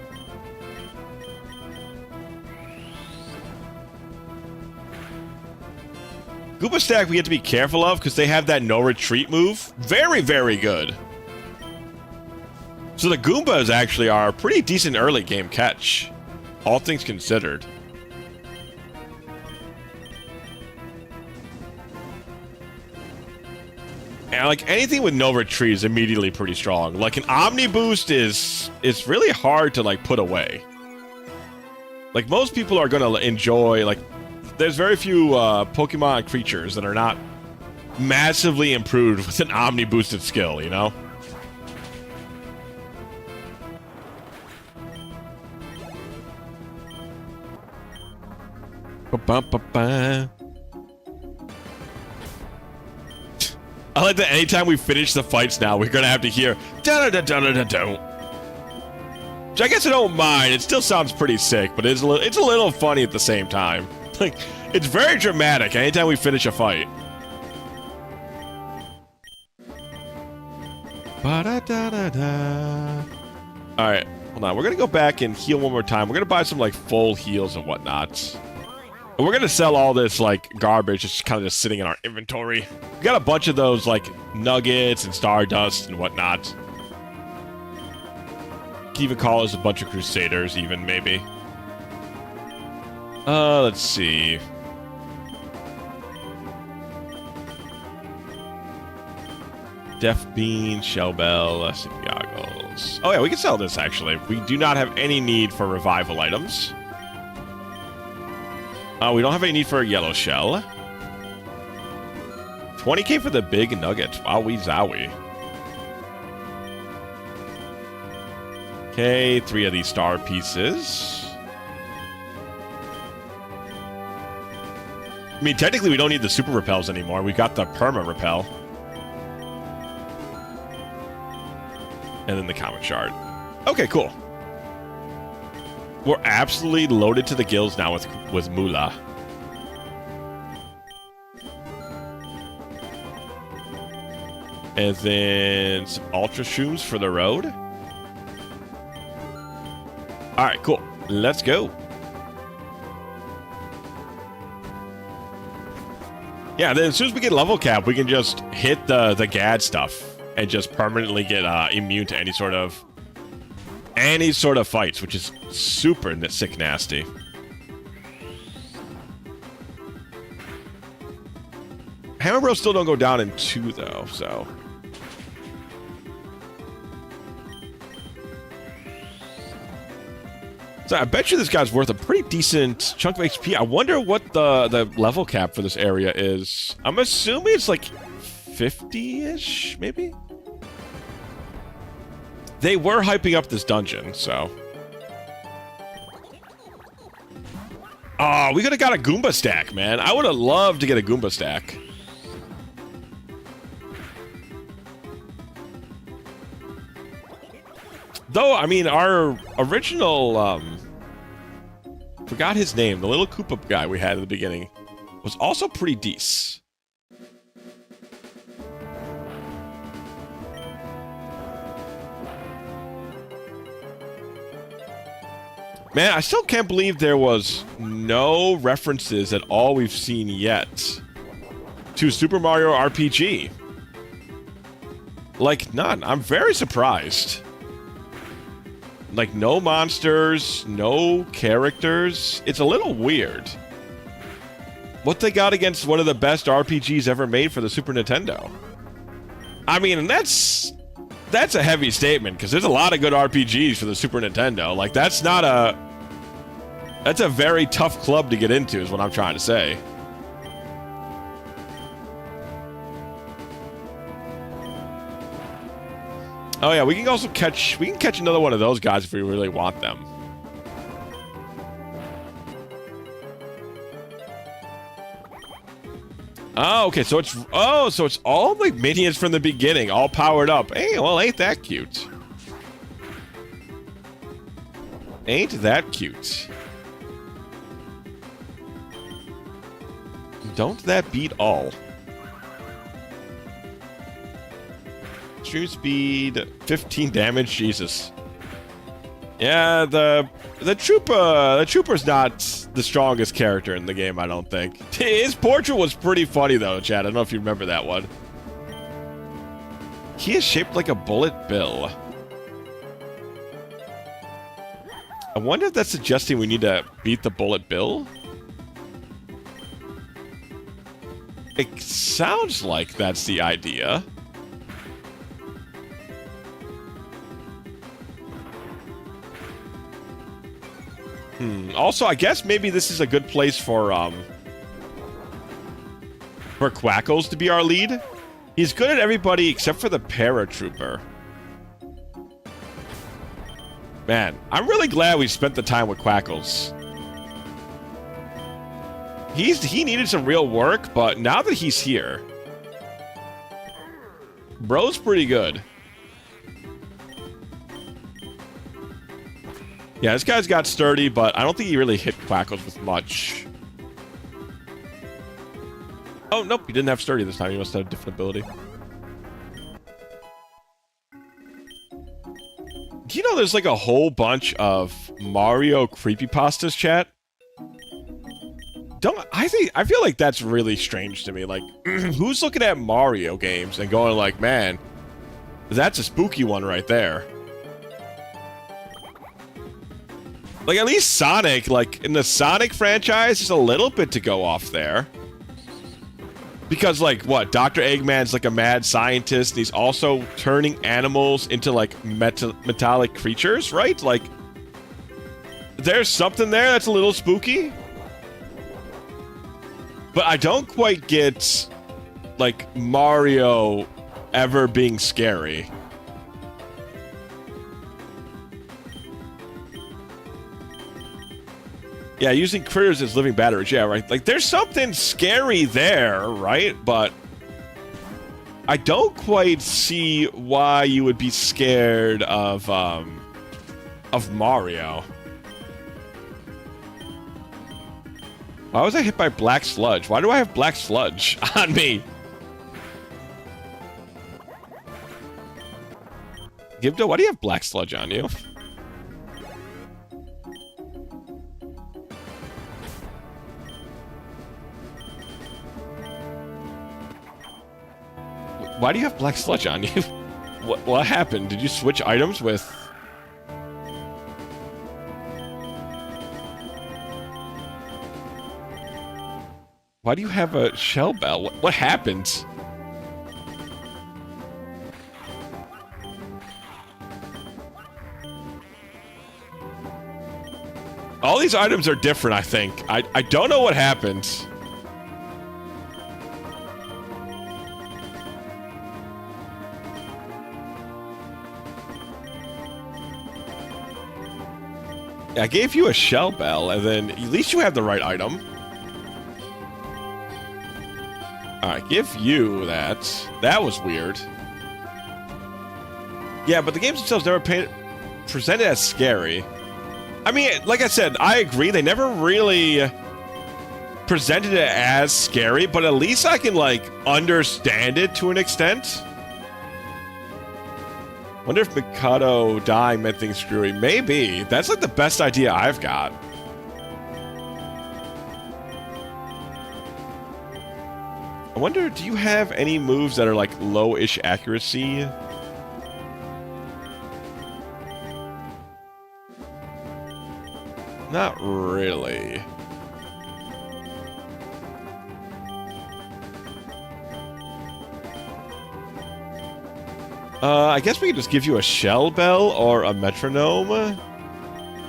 Speaker 1: Goomba Stack we have to be careful of because they have that no retreat move. Very, very good. So the Goombas actually are a pretty decent early game catch, all things considered. And like anything with no retreat is immediately pretty strong. Like an Omni Boost is really hard to like put away. Like most people are gonna enjoy, like there's very few Pokemon creatures that are not massively improved with an Omni boosted skill, you know? Ba-ba-ba-ba. I like that anytime we finish the fights now, we're gonna have to hear da-da-da-da-da-da-da. Which I guess I don't mind. It still sounds pretty sick, but it's a little funny at the same time. Like, it's very dramatic anytime we finish a fight. Ba-da-da. All right, hold on. We're gonna go back and heal one more time. We're gonna buy some like full heals and whatnot. And we're gonna sell all this like garbage, just kind of just sitting in our inventory. We got a bunch of those like nuggets and stardust and whatnot. Could even call us a bunch of crusaders, even maybe. Let's see. Deaf Bean, Shell Bell, Goggles. Oh yeah, we can sell this actually. We do not have any need for revival items. We don't have any need for a yellow shell. 20k for the big nugget. Wowie zowie. Okay, 3 of these star pieces. I mean, technically we don't need the super repels anymore. We got the perma repel. And then the comet shard. Okay, cool. We're absolutely loaded to the gills now with moolah. And then some ultra shrooms for the road. Alright, cool. Let's go. Yeah, then as soon as we get level cap, we can just hit the GAD stuff and just permanently get immune to any sort of fights, which is super sick nasty. Hammer Bros still don't go down in 2 though, so. So I bet you this guy's worth a pretty decent chunk of HP. I wonder what the level cap for this area is. I'm assuming it's like 50-ish, maybe? They were hyping up this dungeon, so. Oh, we could have got a Goomba stack, man. I would have loved to get a Goomba stack. Though, I mean, our original, forgot his name, the little Koopa guy we had at the beginning, was also pretty decent. Man, I still can't believe there was no references at all we've seen yet to Super Mario RPG. Like, none. I'm very surprised. Like, no monsters, no characters. It's a little weird. What they got against one of the best RPGs ever made for the Super Nintendo? I mean, that's a heavy statement, because there's a lot of good RPGs for the Super Nintendo. Like, that's a very tough club to get into, is what I'm trying to say. Oh yeah, we can also catch another one of those guys if we really want them. Oh, okay, so it's all like minions from the beginning, all powered up. Hey, well, ain't that cute? Ain't that cute? Don't that beat all? Stream speed, 15 damage, Jesus. Yeah, the trooper's not the strongest character in the game, I don't think. His portrait was pretty funny though, Chad. I don't know if you remember that one. He is shaped like a bullet bill. I wonder if that's suggesting we need to beat the bullet bill? It sounds like that's the idea. Also, I guess maybe this is a good place for Quackles to be our lead. He's good at everybody except for the paratrooper. Man, I'm really glad we spent the time with Quackles. He needed some real work, but now that he's here, bro's pretty good. Yeah, this guy's got sturdy, but I don't think he really hit Quackles with much. Oh, nope, he didn't have sturdy this time. He must have a different ability. know there's like a whole bunch of Mario creepypastas, chat? I feel like that's really strange to me. Like, who's looking at Mario games and going like, man, that's a spooky one right there. Like, at least Sonic, like, in the Sonic franchise, there's a little bit to go off there. Because, like, what? Dr. Eggman's, like, a mad scientist, and he's also turning animals into, like, metallic creatures, right? Like, there's something there that's a little spooky. But I don't quite get, like, Mario ever being scary. Yeah, using critters as living batteries. Yeah, right. Like, there's something scary there, right? But I don't quite see why you would be scared of Mario. Why was I hit by black sludge? Why do I have black sludge on me? Gibdo, why do you have black sludge on you? Why do you have black sludge on you? What happened? Did you switch items with... Why do you have a shell bell? What happened? All these items are different, I think. I don't know what happened. I gave you a shell bell, and then at least you have the right item. Alright, give you that. That was weird. Yeah, but the games themselves never presented as scary. I mean, like I said, I agree, they never really presented it as scary, but at least I can, like, understand it to an extent. Wonder if Mikado dying meant things screwy. Maybe. That's like the best idea I've got. I wonder, do you have any moves that are like low-ish accuracy? Not really. I guess we could just give you a shell bell or a metronome.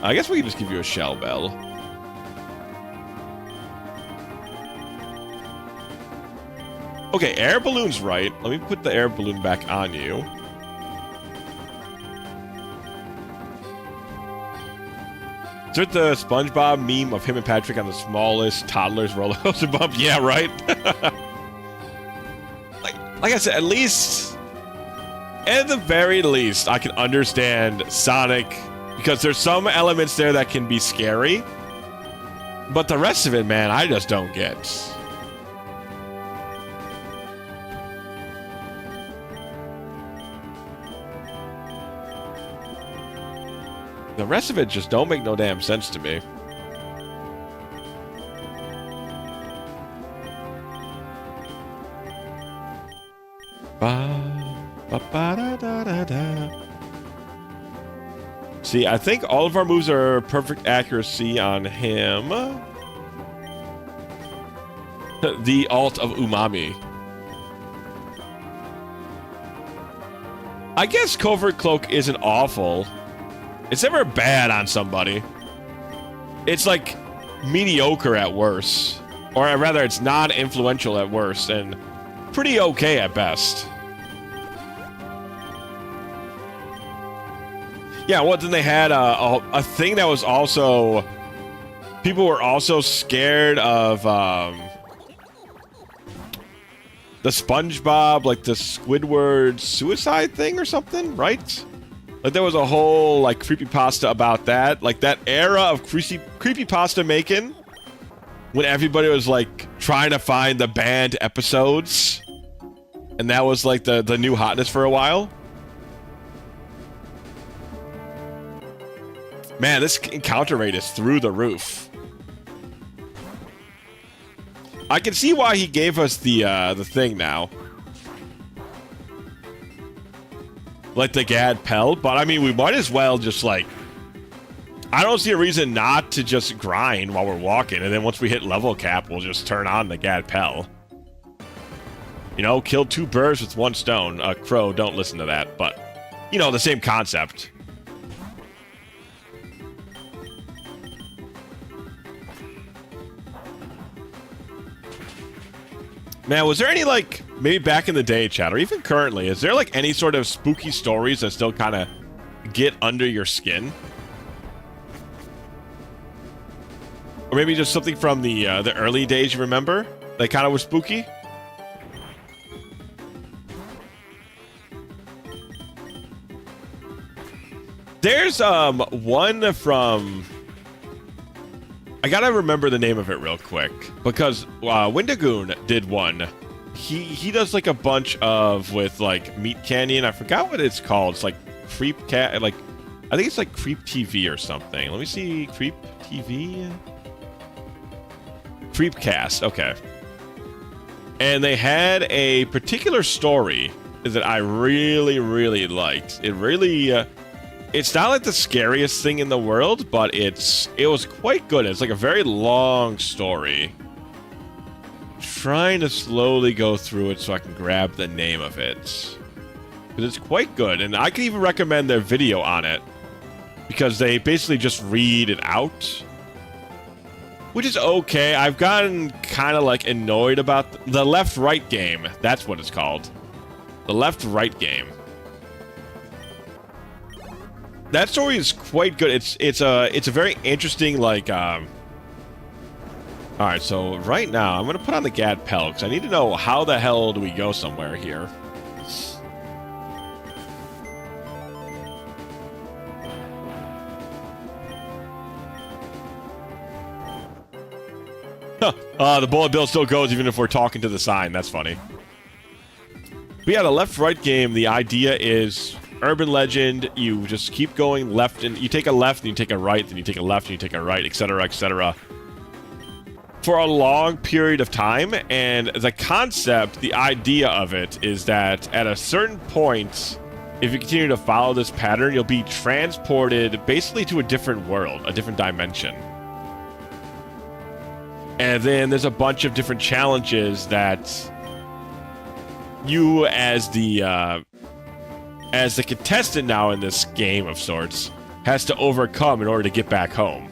Speaker 1: I guess we could just give you a shell bell. Okay, air balloon's right. Let me put the air balloon back on you. Insert the SpongeBob meme of him and Patrick on the smallest toddler's roller coaster bump. Yeah, right? like I said, at least... At the very least, I can understand Sonic, because there's some elements there that can be scary. But the rest of it, man, I just don't get. The rest of it just don't make no damn sense to me. See, I think all of our moves are perfect accuracy on him. The alt of Umami. I guess Covert Cloak isn't awful. It's never bad on somebody. It's like mediocre at worst. Or rather, it's non-influential at worst, and pretty okay at best. Yeah, well, then they had a thing that was also... People were also scared of the SpongeBob, like the Squidward suicide thing or something, right? Like there was a whole like creepypasta about that. Like that era of creepypasta making when everybody was like trying to find the banned episodes. And that was like the new hotness for a while. Man, this encounter rate is through the roof. I can see why he gave us the thing now. Like the Gad Pell, but I mean, we might as well just like... I don't see a reason not to just grind while we're walking, and then once we hit level cap, we'll just turn on the Gad Pell. You know, kill 2 birds with 1 stone. Crow, don't listen to that, but... You know, the same concept. Man, was there any, like, maybe back in the day, chat, or even currently, is there, like, any sort of spooky stories that still kind of get under your skin? Or maybe just something from the early days you remember that kind of was spooky? There's, one from... I gotta remember the name of it real quick, because Windigoon did one. He does like a bunch of with like Meat Canyon. I forgot what it's called. It's like Creep Cat. Like I think it's like Creep TV or something. Let me see. Creep TV. Creepcast. Okay. And they had a particular story that I really liked. It really. It's not like the scariest thing in the world, but it was quite good. It's like a very long story. Trying to slowly go through it so I can grab the name of it. Because it's quite good, and I can even recommend their video on it. Because they basically just read it out. Which is okay. I've gotten kind of like annoyed about the left-right game. That's what it's called. The left-right game. That story is quite good. It's a very interesting like Alright, so right now I'm gonna put on the Gad Pell because I need to know how the hell do we go somewhere here. The bullet bill still goes even if we're talking to the sign. That's funny. But yeah, the left-right game, the idea is urban legend. You just keep going left, and you take a left, and you take a right, then you take a left, and you take a right, etc., etc. For a long period of time. And the concept, the idea of it, is that at a certain point, if you continue to follow this pattern, you'll be transported basically to a different world, a different dimension. And then there's a bunch of different challenges that you, as the contestant now in this game of sorts, has to overcome in order to get back home.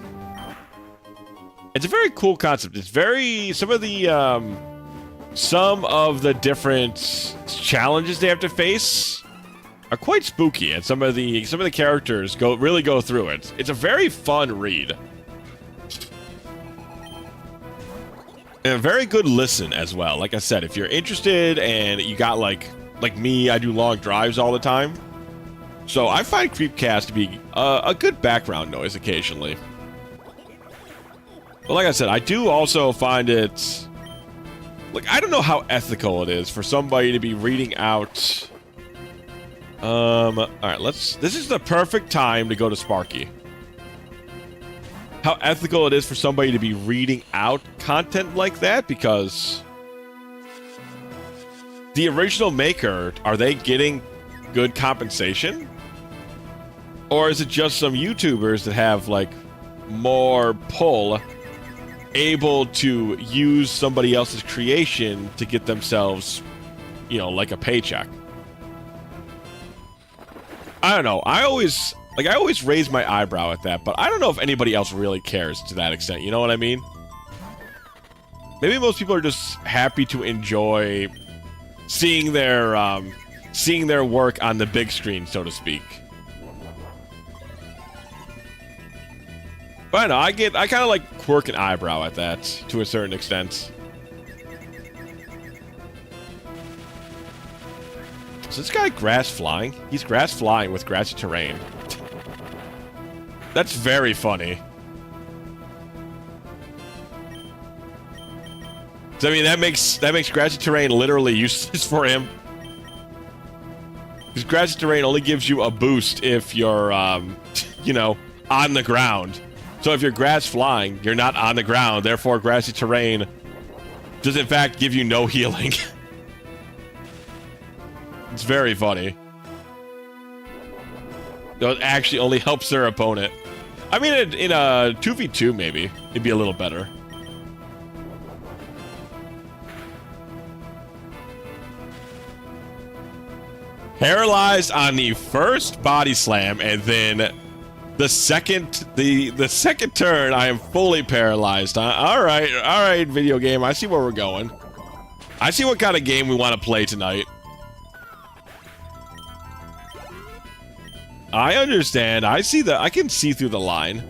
Speaker 1: It's a very cool concept. It's very... Some of the different challenges they have to face are quite spooky, and some of the characters really go through it. It's a very fun read. And a very good listen as well. Like I said, if you're interested and you got like me, I do long drives all the time. So I find Creepcast to be a good background noise occasionally. But like I said, I do also find it... Like, I don't know how ethical it is for somebody to be reading out... Alright, this is the perfect time to go to Sparky. How ethical it is for somebody to be reading out content like that, because the original maker, are they getting good compensation? Or is it just some YouTubers that have, like, more pull, able to use somebody else's creation to get themselves, you know, like a paycheck? I don't know. I always raise my eyebrow at that, but I don't know if anybody else really cares to that extent. You know what I mean? Maybe most people are just happy to enjoy seeing their work on the big screen, so to speak. But I don't know, I kind of like quirk an eyebrow at that to a certain extent. Is this guy grass flying? He's grass flying with grassy terrain. That's very funny. So, I mean, that makes grassy terrain literally useless for him. Because grassy terrain only gives you a boost if you're, you know, on the ground. So if you're grass flying, you're not on the ground. Therefore, grassy terrain does in fact give you no healing. It's very funny. It actually only helps their opponent. I mean, in a 2v2 maybe, it'd be a little better. Paralyzed on the first body slam, and then the second turn, I am fully paralyzed. All right, video game. I see where we're going. I see what kind of game we want to play tonight. I understand. I see I can see through the line.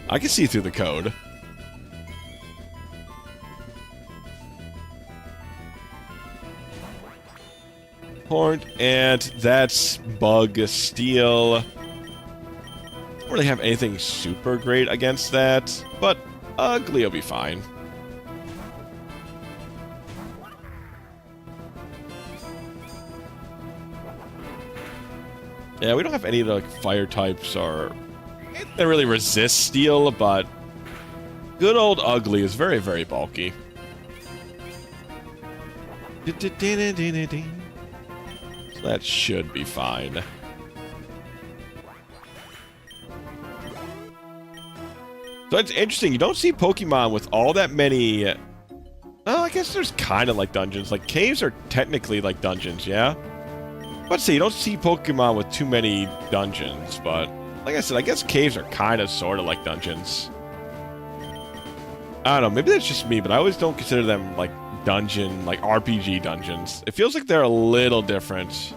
Speaker 1: I can see through the code. Horned Ant, that's Bug Steel. Don't really have anything super great against that, but Ugly will be fine. Yeah, we don't have any of the like, fire types or that really resist steel, but good old Ugly is very, very bulky. So that should be fine. So it's interesting. You don't see Pokemon with all that many... Well, I guess there's kind of like dungeons. Like, caves are technically like dungeons, yeah? Let's see, you don't see Pokemon with too many dungeons, but... Like I said, I guess caves are kind of sort of like dungeons. I don't know, maybe that's just me, but I always don't consider them like dungeon, like RPG dungeons. It feels like they're a little different.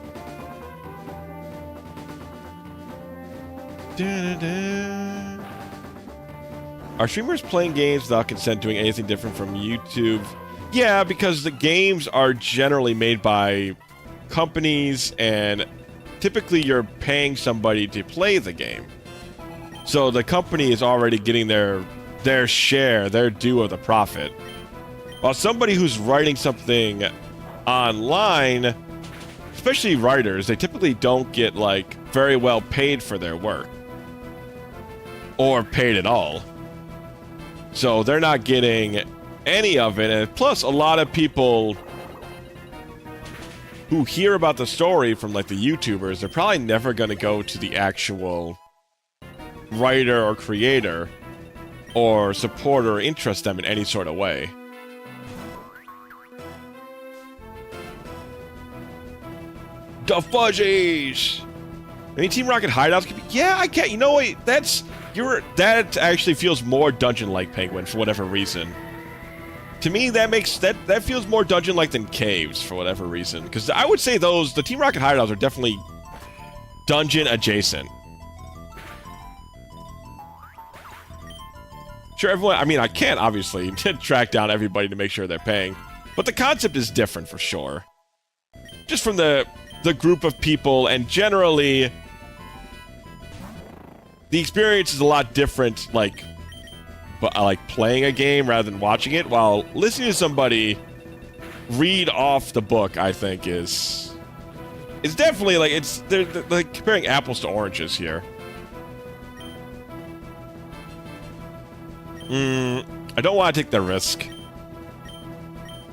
Speaker 1: Are streamers playing games without consent doing anything different from YouTube? Yeah, because the games are generally made by companies, and typically you're paying somebody to play the game. So the company is already getting their share, their due of the profit. While somebody who's writing something online, especially writers, they typically don't get like very well paid for their work. Or paid at all. So they're not getting any of it, and plus a lot of people who hear about the story from like the YouTubers, they're probably never going to go to the actual writer or creator or support or interest them in any sort of way. The Fuzzies! I mean, Team Rocket hideouts could be... Yeah, I can't... You know what? That actually feels more dungeon-like, Penguin, for whatever reason. To me, that feels more dungeon-like than caves, for whatever reason. Because I would say the Team Rocket hideouts are definitely dungeon-adjacent. Sure, everyone... I mean, I can't, obviously, track down everybody to make sure they're paying. But the concept is different, for sure. Just from the group of people, and generally... The experience is a lot different, like playing a game rather than watching it, while listening to somebody read off the book, I think, is definitely, like, they're like comparing apples to oranges here. I don't want to take the risk.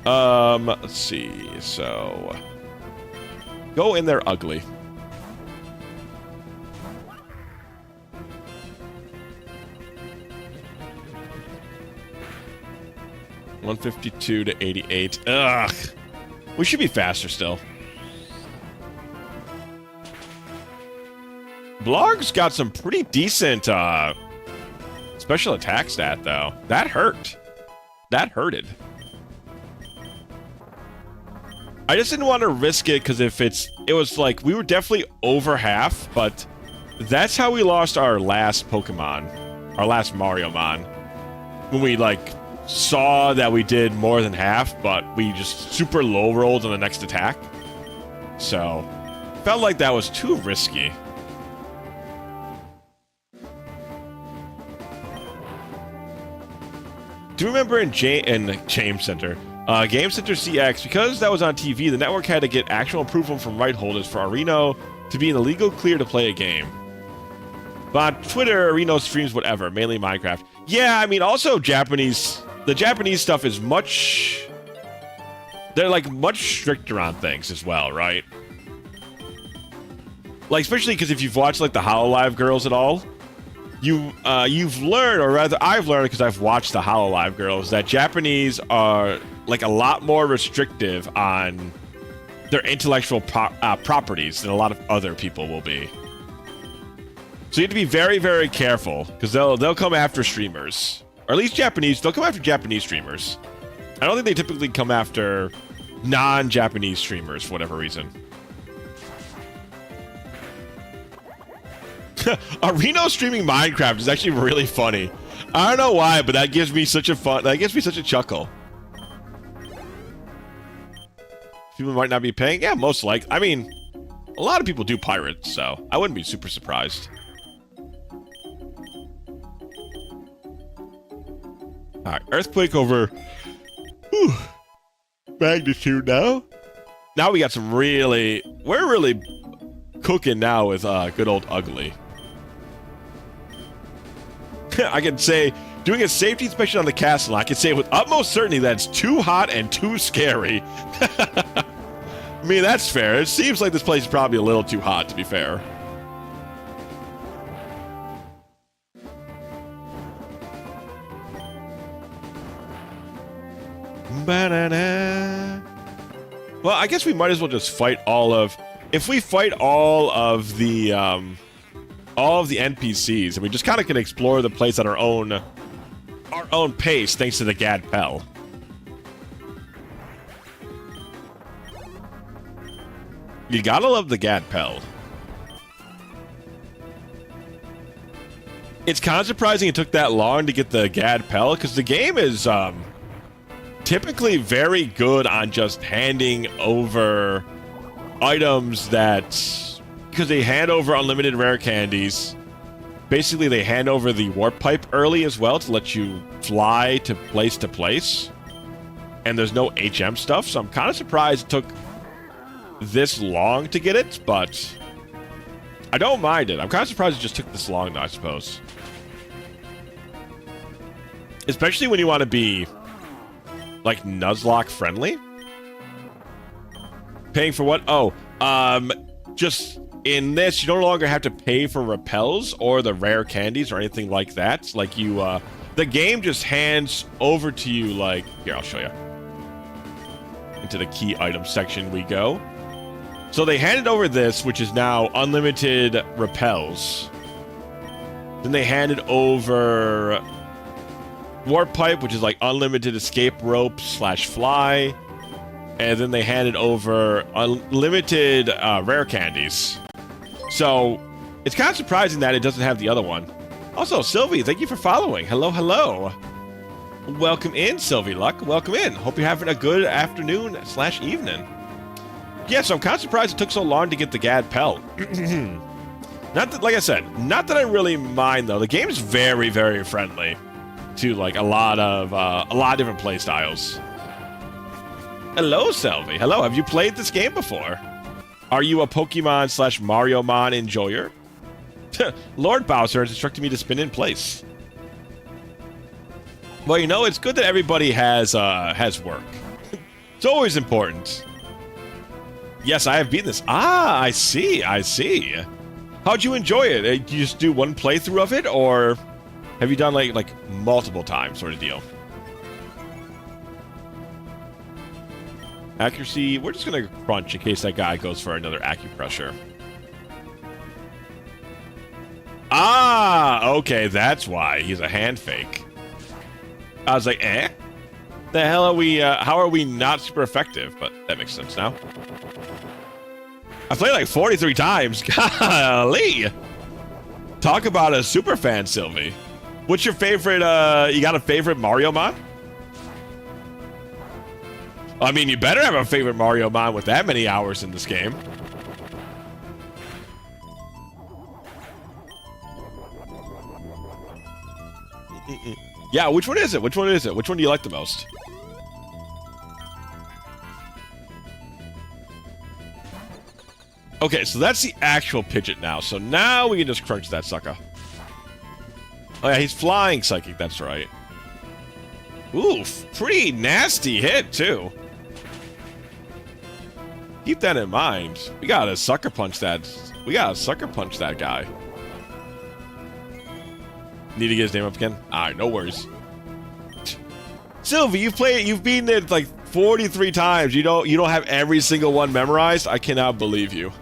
Speaker 1: Let's see, so... Go in there ugly. $152 to $88. Ugh. We should be faster still. Blog's got some pretty decent special attack stat, though. That hurt. That hurted. I just didn't want to risk it, because if it was like, we were definitely over half, but that's how we lost our last Pokemon. Our last Mariomon. When we, like... saw that we did more than half, but we just super low rolled on the next attack. So, felt like that was too risky. Do you remember in Game Center CX, because that was on TV, the network had to get actual approval from right holders for Areno to be in the legal clear to play a game. But Twitter, Reno streams, whatever, mainly Minecraft. Yeah, I mean, also Japanese. The Japanese stuff is much. They're like much stricter on things as well, right? Like, especially because if you've watched like the HoloLive Girls at all, you've learned, or rather, I've learned because I've watched the HoloLive Girls, that Japanese are like a lot more restrictive on their intellectual properties than a lot of other people will be. So you have to be very, very careful, because they'll come after streamers. Or at least Japanese, they'll come after Japanese streamers. I don't think they typically come after non-Japanese streamers for whatever reason. Reno streaming Minecraft is actually really funny. I don't know why, but that gives me such a chuckle. People might not be paying. Yeah, most likely. I mean, a lot of people do pirate, so I wouldn't be super surprised. Alright, earthquake over magnitude now. Now we got some we're really cooking now with good old ugly. I can say, doing a safety inspection on the castle, I can say with utmost certainty that it's too hot and too scary. I mean, that's fair. It seems like this place is probably a little too hot, to be fair. Ba-da-da. Well, I guess we might as well just fight if we fight all of the NPCs, and we just kind of can explore the place at our own pace, thanks to the Gad Pell. You gotta love the Gad Pell. It's kind of surprising it took that long to get the Gad Pell, because the game is typically very good on just handing over items because they hand over unlimited rare candies. Basically, they hand over the warp pipe early as well to let you fly to place. And there's no HM stuff, so I'm kind of surprised it took this long to get it, but I don't mind it. I'm kind of surprised it just took this long, though, I suppose. Especially when you want to be like Nuzlocke friendly. Paying for what? Oh, just in this, you no longer have to pay for repels or the rare candies or anything like that. Like the game just hands over to you like, here, I'll show you. Into the key item section we go. So they handed over this, which is now unlimited repels. Then they handed over warp pipe, which is like unlimited escape rope / fly. And then they handed over unlimited rare candies. So it's kind of surprising that it doesn't have the other one. Also, Sylvie, thank you for following. Hello, hello. Welcome in, Sylvie Luck. Welcome in. Hope you're having a good afternoon / evening. Yeah, so I'm kind of surprised it took so long to get the Gad Pell. Not that, like I said, not that I really mind though. The game is very, very friendly to like a lot of different play styles. Hello, Selvi. Hello, have you played this game before? Are you a Pokemon / Mariomon enjoyer? Lord Bowser has instructed me to spin in place. Well, you know, it's good that everybody has work. It's always important. Yes, I have beaten this. Ah, I see. How'd you enjoy it? Did you just do one playthrough of it, or have you done like multiple times sort of deal? Accuracy, we're just gonna crunch in case that guy goes for another acupressure. Ah, okay, that's why. He's a hand fake. I was like, eh? The hell are we, how are we not super effective? But that makes sense now. I played like 43 times. Golly! Talk about a super fan, Sylvie. What's your favorite, you got a favorite Mariomon? I mean, you better have a favorite Mariomon with that many hours in this game. Yeah, which one is it? Which one is it? Which one do you like the most? Okay, so that's the actual Pidgeot now. So now we can just crunch that sucker. Oh yeah, he's flying psychic, that's right. Oof, pretty nasty hit, too. Keep that in mind. We gotta sucker punch that. We gotta sucker punch that guy. Need to get his name up again? Alright, no worries. Sylvie, you've beaten it like 43 times. You don't have every single one memorized? I cannot believe you.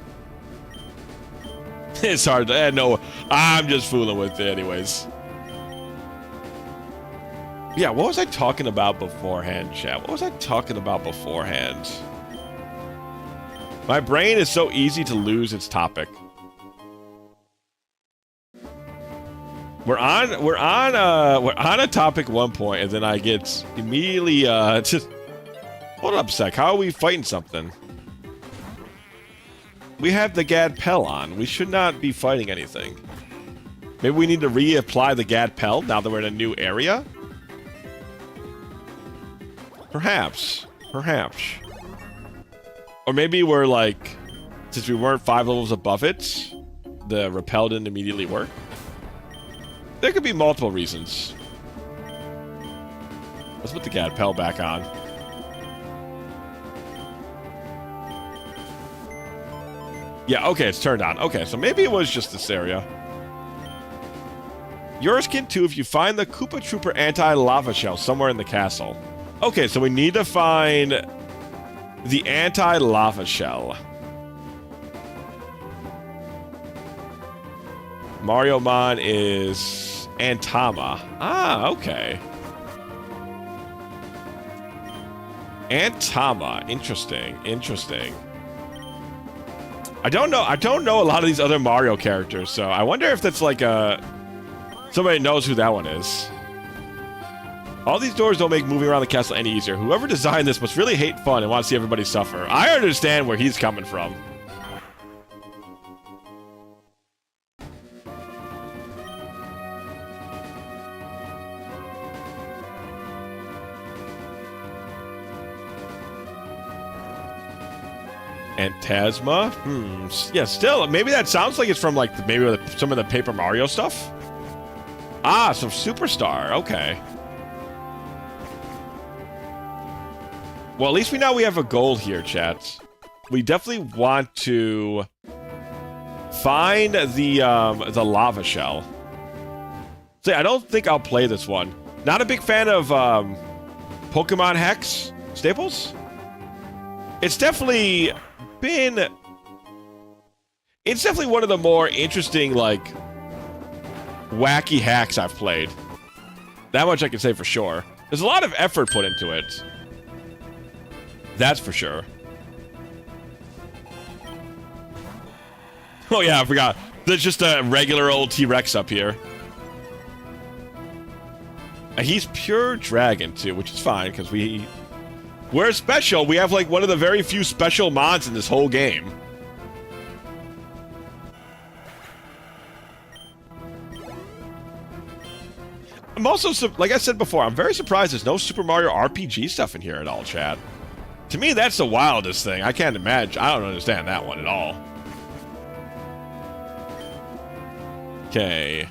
Speaker 1: It's hard to no, I'm just fooling with it anyways. Yeah, what was I talking about beforehand, chat? What was I talking about beforehand? My brain is so easy to lose its topic. We're on a topic at one point, and then I get immediately just hold up a sec. How are we fighting something? We have the Gad Pell on. We should not be fighting anything. Maybe we need to reapply the Gad Pell now that we're in a new area? Perhaps. Perhaps. Or maybe we're like, since we weren't 5 levels above it, the repel didn't immediately work. There could be multiple reasons. Let's put the Gad Pell back on. Yeah, okay, it's turned on. Okay, so maybe it was just this area. Yours can too if you find the Koopa Trooper anti-lava shell somewhere in the castle. Okay, so we need to find the anti-lava shell. Mariomon is Antama. Ah, okay. Antama. Interesting. Interesting. I don't know a lot of these other Mario characters, so I wonder if that's like somebody knows who that one is. All these doors don't make moving around the castle any easier. Whoever designed this must really hate fun and want to see everybody suffer. I understand where he's coming from. Phantasma? Yeah, still, maybe that sounds like it's from, like, maybe some of the Paper Mario stuff? Ah, so Superstar, okay. Well, at least we know we have a goal here, chat. We definitely want to find the lava shell. See, I don't think I'll play this one. Not a big fan of, Pokemon Hex staples? It's definitely one of the more interesting, like, wacky hacks I've played. That much I can say for sure. There's a lot of effort put into it. That's for sure. Oh yeah, I forgot. There's just a regular old T-Rex up here. And he's pure dragon too, which is fine, because we're special. We have, like, one of the very few special mods in this whole game. I'm also, like I said before, I'm very surprised there's no Super Mario RPG stuff in here at all, chat. To me, that's the wildest thing. I can't imagine. I don't understand that one at all. Okay.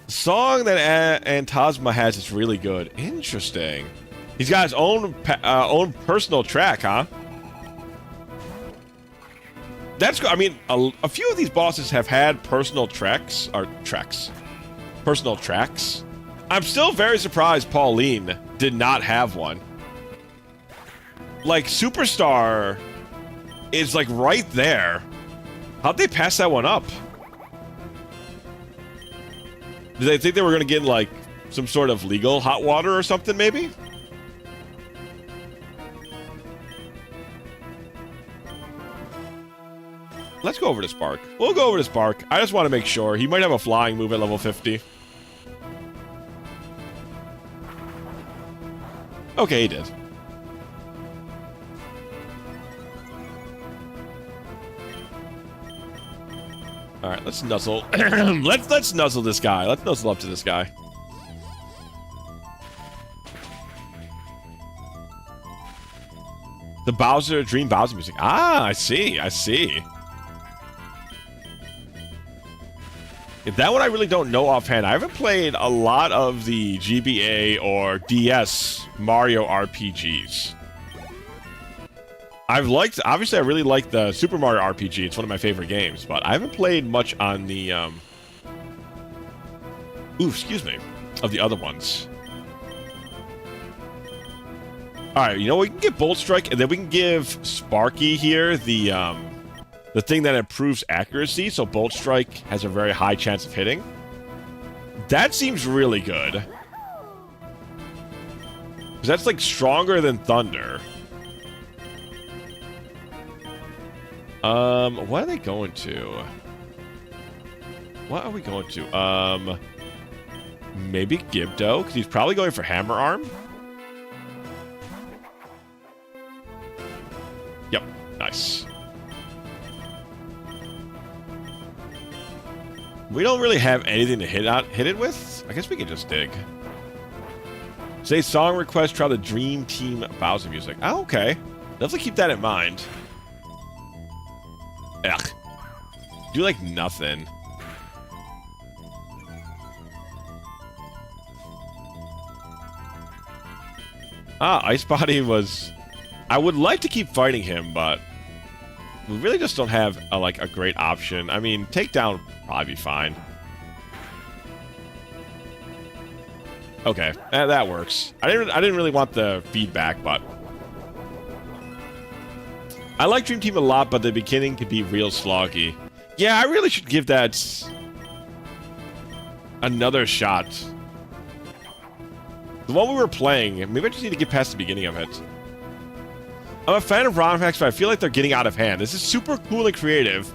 Speaker 1: The song that Phantasma has is really good. Interesting. He's got his own personal track, huh? That's good. I mean, a few of these bosses have had personal tracks. Personal tracks. I'm still very surprised Pauline did not have one. Like, Superstar is, like, right there. How'd they pass that one up? Did they think they were gonna get, like, some sort of legal hot water or something, maybe? Let's go over to Spark. We'll go over to Spark. I just want to make sure. He might have a flying move at level 50. Okay, he did. Alright, let's nuzzle. let's nuzzle this guy. Let's nuzzle up to this guy. The Dream Bowser music. Ah, I see. That one I really don't know offhand. I haven't played a lot of the GBA or DS Mario RPGs. Obviously I really like the Super Mario RPG. It's one of my favorite games, but I haven't played much on the, excuse me, of the other ones. Alright, you know, we can give Bolt Strike, and then we can give Sparky here the thing that improves accuracy, so Bolt Strike has a very high chance of hitting. That seems really good. Because that's, like, stronger than Thunder. What are they going to? What are we going to? Maybe Gibdo, because he's probably going for Hammer Arm. Yep, nice. We don't really have anything to hit it with. I guess we can just dig. Say song request, try the Dream Team Bowser music. Oh, okay. Definitely keep that in mind. Ugh. Do like nothing. Ice Body was... I would like to keep fighting him, but... we really just don't have a great option. I mean, takedown would probably be fine. Okay, that works. I didn't really want the feedback, but... I like Dream Team a lot, but the beginning could be real sloggy. Yeah, I really should give that another shot. The one we were playing, maybe I just need to get past the beginning of it. I'm a fan of ROM hacks, but I feel like they're getting out of hand. This is super cool and creative,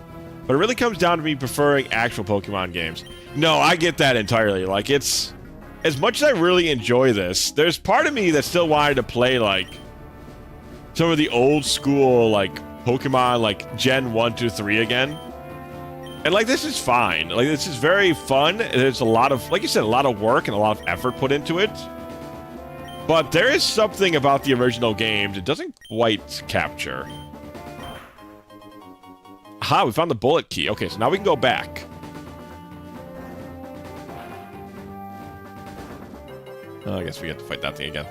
Speaker 1: but it really comes down to me preferring actual Pokemon games. No, I get that entirely. Like, it's... as much as I really enjoy this, there's part of me that still wanted to play, like... some of the old school, like, Pokemon, like, Gen 1, 2, 3 again. And, like, this is fine. Like, this is very fun. There's a lot of, like you said, a lot of work and a lot of effort put into it. But there is something about the original games it doesn't quite capture. Aha, we found the bullet key. Okay, so now we can go back. Oh, I guess we have to fight that thing again.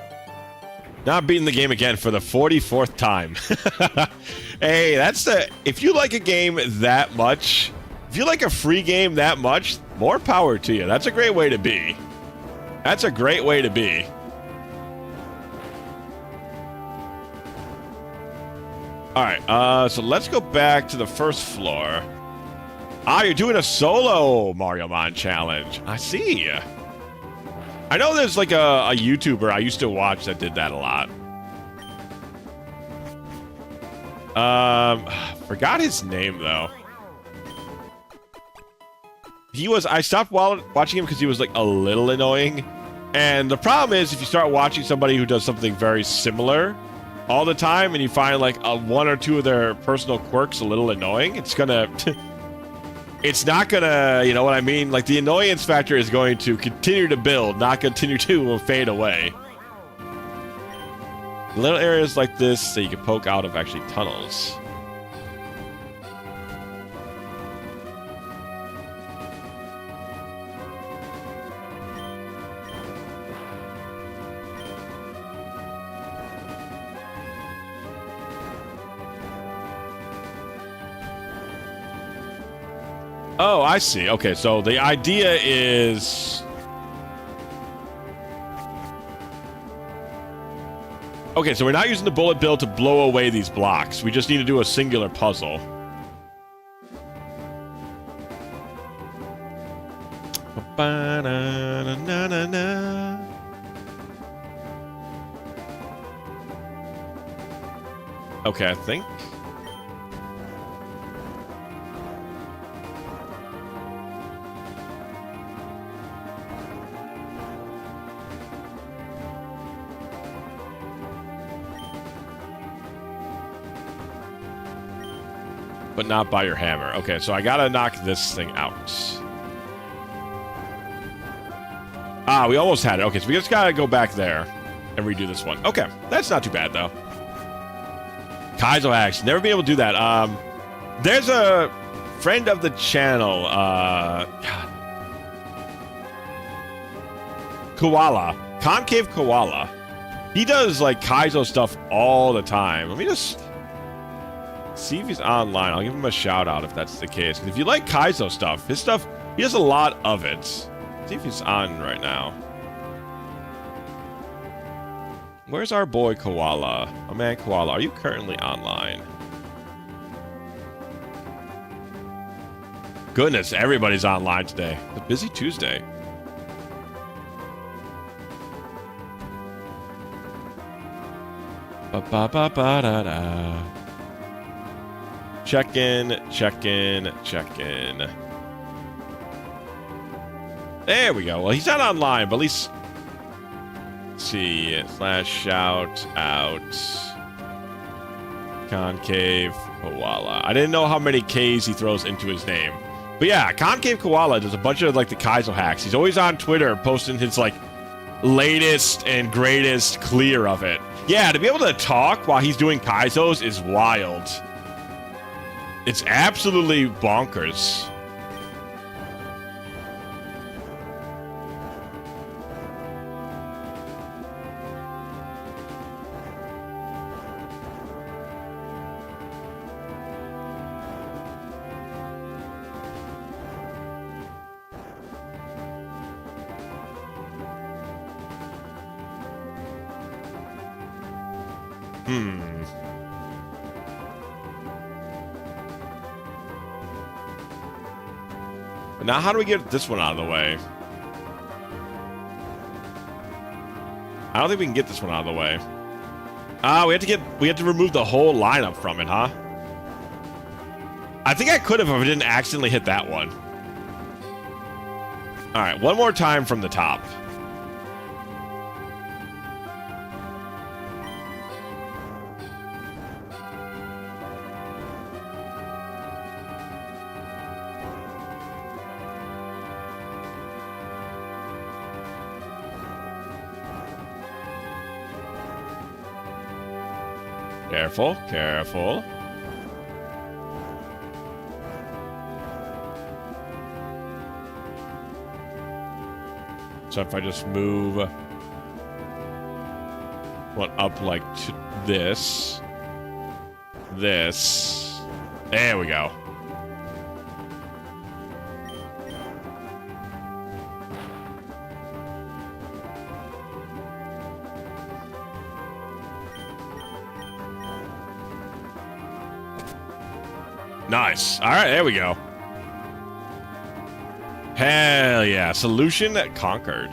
Speaker 1: Now I'm beating the game again for the 44th time. Hey, that's the... if you like a game that much, if you like a free game that much, more power to you. That's a great way to be. That's a great way to be. Alright, so let's go back to the first floor. Ah, you're doing a solo Mariomon challenge. I see. I know there's like a YouTuber I used to watch that did that a lot. Forgot his name though. I stopped watching him because he was like a little annoying. And the problem is if you start watching somebody who does something very similar all the time and you find like one or two of their personal quirks a little annoying, it's gonna... it's not gonna, you know what I mean? Like, the annoyance factor is going to continue to build, not continue to fade away. Little areas like this that you can poke out of actually tunnels. Oh, I see. Okay, so the idea is... okay, so we're not using the bullet bill to blow away these blocks. We just need to do a singular puzzle. Okay, I think... but not by your hammer. Okay, so I gotta knock this thing out. Ah, we almost had it. Okay, so we just gotta go back there and redo this one. Okay, that's not too bad, though. Kaizo Axe. Never been able to do that. There's a friend of the channel. God, Koala. Concave Koala. He does, like, Kaizo stuff all the time. Let me just see if he's online. I'll give him a shout-out if that's the case. Because if you like Kaizo stuff, his stuff, he has a lot of it. Let's see if he's on right now. Where's our boy Koala? Oh, man, Koala, are you currently online? Goodness, everybody's online today. It's a busy Tuesday. Ba-ba-ba-ba-da-da. Check in, check in, check in. There we go. Well, he's not online, but at least... Let's see. Slash shout out. Concave Koala. I didn't know how many K's he throws into his name. But yeah, Concave Koala does a bunch of, like, the Kaizo hacks. He's always on Twitter posting his, like, latest and greatest clear of it. Yeah, to be able to talk while he's doing Kaizos is wild. It's absolutely bonkers. Now, how do we get this one out of the way? I don't think we can get this one out of the way. We have to remove the whole lineup from it, huh? I think I could have if I didn't accidentally hit that one. All right, one more time from the top. Careful, careful. So if I just move one up like this, there we go. Nice. All right, there we go. Hell yeah. Solution conquered.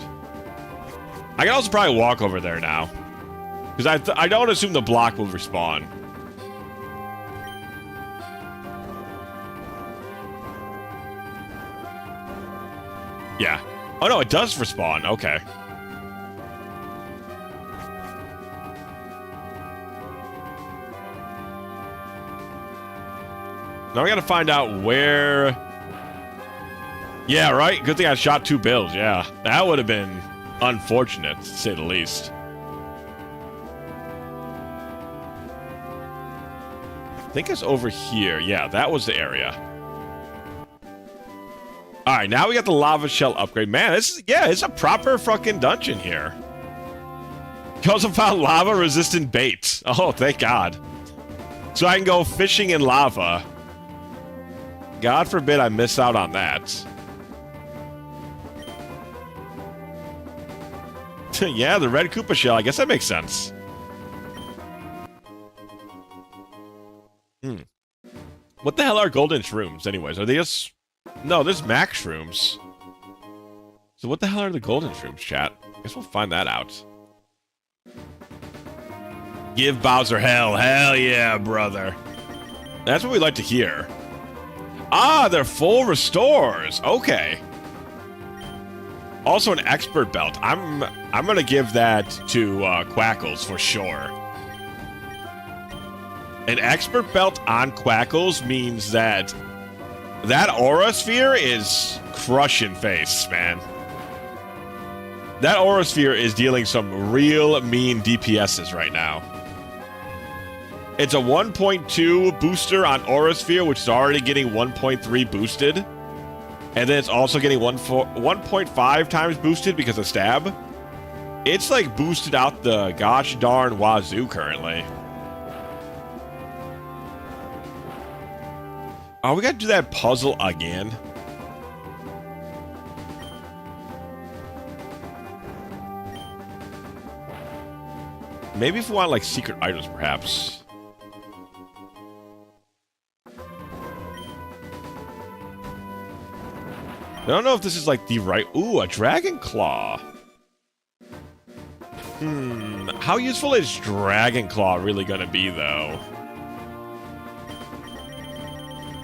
Speaker 1: I can also probably walk over there now. Because I don't assume the block will respawn. Yeah. Oh, no, it does respawn. Okay. Now we gotta find out where... Yeah, right? Good thing I shot 2 builds, yeah. That would have been unfortunate, to say the least. I think it's over here. Yeah, that was the area. Alright, now we got the lava shell upgrade. Man, it's a proper fucking dungeon here. You also found lava-resistant bait. Oh, thank God. So I can go fishing in lava. God forbid I miss out on that. Yeah, the red Koopa shell. I guess that makes sense. What the hell are golden shrooms, anyways? Are they just... No, there's max shrooms. So what the hell are the golden shrooms, chat? I guess we'll find that out. Give Bowser hell. Hell yeah, brother. That's what we like to hear. Ah, they're full restores. Okay. Also an expert belt. I'm gonna give that to Quackles for sure. An expert belt on Quackles means that Aura Sphere is crushing face, man. That Aura Sphere is dealing some real mean DPSs right now. It's a 1.2 booster on Aura Sphere, which is already getting 1.3 boosted. And then it's also getting 1.5 times boosted because of stab. It's like boosted out the gosh darn wazoo currently. Oh, we gotta do that puzzle again. Maybe if we want like secret items, perhaps. I don't know if this is like the right... Ooh, a dragon claw. How useful is dragon claw really gonna be, though?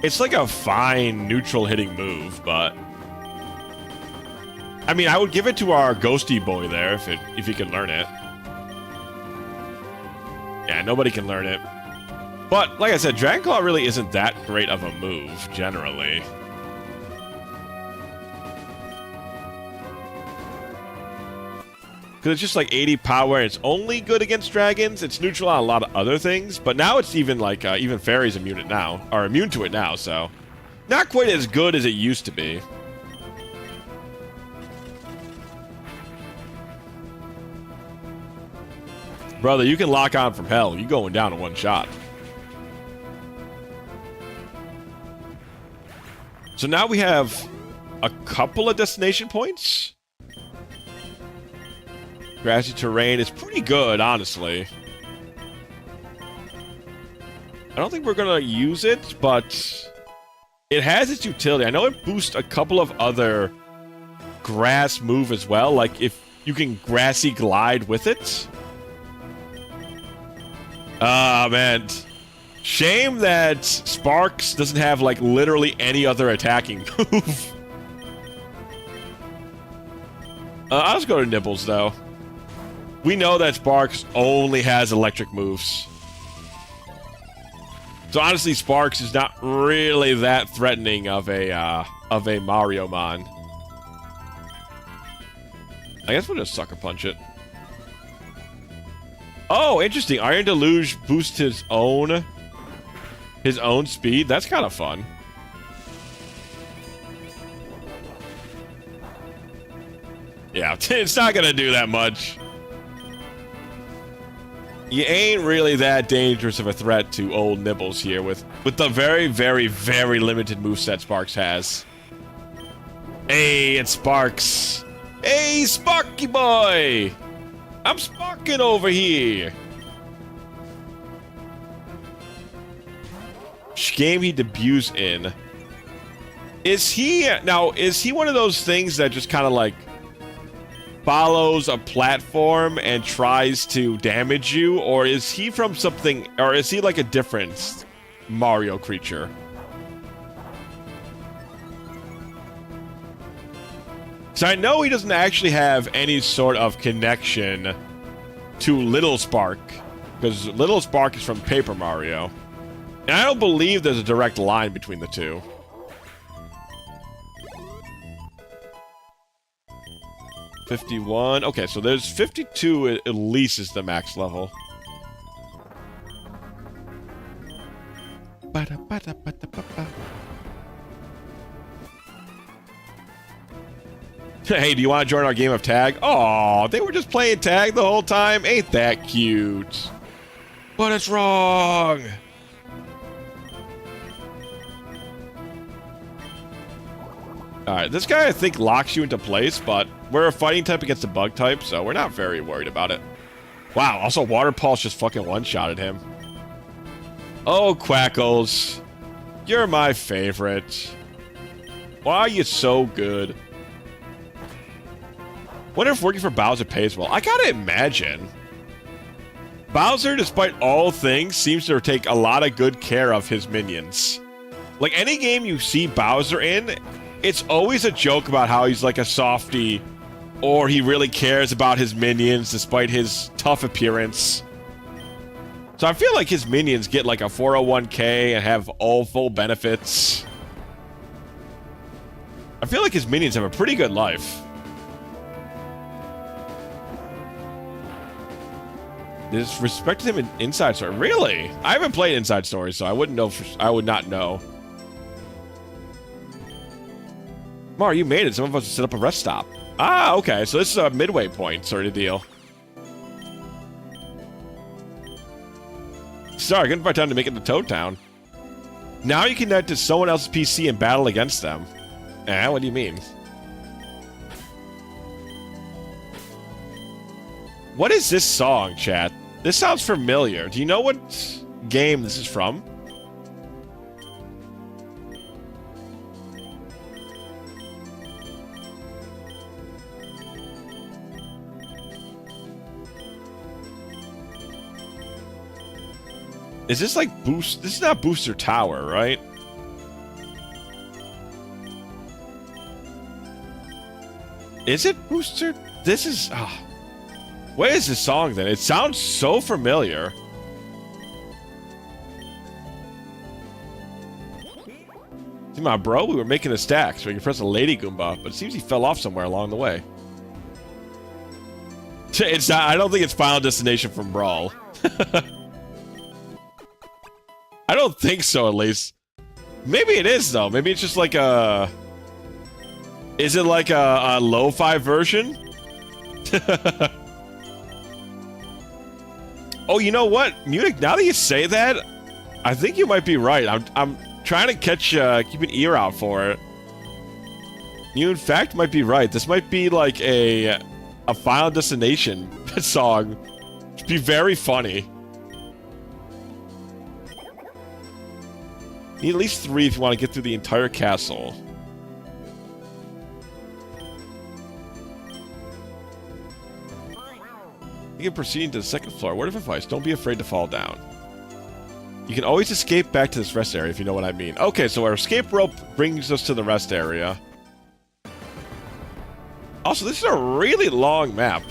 Speaker 1: It's like a fine neutral hitting move, but... I mean, I would give it to our ghosty boy there if he can learn it. Yeah, nobody can learn it. But, like I said, Dragon Claw really isn't that great of a move, generally. Because it's just like 80 power, and it's only good against dragons. It's neutral on a lot of other things, but now it's even like, even fairies immune to it now, so... Not quite as good as it used to be. Brother, you can lock on from hell. You going down in one shot. So now we have a couple of destination points. Grassy terrain is pretty good, honestly. I don't think we're gonna use it, but it has its utility. I know it boosts a couple of other grass move as well, like if you can grassy glide with it. Ah, man. Shame that Sparks doesn't have, like, literally any other attacking move. I'll just go to Nibbles, though. We know that Sparks only has electric moves. So, honestly, Sparks is not really that threatening of a Mariomon. I guess we'll just Sucker Punch it. Oh, interesting. Iron Deluge boosts his own speed. That's kind of fun. Yeah, it's not gonna do that much. You ain't really that dangerous of a threat to old Nibbles here with the very, very, very limited moveset Sparks has. Hey, it's Sparks. Hey, Sparky boy! I'm sparking over here. Which game he debuts in? Is he one of those things that just kind of like follows a platform and tries to damage you, or is he from something, or is he like a different Mario creature? So I know he doesn't actually have any sort of connection to Little Spark, because Little Spark is from Paper Mario. And I don't believe there's a direct line between the two. $51. Okay, so there's 52 at least is the max level. Hey, do you want to join our game of tag? Oh, they were just playing tag the whole time. Ain't that cute? But it's wrong. Alright, this guy I think locks you into place, but we're a fighting type against a bug type, so we're not very worried about it. Wow, also Water Pulse just fucking one-shotted him. Oh, Quackles. You're my favorite. Why are you so good? Wonder if working for Bowser pays well. I gotta imagine. Bowser, despite all things, seems to take a lot of good care of his minions. Like, any game you see Bowser in, it's always a joke about how he's like a softie, or he really cares about his minions despite his tough appearance. So I feel like his minions get like a 401k and have all full benefits. I feel like his minions have a pretty good life. There's respect to him in Inside Story. Really? I haven't played Inside Story, so I wouldn't know. I would not know. Mar, you made it. Some of us set up a rest stop. Ah, okay. So this is a midway point sort of deal. Sorry, couldn't find time to make it to Toad Town. Now you can connect to someone else's PC and battle against them. What do you mean? What is this song, chat? This sounds familiar. Do you know what game this is from? Is this like Boost? This is not Booster Tower, right? Is it Booster? This is... Oh. What is this song then? It sounds so familiar. Come on, bro. We were making a stack so we can press a Lady Goomba, but it seems he fell off somewhere along the way. It's not... I don't think it's Final Destination from Brawl. I don't think so, at least. Maybe it is, though. Maybe it's just like a... Is it like a lo-fi version? Oh, you know what? Munich, now that you say that, I think you might be right. I'm trying to catch, keep an ear out for it. You, in fact, might be right. This might be like a Final Destination song. It'd be very funny. Need at least 3 if you want to get through the entire castle. You can proceed to the 2nd floor. Word of advice, don't be afraid to fall down. You can always escape back to this rest area if you know what I mean. Okay, so our escape rope brings us to the rest area. Also, this is a really long map.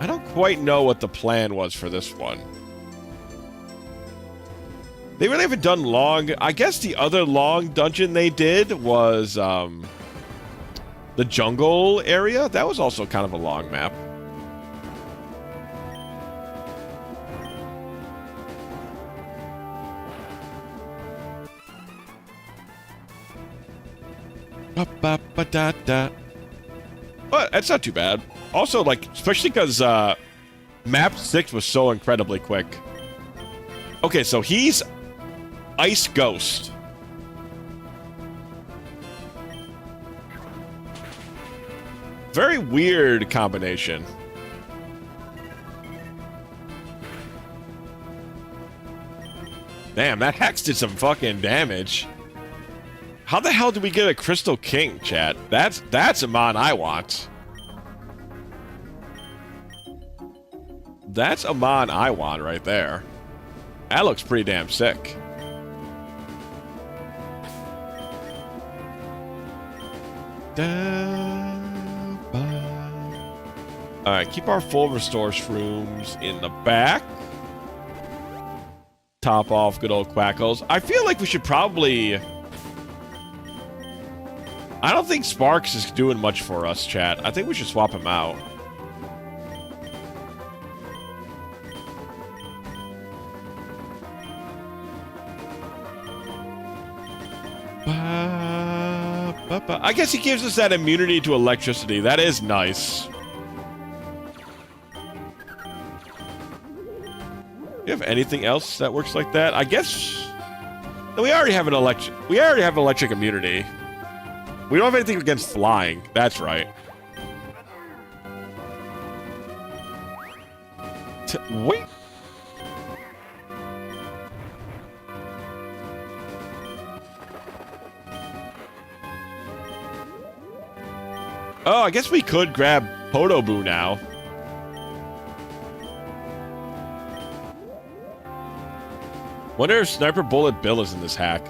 Speaker 1: I don't quite know what the plan was for this one. They really haven't done long... I guess the other long dungeon they did was, the jungle area. That was also kind of a long map. Ba-ba-ba-da-da. But that's not too bad. Also, like, especially because, map 6 was so incredibly quick. Okay, so he's... Ice Ghost. Very weird combination. Damn, that Hex did some fucking damage. How the hell did we get a Crystal King, chat? That's a mon I want. That's a mon I want right there. That looks pretty damn sick. Alright, keep our full restore shrooms in the back. Top off good old Quackles. I feel like we should probably... I don't think Sparks is doing much for us, chat. I think we should swap him out. I guess he gives us that immunity to electricity. That is nice. Do you have anything else that works like that? I guess... No, we already have an electric immunity. We don't have anything against flying. That's right. Wait. Oh, I guess we could grab Podoboo now. Wonder if Sniper Bullet Bill is in this hack.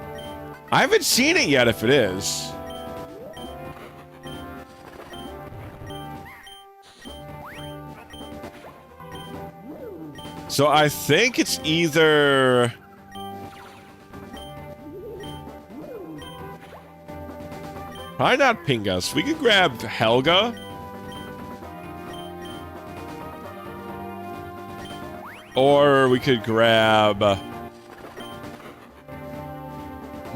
Speaker 1: I haven't seen it yet if it is. So I think it's either... Probably not Pingus. We could grab Helga. Or we could grab...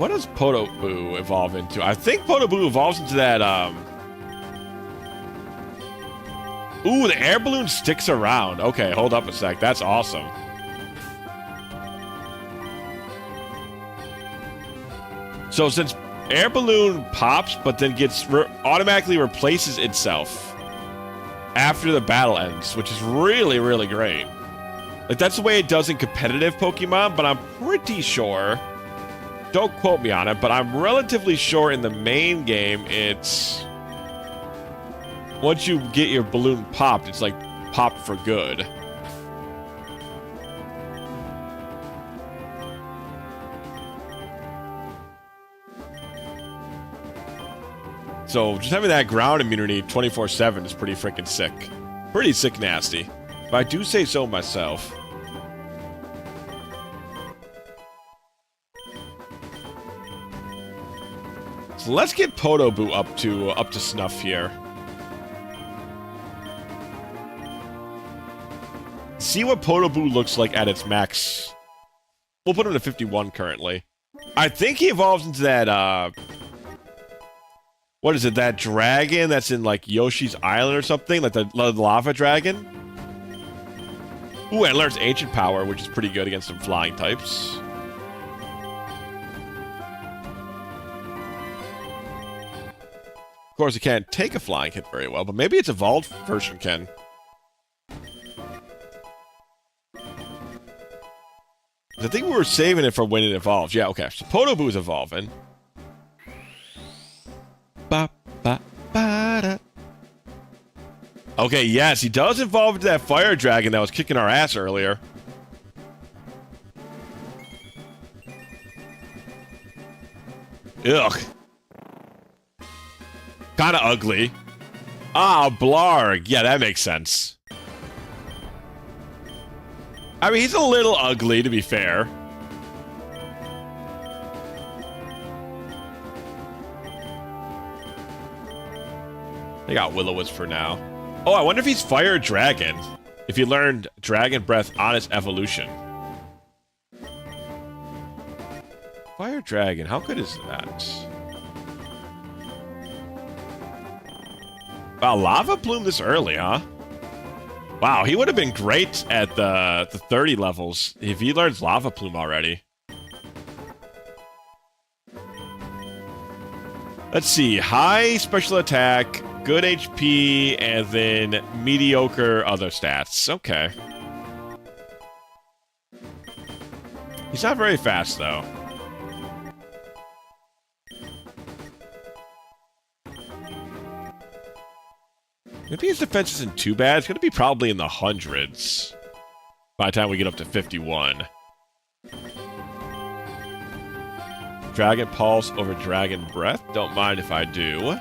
Speaker 1: What does Podoboo evolve into? I think Podoboo evolves into that, Ooh, the air balloon sticks around. Okay, hold up a sec. That's awesome. So since air balloon pops, but then gets automatically replaces itself after the battle ends, which is really, really great. Like, that's the way it does in competitive Pokemon, but I'm pretty sure, don't quote me on it, but I'm relatively sure in the main game, it's, once you get your balloon popped, it's like popped for good. So just having that ground immunity 24/7 is pretty freaking sick. Pretty sick nasty. If I do say so myself. So let's get Podoboo up to snuff here. See what Podoboo looks like at its max. We'll put him to 51 currently. I think he evolves into that, what is it, that dragon that's in, like, Yoshi's Island or something? Like the lava dragon? Ooh, and learns Ancient Power, which is pretty good against some flying types. Of course, it can't take a flying hit very well, but maybe its evolved version can. I think we were saving it for when it evolves. Yeah, okay. So Podoboo is evolving. Ba, ba, ba, da. Okay, yes, he does evolve into that fire dragon that was kicking our ass earlier. Ugh. Kinda ugly. Ah, Blarg. Yeah, that makes sense. I mean, he's a little ugly, to be fair. They got Will-O-Wisp for now. Oh, I wonder if he's Fire Dragon. If he learned Dragon Breath on its evolution. Fire Dragon, how good is that? Wow, Lava Plume this early, huh? Wow, he would have been great at the 30 levels if he learns Lava Plume already. Let's see, high special attack, good HP, and then mediocre other stats. Okay. He's not very fast, though. Maybe his defense isn't too bad. It's going to be probably in the hundreds by the time we get up to 51. Dragon Pulse over Dragon Breath. Don't mind if I do.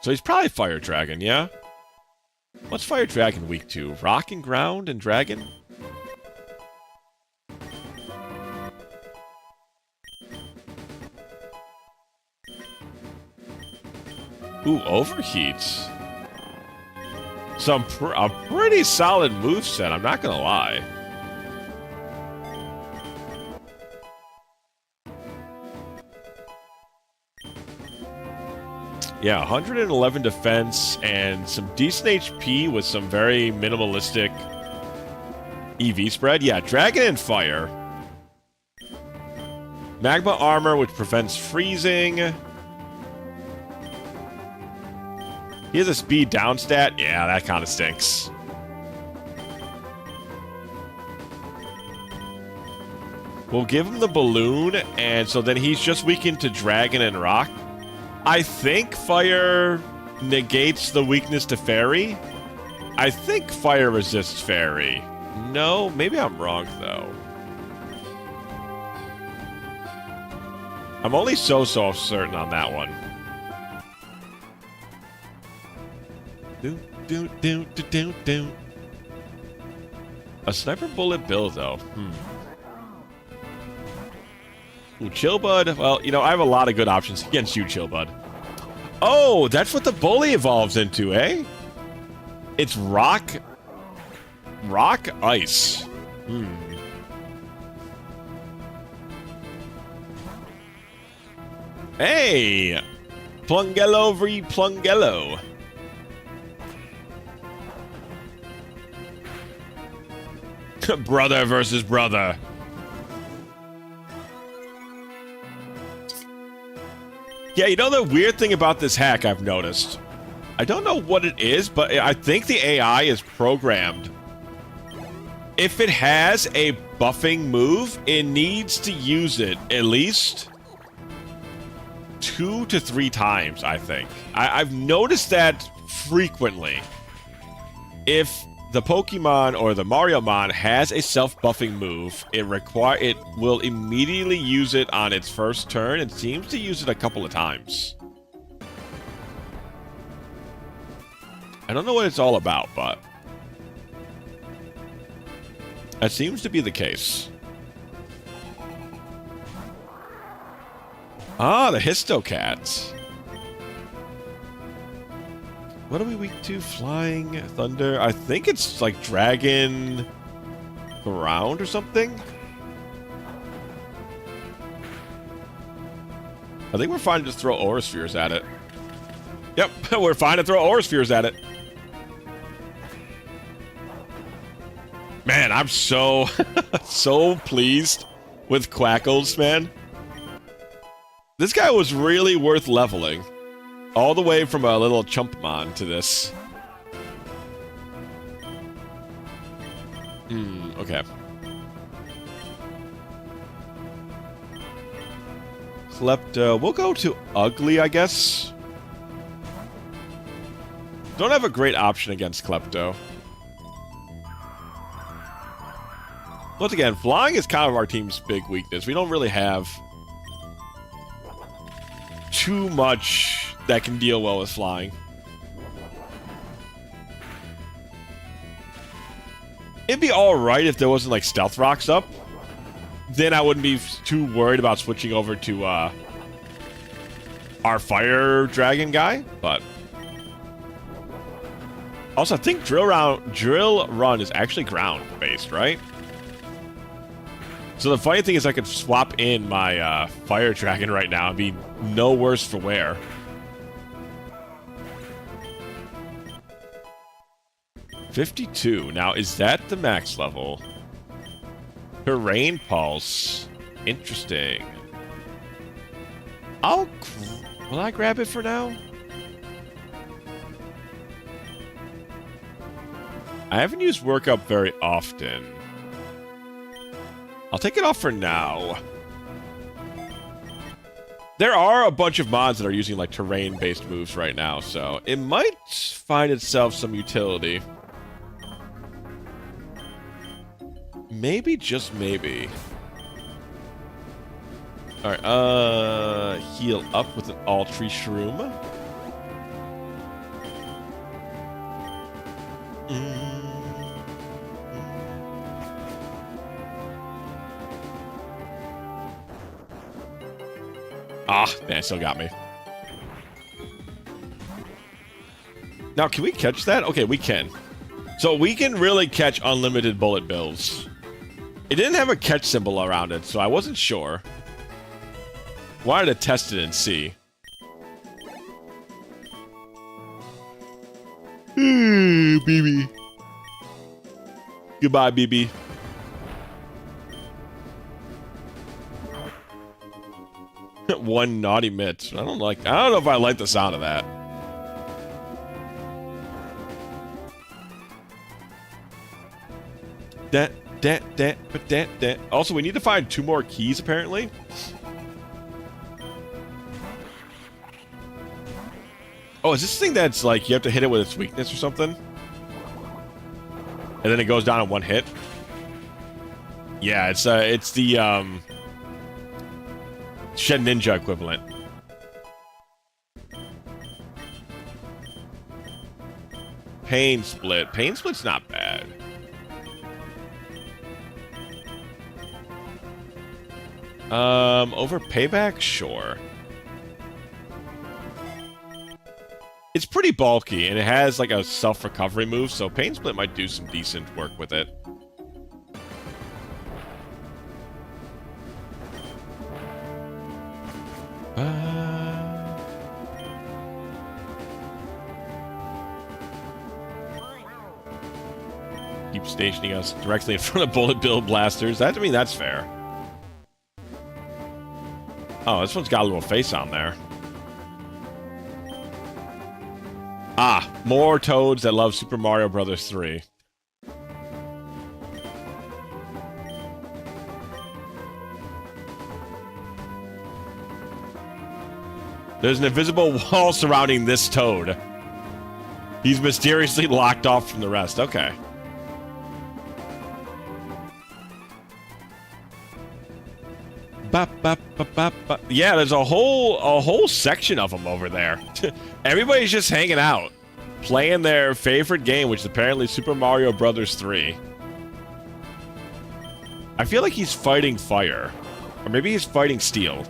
Speaker 1: So he's probably Fire Dragon, yeah? What's Fire Dragon weak to? Rock and Ground and Dragon? Ooh, Overheat. So a pretty solid moveset, I'm not gonna lie. Yeah, 111 defense and some decent HP with some very minimalistic EV spread. Yeah, Dragon and Fire. Magma Armor, which prevents freezing. He has a speed down stat? Yeah, that kind of stinks. We'll give him the balloon, and so then he's just weakened to Dragon and Rock. I think Fire negates the weakness to Fairy. I think Fire resists Fairy. No, maybe I'm wrong, though. I'm only so certain on that one. A sniper bullet bill, though. Ooh, Chillbud. Well, you know, I have a lot of good options against you, Chillbud. Oh, that's what the bully evolves into, eh? It's rock. Rock, ice. Hey! Plungello v Plungello. Brother versus brother. Yeah, you know the weird thing about this hack I've noticed? I don't know what it is, but I think the AI is programmed. If it has a buffing move, it needs to use it at least 2 to 3 times, I think. I've noticed that frequently. If the Pokemon or the Mariomon has a self-buffing move, it will immediately use it on its first turn and seems to use it a couple of times. I don't know what it's all about, but that seems to be the case. Ah, the Histocats. What are we weak to? Flying, thunder. I think it's like dragon, ground or something. I think we're fine to just throw Aura Spheres at it. Yep, we're fine to throw Aura Spheres at it. Man, I'm so, so pleased with Quackles, man. This guy was really worth leveling. All the way from a little Chumpmon to this. Okay. Klepto. We'll go to Ugly, I guess. Don't have a great option against Klepto. Once again, flying is kind of our team's big weakness. We don't really have too much that can deal well with flying. It'd be alright if there wasn't like Stealth Rocks up. Then I wouldn't be too worried about switching over to our Fire Dragon guy, but also I think Drill Run is actually ground based, right? So the funny thing is I could swap in my Fire Dragon right now and be no worse for wear. $52. Now, is that the max level? Terrain Pulse. Interesting. Will I grab it for now? I haven't used Work Up very often. I'll take it off for now. There are a bunch of mods that are using like terrain-based moves right now, so it might find itself some utility. Maybe, just maybe. Alright, heal up with an All-Tree Shroom. Ah, man, still got me. Now, can we catch that? Okay, we can. So we can really catch unlimited bullet bills. It didn't have a catch symbol around it, so I wasn't sure. Wanted to test it and see. BB. Goodbye, BB. One naughty mitt. I don't know if I like the sound of that. Also, we need to find 2 more keys, apparently. Oh, is this thing that's like you have to hit it with its weakness or something? And then it goes down in 1 hit? Yeah, it's the Shed Ninja equivalent. Pain Split. Pain Split's not bad. Over Payback? Sure. It's pretty bulky, and it has like a self-recovery move, so Pain Split might do some decent work with it. Keep stationing us directly in front of bullet bill blasters. I mean, that's fair. Oh, this one's got a little face on there. Ah, more toads that love Super Mario Bros. 3. There's an invisible wall surrounding this toad. He's mysteriously locked off from the rest. Okay. Yeah, there's a whole section of them over there. Everybody's just hanging out, playing their favorite game, which is apparently Super Mario Bros. 3. I feel like he's fighting fire, or maybe he's fighting steel.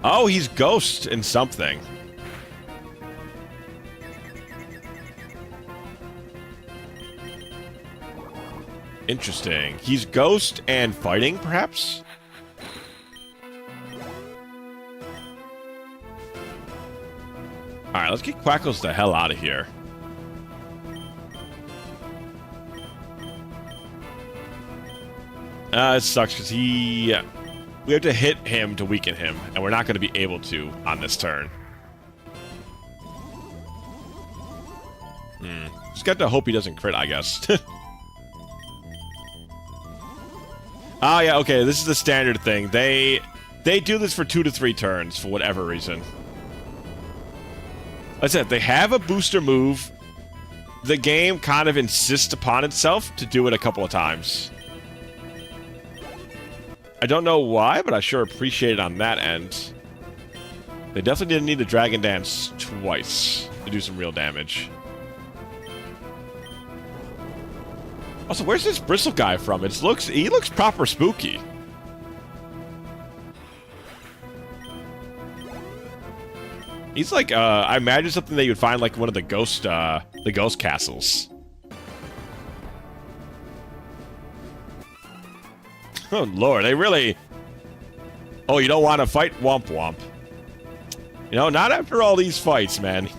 Speaker 1: Oh, he's Ghost in something. Interesting. He's Ghost and fighting, perhaps? Alright, let's get Quackles the hell out of here. It sucks because we have to hit him to weaken him, and we're not going to be able to on this turn. Just got to hope he doesn't crit, I guess. Ah, yeah, okay, this is the standard thing. They do this for 2 to 3 turns, for whatever reason. Like I said, they have a booster move. The game kind of insists upon itself to do it a couple of times. I don't know why, but I sure appreciate it on that end. They definitely didn't need the Dragon Dance twice to do some real damage. Also, where's this bristle guy from? He looks proper spooky. He's like, I imagine something that you'd find like one of the ghost castles. Oh lord, they really... Oh, you don't want to fight Womp Womp. You know, not after all these fights, man.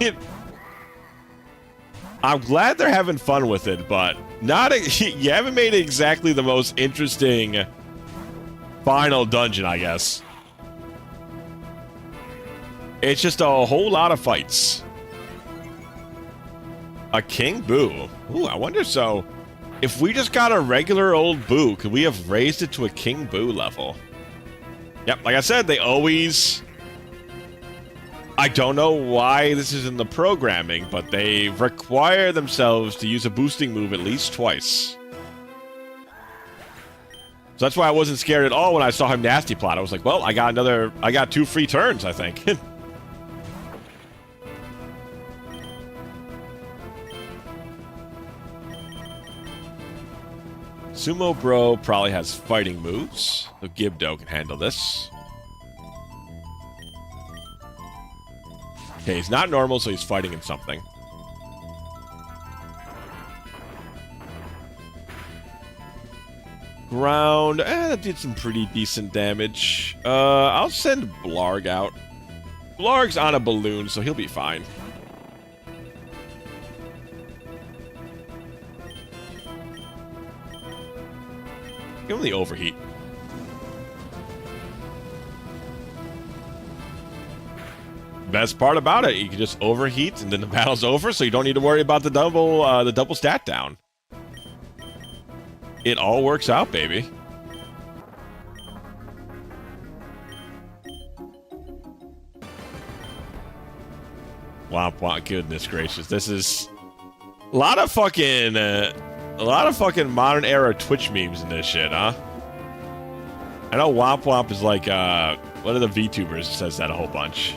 Speaker 1: I'm glad they're having fun with it, but you haven't made it exactly the most interesting final dungeon, I guess. It's just a whole lot of fights. A King Boo. Ooh, I wonder, so if we just got a regular old Boo, could we have raised it to a King Boo level? Yep, like I said, they always... I don't know why this is in the programming, but they require themselves to use a boosting move at least twice. So that's why I wasn't scared at all when I saw him nasty plot. I was like, well, I got 2 free turns, I think. Sumo Bro probably has fighting moves, so Gibdo can handle this. Okay, he's not normal, so he's fighting in something. Ground, that did some pretty decent damage. I'll send Blarg out. Blarg's on a balloon, so he'll be fine. Give him the overheat. Best part about it, you can just overheat and then the battle's over, so you don't need to worry about the double stat down. It all works out, baby. Womp womp, goodness gracious. This is a lot of fucking modern era Twitch memes in this shit, huh? I know Womp Womp is like one of the VTubers says that a whole bunch.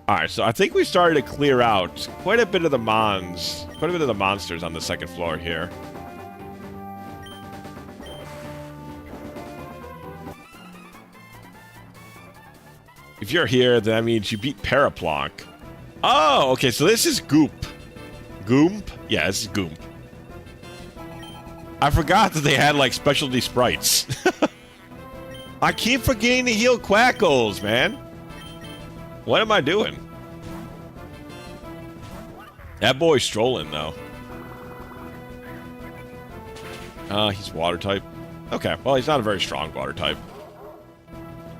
Speaker 1: Alright, so I think we started to clear out quite a bit of the monsters on the second floor here. If you're here, then that means you beat Paraplonk. Oh, okay, so this is Goop. Goomp? Yeah, this is Goomp. I forgot that they had, like, specialty sprites. I keep forgetting to heal Quackles, man. What am I doing? That boy's strolling, though. He's water type. Okay, well, he's not a very strong water type.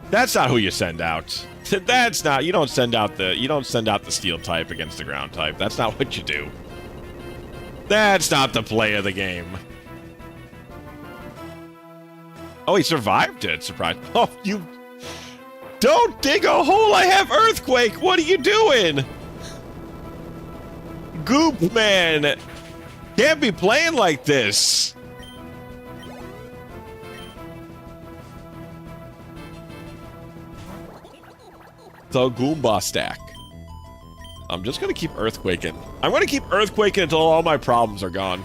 Speaker 1: That's not who you send out. That's not. You don't send out the steel type against the ground type. That's not what you do. That's not the play of the game. Oh, he survived it. Surprise. Oh, you don't dig a hole. I have earthquake. What are you doing? Goop, man. Can't be playing like this. The Goomba stack. I'm just gonna keep earthquaking. I'm gonna keep earthquaking until all my problems are gone.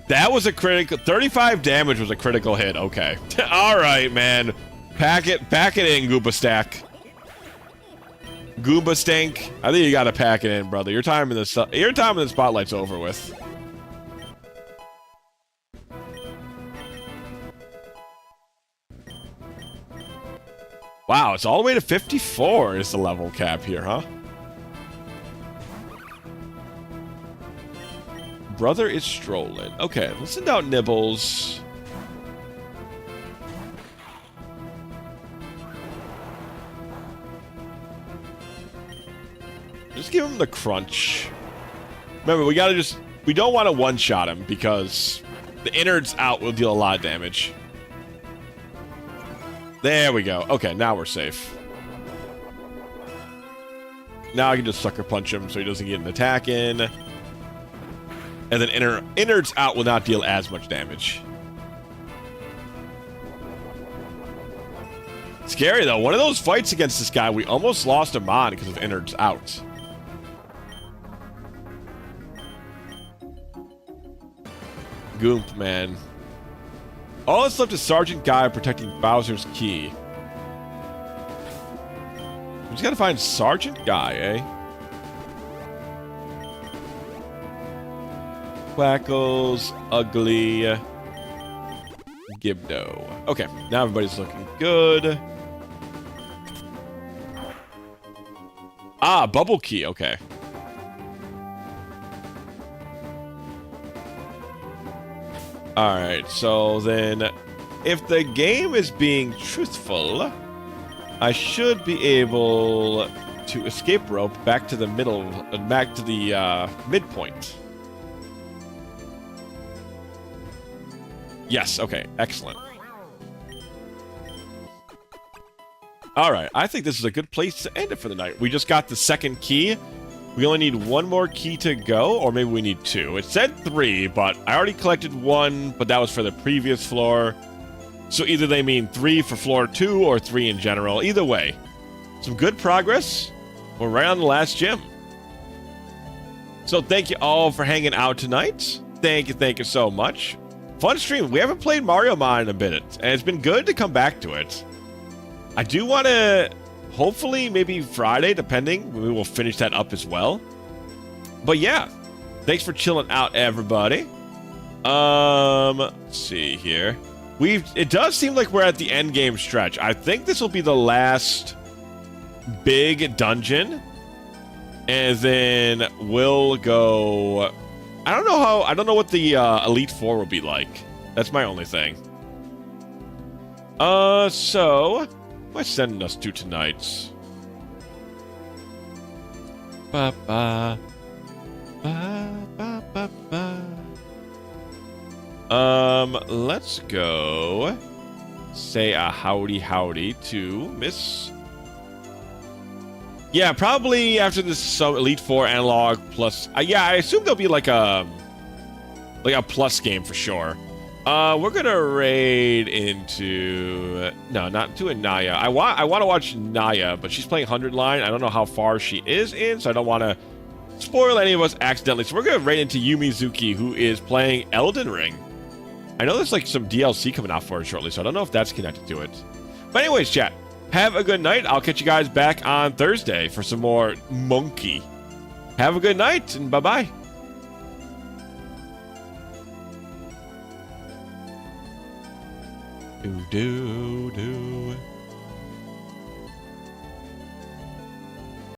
Speaker 1: That was a critical. 35 damage was a critical hit. Okay. All right, man. Pack it in, Goomba stack. Goomba stank. I think you gotta pack it in, brother. Your time in the spotlight's over with. Wow, it's all the way to 54 is the level cap here, huh? Brother is strolling. Okay, let's send out Nibbles. Just give him the crunch. Remember, we don't want to one-shot him because the innards out will deal a lot of damage. There we go. Okay, now we're safe. Now I can just sucker punch him so he doesn't get an attack in. And then innards out will not deal as much damage. Scary though. One of those fights against this guy, we almost lost him on because of innards out. Goomp, man. All that's left is Sergeant Guy protecting Bowser's key. We just gotta find Sergeant Guy, eh? Quackles, Ugly, Gibdo. Okay, now everybody's looking good. Ah, Bubble Key, okay. Alright, so then, if the game is being truthful, I should be able to escape rope back to the back to the midpoint. Yes, okay, excellent. Alright, I think this is a good place to end it for the night. We just got the second key. We only need one more key to go, or maybe we need two. It said 3, but I already collected 1, but that was for the previous floor. So either they mean 3 for floor 2 or 3 in general. Either way, some good progress. We're right on the last gym. So thank you all for hanging out tonight. Thank you so much. Fun stream. We haven't played Mariomon in a bit, and it's been good to come back to it. I do want to... Hopefully, maybe Friday, depending. We will finish that up as well. But yeah, thanks for chilling out, everybody. Let's see here. It does seem like we're at the end game stretch. I think this will be the last big dungeon. And then we'll go... I don't know what the Elite Four will be like. That's my only thing. So... What am I sending us to tonight? Ba ba ba ba ba ba. Let's go say a howdy to Miss. Yeah, probably after this Elite Four analog plus. Yeah, I assume there'll be like a plus game for sure. We're gonna raid into not to Naya. I want to watch Naya, but she's playing 100 line. I don't know how far she is in, so I don't want to spoil any of us accidentally. So we're gonna raid into Yumizuki, who is playing Elden Ring. I know there's like some DLC coming out for it shortly, so I don't know if that's connected to it. But anyways, chat, have a good night. I'll catch you guys back on Thursday for some more Monkey. Have a good night, and bye-bye. Do